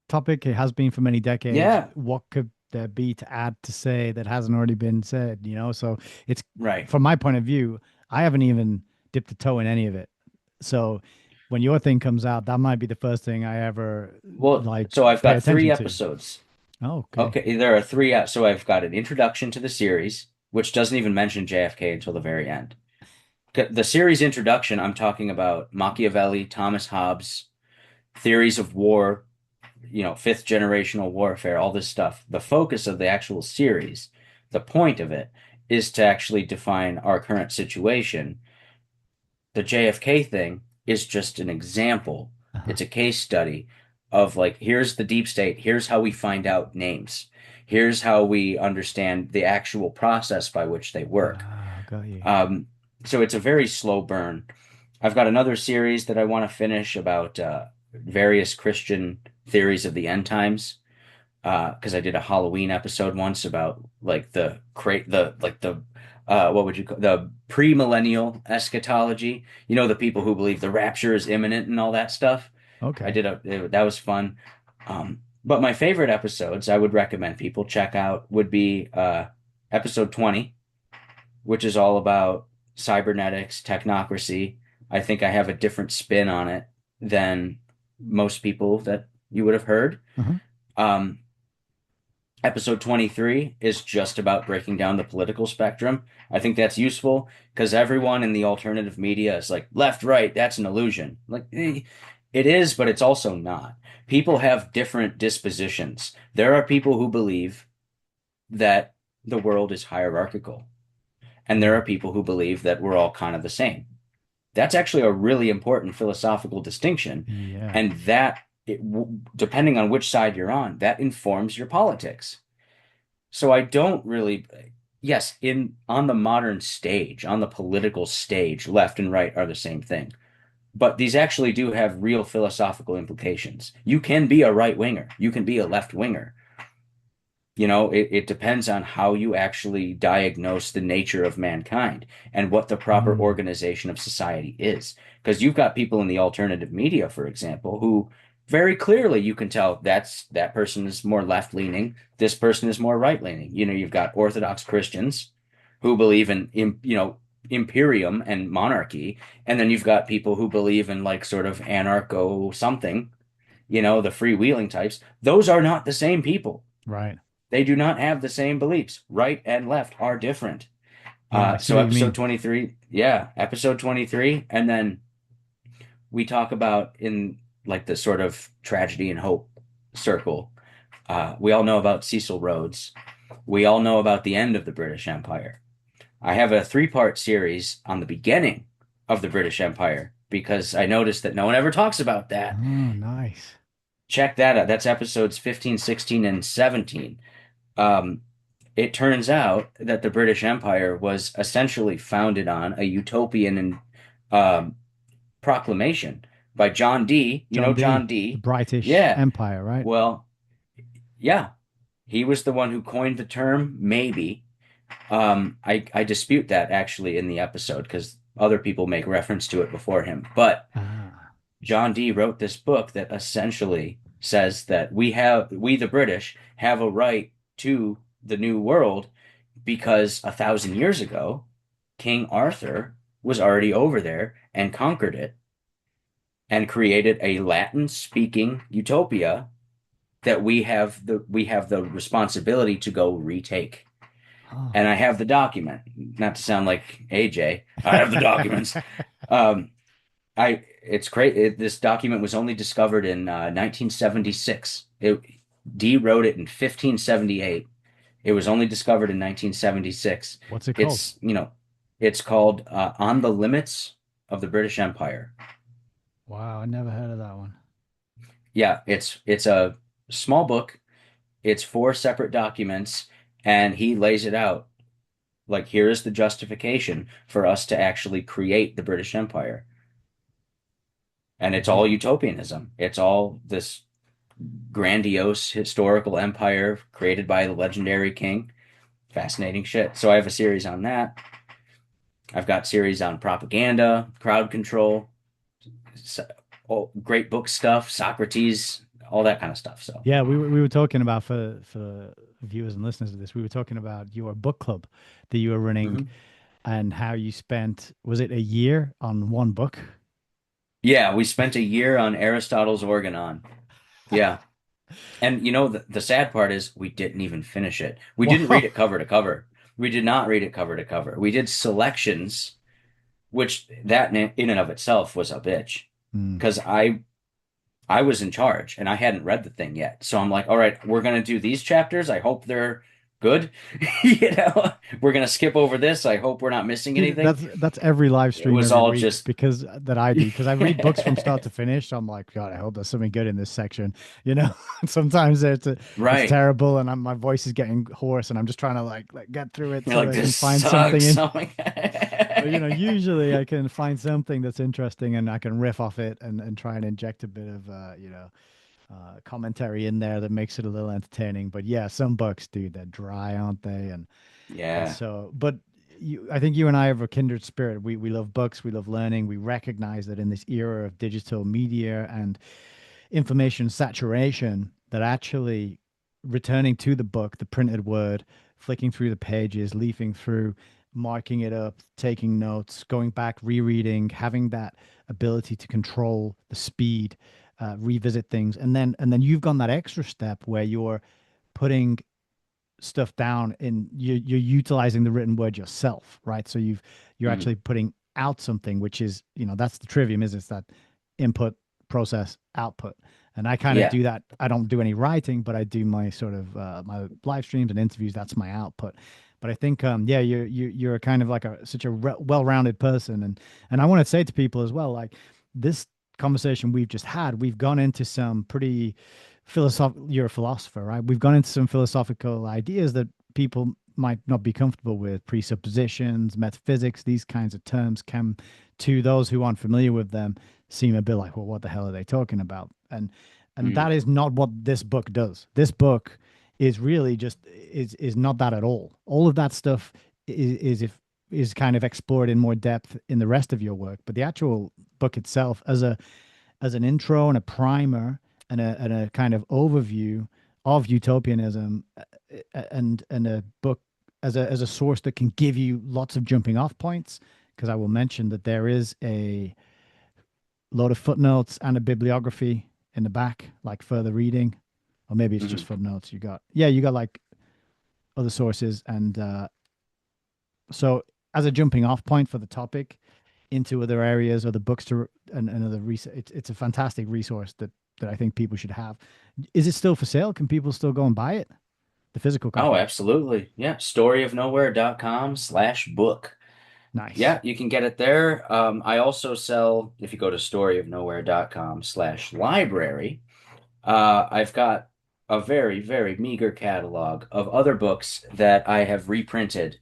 topic. It has been for many decades. Yeah, What could there be to add to say that hasn't already been said? So it's right. from my point of view, I haven't even dipped a toe in any of it. So when your thing comes out, that might be the first thing I ever Well, like so I've pay got three attention to. episodes. Oh, okay. Okay, there are three. So I've got an introduction to the series, which doesn't even mention JFK until the very end. The series introduction, I'm talking about Machiavelli, Thomas Hobbes, theories of war, fifth generational warfare, all this stuff. The focus of the actual series, the point of it, is to actually define our current situation. The JFK thing is just an example. Uh-huh. It's a case study of like, here's the deep state, here's how we find out names, here's how we understand the actual process by which they work. Ah, got you. Um, so it's a very slow burn. I've got another series that I want to finish about various Christian theories of the end times because I did a Halloween episode once about like the what would you call the premillennial eschatology. You know, the people who believe the rapture is imminent and all that stuff. Okay. That was fun. But my favorite episodes I would recommend people check out would be episode 20, which is all about cybernetics, technocracy. I think I have a different spin on it than most people that you would have heard. Uh-huh. Um, Episode 23 is just about breaking down the political spectrum. I think that's useful because everyone in the alternative media is like, left, right, that's an illusion. Like, it is, but it's also not. People have different dispositions. There are people who believe that the world is hierarchical, and there Mm. are people who believe that we're all kind of the same. That's actually a really important philosophical distinction, Yeah. and depending on which side you're on, that informs your politics. So I don't really, yes, in on the modern stage, on the political stage, left and right are the same thing. But these actually do have real philosophical implications. You can be a right winger, you can be a left winger. it depends on how you actually diagnose the nature of mankind and what the proper Mm, organization of society is. Because you've got people in the alternative media, for example, who very clearly you can tell that person is more left leaning, this person is more right leaning. You've got Orthodox Christians who believe in imperium and monarchy, and then you've got people who believe in like sort of anarcho something, the freewheeling types. Those are not the same people. right. They do not have the same beliefs. Right and left are different. Yeah, I see So what you episode mean. 23, yeah, episode 23. And then we talk about in like the sort of tragedy and hope circle. We all know about Cecil Rhodes. We all know about the end of the British Empire. I have a three-part series on the beginning of the British Empire because I noticed that no one ever talks about that. Oh, nice. Check that out. That's episodes 15, 16, and 17. Um, it turns out that the British Empire was essentially founded on a utopian and um, proclamation by John Dee. You John know John D, the Dee? British Yeah. Empire, right? Well, yeah. He was the one who coined the term, maybe. I dispute that actually in the episode because other people make reference to it before him. But Ah, John Dee wrote this book that essentially says that we the British have a right to the New World because 1,000 years ago, King Arthur was already over there and conquered it and created a Latin speaking utopia that we have the responsibility to go retake. oh. And I have the document, not to sound like AJ. I have the documents. Um, it's great. This document was only discovered in 1976. D wrote it in 1578. It was only discovered in 1976. What's it called? It's called On the Limits of the British Empire. Wow, I never heard of that one. Yeah, it's a small book. It's four separate documents, and he lays it out. Like, here is the justification for us to actually create the British Empire. And it's all Wow. utopianism. It's all this grandiose historical empire created by the legendary king. Fascinating shit. So I have a series on that. I've got series on propaganda, crowd control, great book stuff, Socrates, all that kind of stuff. So, Yeah, we were talking about for viewers and listeners of this, we were talking about your book club that you were running mhm. and how you spent, was it a year on one book? Yeah, we spent a year on Aristotle's Organon. Yeah. And the sad part is we didn't even finish it. We didn't read Wow. it cover to cover. We did not read it cover to cover. We did selections, which that in and of itself was a bitch Hmm. because I was in charge and I hadn't read the thing yet. So I'm like, all right, we're gonna do these chapters. I hope they're good. We're gonna skip over this. I hope we're not missing Dude, anything. that's every live It stream was every all week just because that I do because I read books from start to finish. So I'm like, God, I hope there's something good in this section. You know, sometimes it's right. terrible and my voice is getting hoarse and I'm just trying to like get through it You're so that like, I can this find something sucks. in. Oh my But God. usually I can find something that's interesting and I can riff off it and try and inject a bit of commentary in there that makes it a little entertaining. But yeah, some books, dude, they're dry, aren't they? And Yeah. so, but I think you and I have a kindred spirit. We love books, we love learning. We recognize that in this era of digital media and information saturation, that actually returning to the book, the printed word, flicking through the pages, leafing through, marking it up, taking notes, going back, rereading, having that ability to control the speed, revisit things, and then you've gone that extra step where you're putting stuff down and you're utilizing the written word yourself, right? So you're Mm, actually putting out something, which is, that's the trivium, is it's that input, process, output. And I kind of yeah. do that. I don't do any writing, but I do my sort of my live streams and interviews. That's my output. But I think, yeah, you're a kind of like such a well-rounded person, and I want to say to people as well, like this conversation we've just had, we've gone into some pretty you're a philosopher, right? We've gone into some philosophical ideas that people might not be comfortable with, presuppositions, metaphysics, these kinds of terms can, to those who aren't familiar with them, seem a bit like, well, what the hell are they talking about? And Mm, that is not what this book does. This book is really just is not that at all. All of that stuff is if is kind of explored in more depth in the rest of your work, but the actual book itself as an intro and a primer and a kind of overview of utopianism and a book as a source that can give you lots of jumping off points, because I will mention that there is a load of footnotes and a bibliography in the back, like further reading, or maybe it's just Hmm. footnotes. You got, yeah, you got like other sources, and so as a jumping off point for the topic into other areas, other books to and other research, it's a fantastic resource that I think people should have. Is it still for sale? Can people still go and buy it? The physical Oh, copy. absolutely. Yeah. Storyofnowhere.com/book. Nice. Yeah, you can get it there. I also sell, if you go to storyofnowhere.com/library, I've got a very, very meager catalog of other books that I have reprinted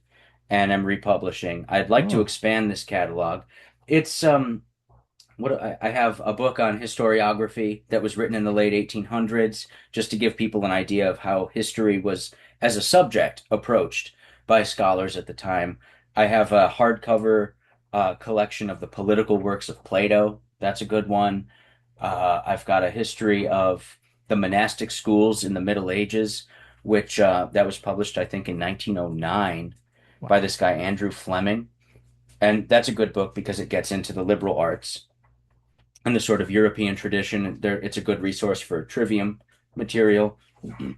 and am republishing. I'd like to Oh, expand this catalog. It's what I have a book on historiography that was written in the late 1800s, just to give people an idea of how history was, as a subject, approached by scholars at the time. I have a hardcover collection of the political works of Plato. That's a good one. I've got a history of the monastic schools in the Middle Ages, which that was published, I think, in 1909 by wow. this guy, Andrew Fleming. And that's a good book because it gets into the liberal arts and the sort of European tradition. There, it's a good resource for trivium material and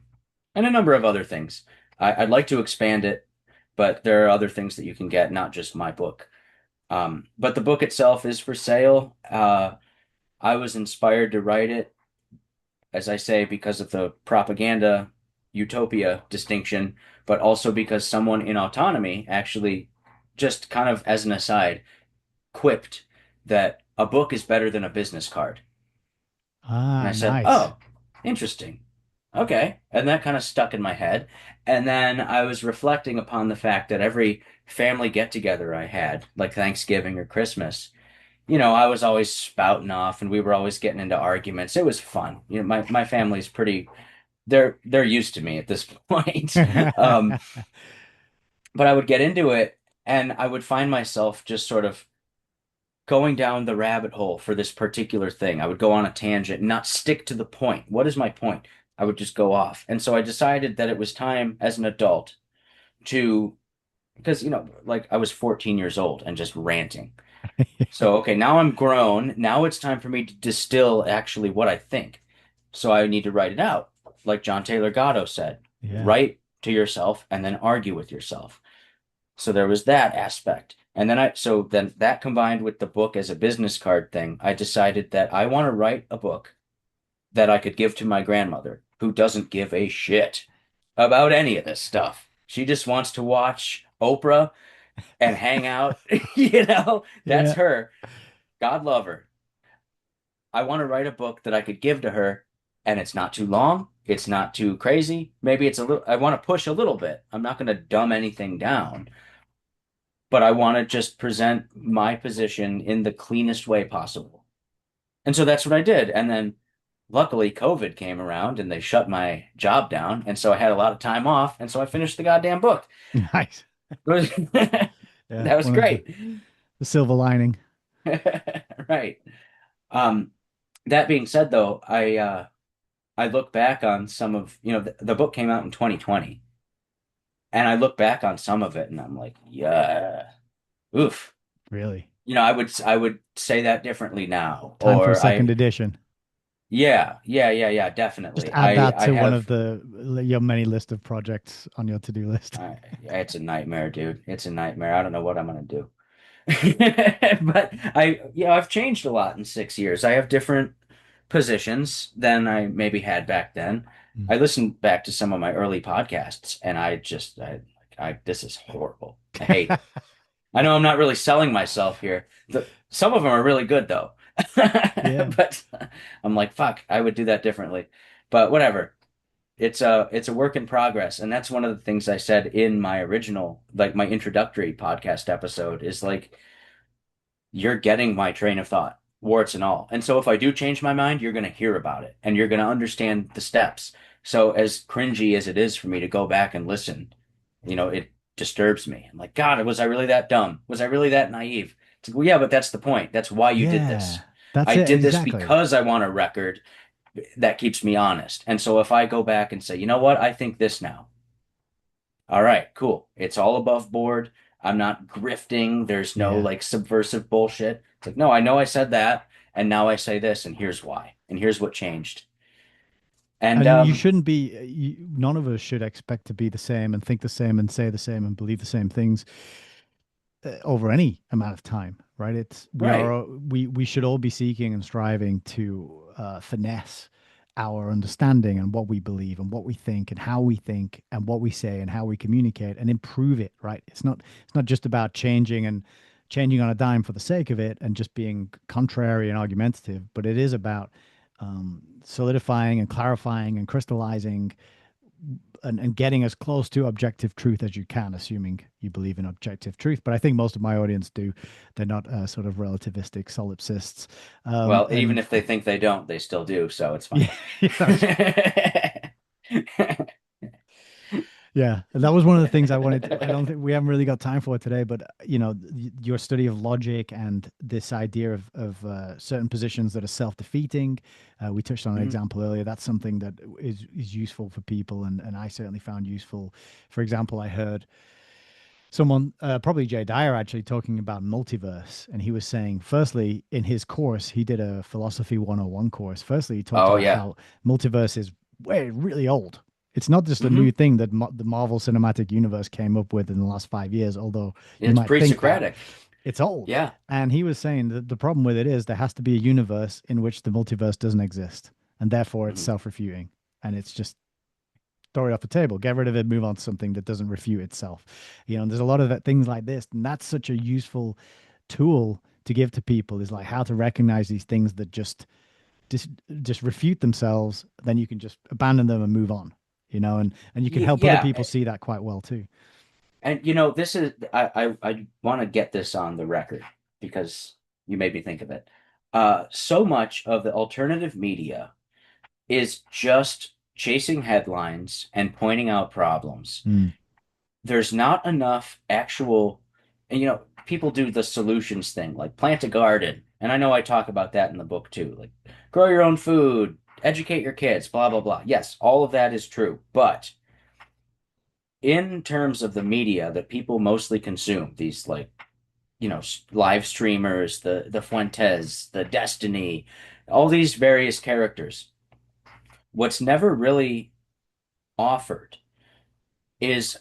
a number of other things. I'd like to expand it, but there are other things that you can get, not just my book. But the book itself is for sale. I was inspired to write it, as I say, because of the propaganda utopia distinction, but also because someone in autonomy actually, just kind of as an aside, quipped that a book is better than a business card. And Ah, I said, nice. oh, interesting. Okay. And that kind of stuck in my head. And then I was reflecting upon the fact that every family get together I had, like Thanksgiving or Christmas, I was always spouting off and we were always getting into arguments. It was fun. My family's pretty, they're used to me at this point. Um, but I would get into it and I would find myself just sort of going down the rabbit hole for this particular thing. I would go on a tangent, not stick to the point. What is my point? I would just go off. And so I decided that it was time as an adult to, because, like I was 14 years old and just ranting. So, okay, now I'm grown. Now it's time for me to distill actually what I think. So I need to write it out. Like John Taylor Gatto said, Yeah. write to yourself and then argue with yourself. So there was that aspect. And then that combined with the book as a business card thing, I decided that I want to write a book that I could give to my grandmother, who doesn't give a shit about any of this stuff. She just wants to watch Oprah and hang out. That's Yeah. her. God love her. I want to write a book that I could give to her, and it's not too long. It's not too crazy. Maybe it's a little, I want to push a little bit. I'm not going to dumb anything down, but I want to just present my position in the cleanest way possible. And so that's what I did. And then luckily COVID came around and they shut my job down. And so I had a lot of time off. And so I finished the goddamn book. Nice. That Yeah. was One of great. the silver lining. Right. Um, that being said, though, I look back on some of, the book came out in 2020, and I look back on some of it and I'm like, yeah, oof. Really. I would say that differently now. Time for a Or second edition. yeah, yeah, yeah, yeah, Just definitely. add that I to one of have, the your many list of projects on your to-do list. it's a nightmare, dude. It's a nightmare. I don't know what I'm gonna do. But I've changed a lot in 6 years. I have different positions than I maybe had back then. Mm. I listened back to some of my early podcasts and this is horrible. I hate it. I know I'm not really selling myself here. Some of them are really good though. Yeah. But I'm like, fuck, I would do that differently. But whatever. It's a work in progress. And that's one of the things I said in my original, like my introductory podcast episode is like, you're getting my train of thought, warts and all. And so if I do change my mind, you're going to hear about it and you're going to understand the steps. So as cringy as it is for me to go back and listen, it disturbs me. I'm like, God, was I really that dumb? Was I really that naive? It's like, well, yeah, but that's the point. That's why you did Yeah, this. that's I it. did this Exactly. because I want a record that keeps me honest. And so if I go back and say, you know what, I think this now. All right, cool. It's all above board. I'm not grifting. There's no Yeah. like subversive bullshit. It's like, no, I know I said that, and now I say this, and here's why, and here's what changed. And And you shouldn't be, none of us should expect to be the same and think the same and say the same and believe the same things over any amount of time, right? right, We should all be seeking and striving to finesse our understanding and what we believe and what we think and what we say and how we communicate and improve it, right? It's not just about changing and changing on a dime for the sake of it and just being contrary and argumentative, but it is about solidifying and clarifying and crystallizing and getting as close to objective truth as you can, assuming you believe in objective truth. But I think most of my audience do. They're not sort of relativistic solipsists. well, even And if they think they don't, they still do, so it's fine. yeah, yeah, that's yeah. And that was one of the things I wanted. I don't think we haven't really got time for today, but your study of logic and this idea of certain positions that are self-defeating. We touched on an Mhm. example earlier. That's something that is useful for people, and I certainly found useful. For example, I heard someone, probably Jay Dyer, actually talking about multiverse. And he was saying, firstly, in his course, he did a philosophy 101 course. Firstly, he talked Oh about yeah. how multiverse is way really old. It's not just a new Hmm. thing that the Marvel Cinematic Universe came up with in the last 5 years, although you It's might think that pre-Socratic. it's old. Yeah. And he was saying that the problem with it is there has to be a universe in which the multiverse doesn't exist. And therefore it's Hmm. self-refuting. And it's just throw it off the table, get rid of it, move on to something that doesn't refute itself. There's a lot of things like this, and that's such a useful tool to give to people is like how to recognize these things that just just refute themselves. Then you can just abandon them and move on. And you can help other Yeah. people see that quite well too. And this is I want to get this on the record because you made me think of it. So much of the alternative media is just chasing headlines and pointing out problems. Mm. There's not enough actual, and people do the solutions thing, like plant a garden. And I know I talk about that in the book too, like grow your own food, educate your kids, blah, blah, blah. Yes, all of that is true. But in terms of the media that people mostly consume, these like, live streamers, the Fuentes, the Destiny, all these various characters, what's never really offered is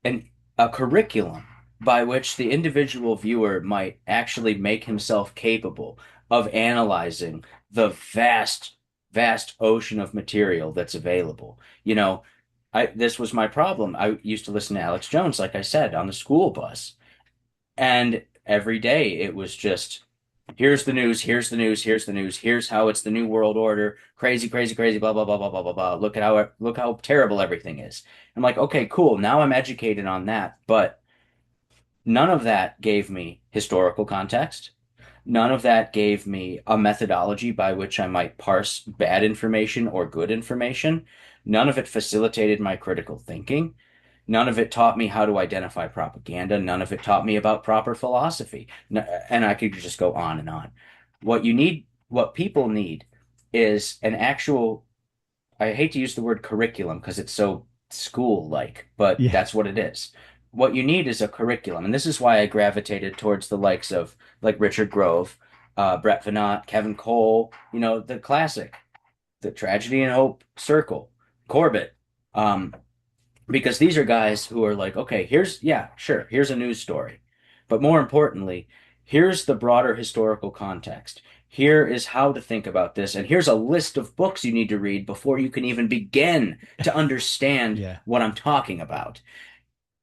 an a curriculum by which the individual viewer might actually make himself capable of analyzing the vast, vast ocean of material that's available. This was my problem. I used to listen to Alex Jones, like I said, on the school bus. And every day it was just, here's the news, here's the news, here's the news, here's how it's the new world order, crazy, crazy, crazy, blah, blah, blah, blah, blah, blah, blah. Look how terrible everything is. I'm like, okay, cool. Now I'm educated on that, but none of that gave me historical context. None of that gave me a methodology by which I might parse bad information or good information. None of it facilitated my critical thinking. None of it taught me how to identify propaganda. None of it taught me about proper philosophy. And I could just go on and on. What people need is an actual, I hate to use the word curriculum because it's so school-like, but Yeah. that's what it is. What you need is a curriculum. And this is why I gravitated towards the likes of like Richard Grove, Brett Veinotte, Kevin Cole, the classic, the Tragedy and Hope Circle, Corbett. Um, because these are guys who are like, okay, yeah, sure, here's a news story. But more importantly, here's the broader historical context. Here is how to think about this. And here's a list of books you need to read before you can even begin to understand Yeah. what I'm talking about.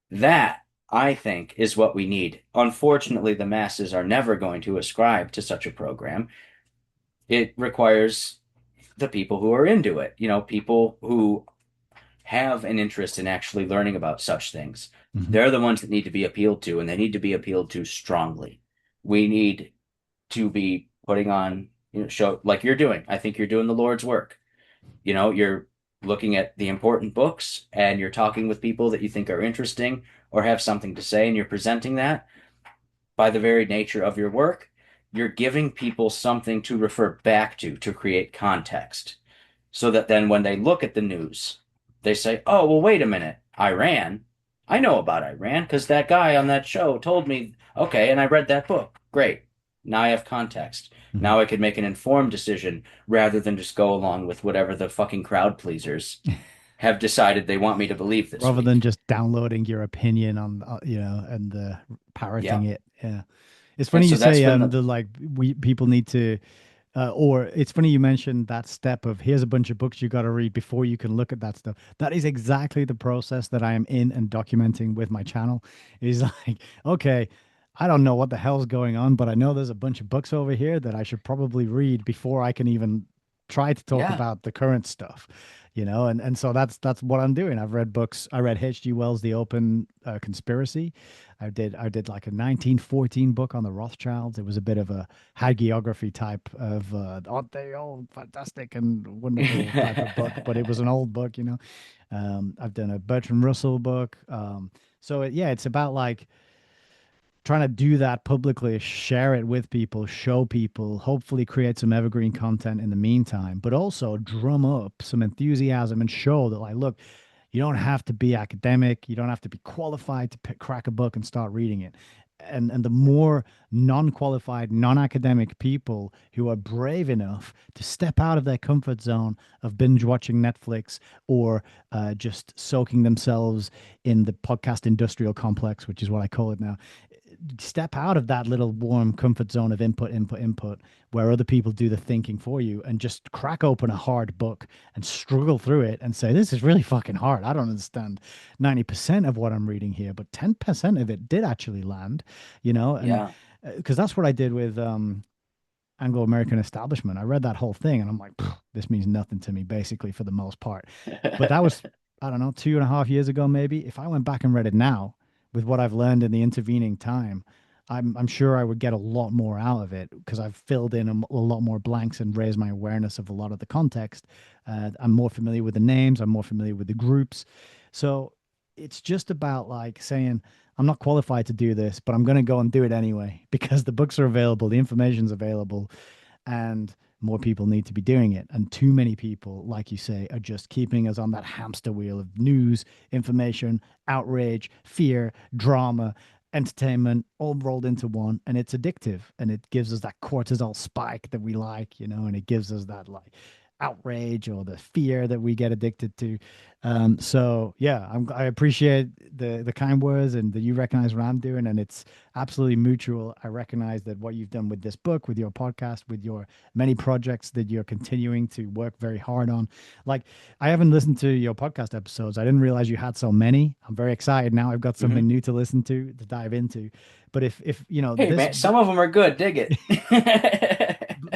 That, I think, is what we need. Unfortunately, the masses are never going to ascribe to such a program. It requires the people who are into it, people who have an interest in actually learning about such things. Hmm. They're the ones that need to be appealed to, and they need to be appealed to strongly. We need to be putting on, show like you're doing. I think you're doing the Lord's work. You're looking at the important books and you're talking with people that you think are interesting or have something to say and you're presenting that, by the very nature of your work, you're giving people something to refer back to create context. So that then when they look at the news, they say, oh, well, wait a minute, Iran. I know about Iran because that guy on that show told me, okay, and I read that book. Great. Now I have context. Mhm. Now I could make an informed decision rather than just go along with whatever the fucking crowd pleasers have decided they want me to believe this Rather than week. just downloading your opinion on, and parroting Yeah. it. Yeah. It's And funny you so that's say been the, the like we people need to or it's funny you mentioned that step of here's a bunch of books you got to read before you can look at that stuff. That is exactly the process that I am in and documenting with my channel. Is like, okay, I don't know what the hell's going on, but I know there's a bunch of books over here that I should probably read before I can even try to talk yeah. about the current stuff, and so that's what I'm doing. I've read books. I read H.G. Wells' The Open Conspiracy. I did like a 1914 book on the Rothschilds. It was a bit of a hagiography type of aren't they all fantastic and wonderful type of book, but it was an old book. I've done a Bertrand Russell book. So it's about like trying to do that publicly, share it with people, show people, hopefully create some evergreen content in the meantime, but also drum up some enthusiasm and show that, like, look, you don't have to be academic, you don't have to be qualified to crack a book and start reading it. And the more non-qualified, non-academic people who are brave enough to step out of their comfort zone of binge watching Netflix or just soaking themselves in the podcast industrial complex, which is what I call it now, step out of that little warm comfort zone of input, where other people do the thinking for you and just crack open a hard book and struggle through it and say, this is really fucking hard. I don't understand 90% of what I'm reading here, but 10% of it did actually land. And Yeah. because that's what I did with Anglo-American establishment. I read that whole thing and I'm like, this means nothing to me, basically, for the most part. But that was, I don't know, 2.5 years ago, maybe. If I went back and read it now with what I've learned in the intervening time, I'm sure I would get a lot more out of it because I've filled in a lot more blanks and raised my awareness of a lot of the context. I'm more familiar with the names, I'm more familiar with the groups. So it's just about like saying, I'm not qualified to do this, but I'm going to go and do it anyway because the books are available, the information's available, and more people need to be doing it. And too many people, like you say, are just keeping us on that hamster wheel of news, information, outrage, fear, drama, entertainment, all rolled into one. And it's addictive. And it gives us that cortisol spike that we like, and it gives us that like outrage or the fear that we get addicted to. So yeah, I appreciate the kind words and that you recognize what I'm doing, and it's absolutely mutual. I recognize that what you've done with this book, with your podcast, with your many projects that you're continuing to work very hard on. Like, I haven't listened to your podcast episodes. I didn't realize you had so many. I'm very excited now. I've got something Mhm. new to listen to dive into. But if Hey, this, man, some of them are good. Dig it.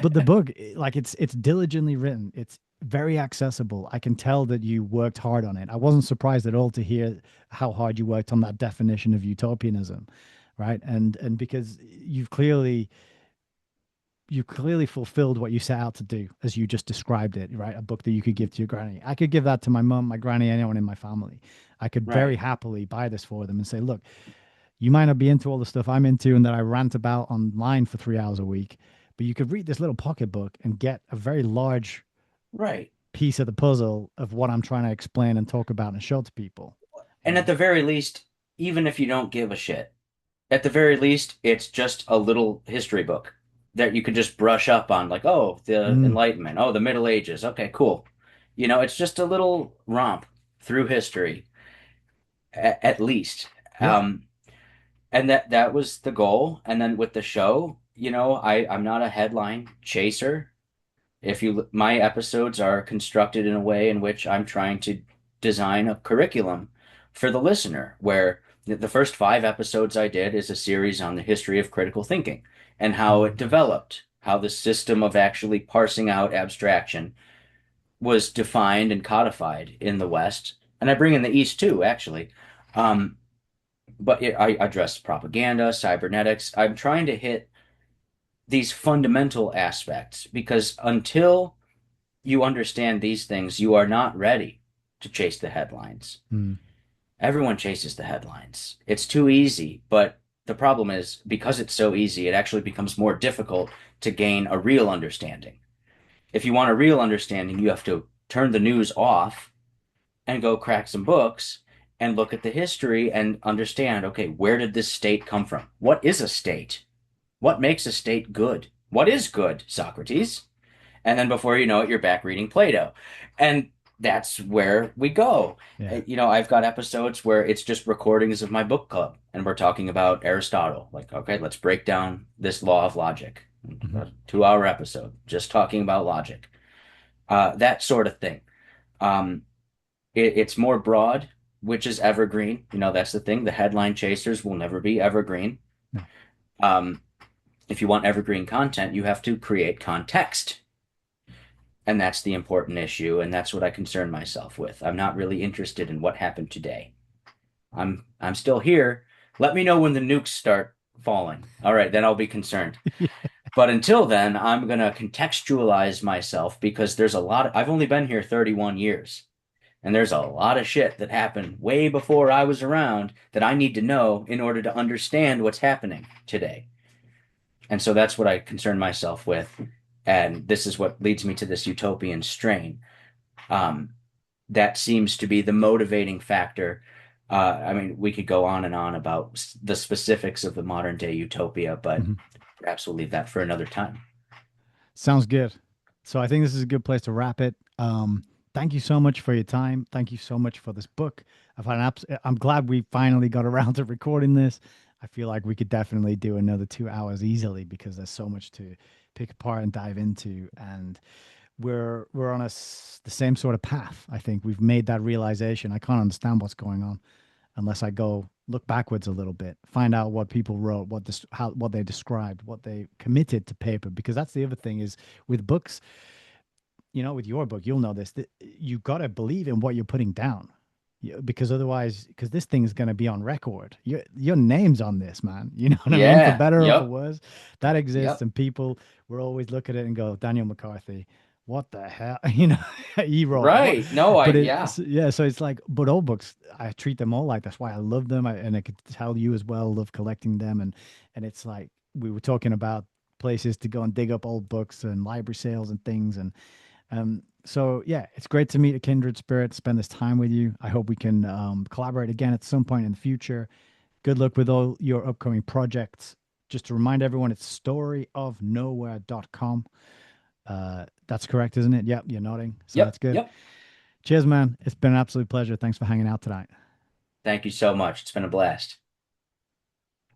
but the book, like it's diligently written. It's very accessible. I can tell that you worked hard on it. I wasn't surprised at all to hear how hard you worked on that definition of utopianism, right? And because you clearly fulfilled what you set out to do, as you just described it, right? A book that you could give to your granny. I could give that to my mom, my granny, anyone in my family. I could very Right, happily buy this for them and say, look, you might not be into all the stuff I'm into and that I rant about online for 3 hours a week, but you could read this little pocketbook and get a very large right. piece of the puzzle of what I'm trying to explain and talk about and show to people. You And at know? the very least, even if you don't give a shit, at the very least, it's just a little history book that you could just brush up on, like, oh, the Mm, Enlightenment, oh, the Middle Ages. Okay, cool. It's just a little romp through history, at least. yeah. Um, and that was the goal. And then with the show, I'm not a headline chaser. If you My episodes are constructed in a way in which I'm trying to design a curriculum for the listener, where the first 5 episodes I did is a series on the history of critical thinking and how it Mhm. developed, how the system of actually parsing out abstraction was defined and codified in the West. And I bring in the East too, actually. Um, but I address propaganda, cybernetics. I'm trying to hit these fundamental aspects because until you understand these things, you are not ready to chase the headlines. Mm. Everyone chases the headlines. It's too easy, but the problem is because it's so easy, it actually becomes more difficult to gain a real understanding. If you want a real understanding, you have to turn the news off and go crack some books and look at the history and understand, okay, where did this state come from? What is a state? What makes a state good? What is good, Socrates? And then before you know it, you're back reading Plato. And that's where we go. Yeah. I've got episodes where it's just recordings of my book club and we're talking about Aristotle. Like, okay, let's break down this law of logic. Mhm. A 2 hour episode, just talking about logic. That sort of thing. Um, it's more broad, which is evergreen. That's the thing. The headline chasers will never be evergreen. No. Um, if you want evergreen content, you have to create context. And that's the important issue, and that's what I concern myself with. I'm not really interested in what happened today. I'm still here. Let me know when the nukes start falling. All right, then I'll be concerned. But until then, I'm gonna contextualize myself because I've only been here 31 years, and there's a lot of shit that happened way before I was around that I need to know in order to understand what's happening today. And so that's what I concern myself with. And this is what leads me to this utopian strain. Um, that seems to be the motivating factor. I mean, we could go on and on about the specifics of the modern day utopia, but Mhm. perhaps we'll leave that for another time. Sounds good. So I think this is a good place to wrap it. Thank you so much for your time. Thank you so much for this book. I'm glad we finally got around to recording this. I feel like we could definitely do another 2 hours easily because there's so much to pick apart and dive into. And we're on the same sort of path. I think we've made that realization. I can't understand what's going on unless I go look backwards a little bit, find out what people wrote, what they described, what they committed to paper. Because that's the other thing is with books, with your book, you'll know this. That you got to believe in what you're putting down, because otherwise, because this thing is going to be on record. Your name's on this, man. You know what I mean? For Yeah. better or for Yep. worse, that exists, Yep. and people will always look at it and go, Daniel McCarthy. What the hell? He wrote what? Right. No, But yeah. yeah, so it's like, but all books, I treat them all like that's why I love them. And I could tell you as well, love collecting them. And it's like we were talking about places to go and dig up old books and library sales and things. So yeah, it's great to meet a kindred spirit, spend this time with you. I hope we can collaborate again at some point in the future. Good luck with all your upcoming projects. Just to remind everyone, it's storyofnowhere.com. That's correct, isn't it? Yep, you're nodding. So that's Yep. good. Yep. Cheers, man. It's been an absolute pleasure. Thanks for hanging out tonight. Thank you so much. It's been a blast.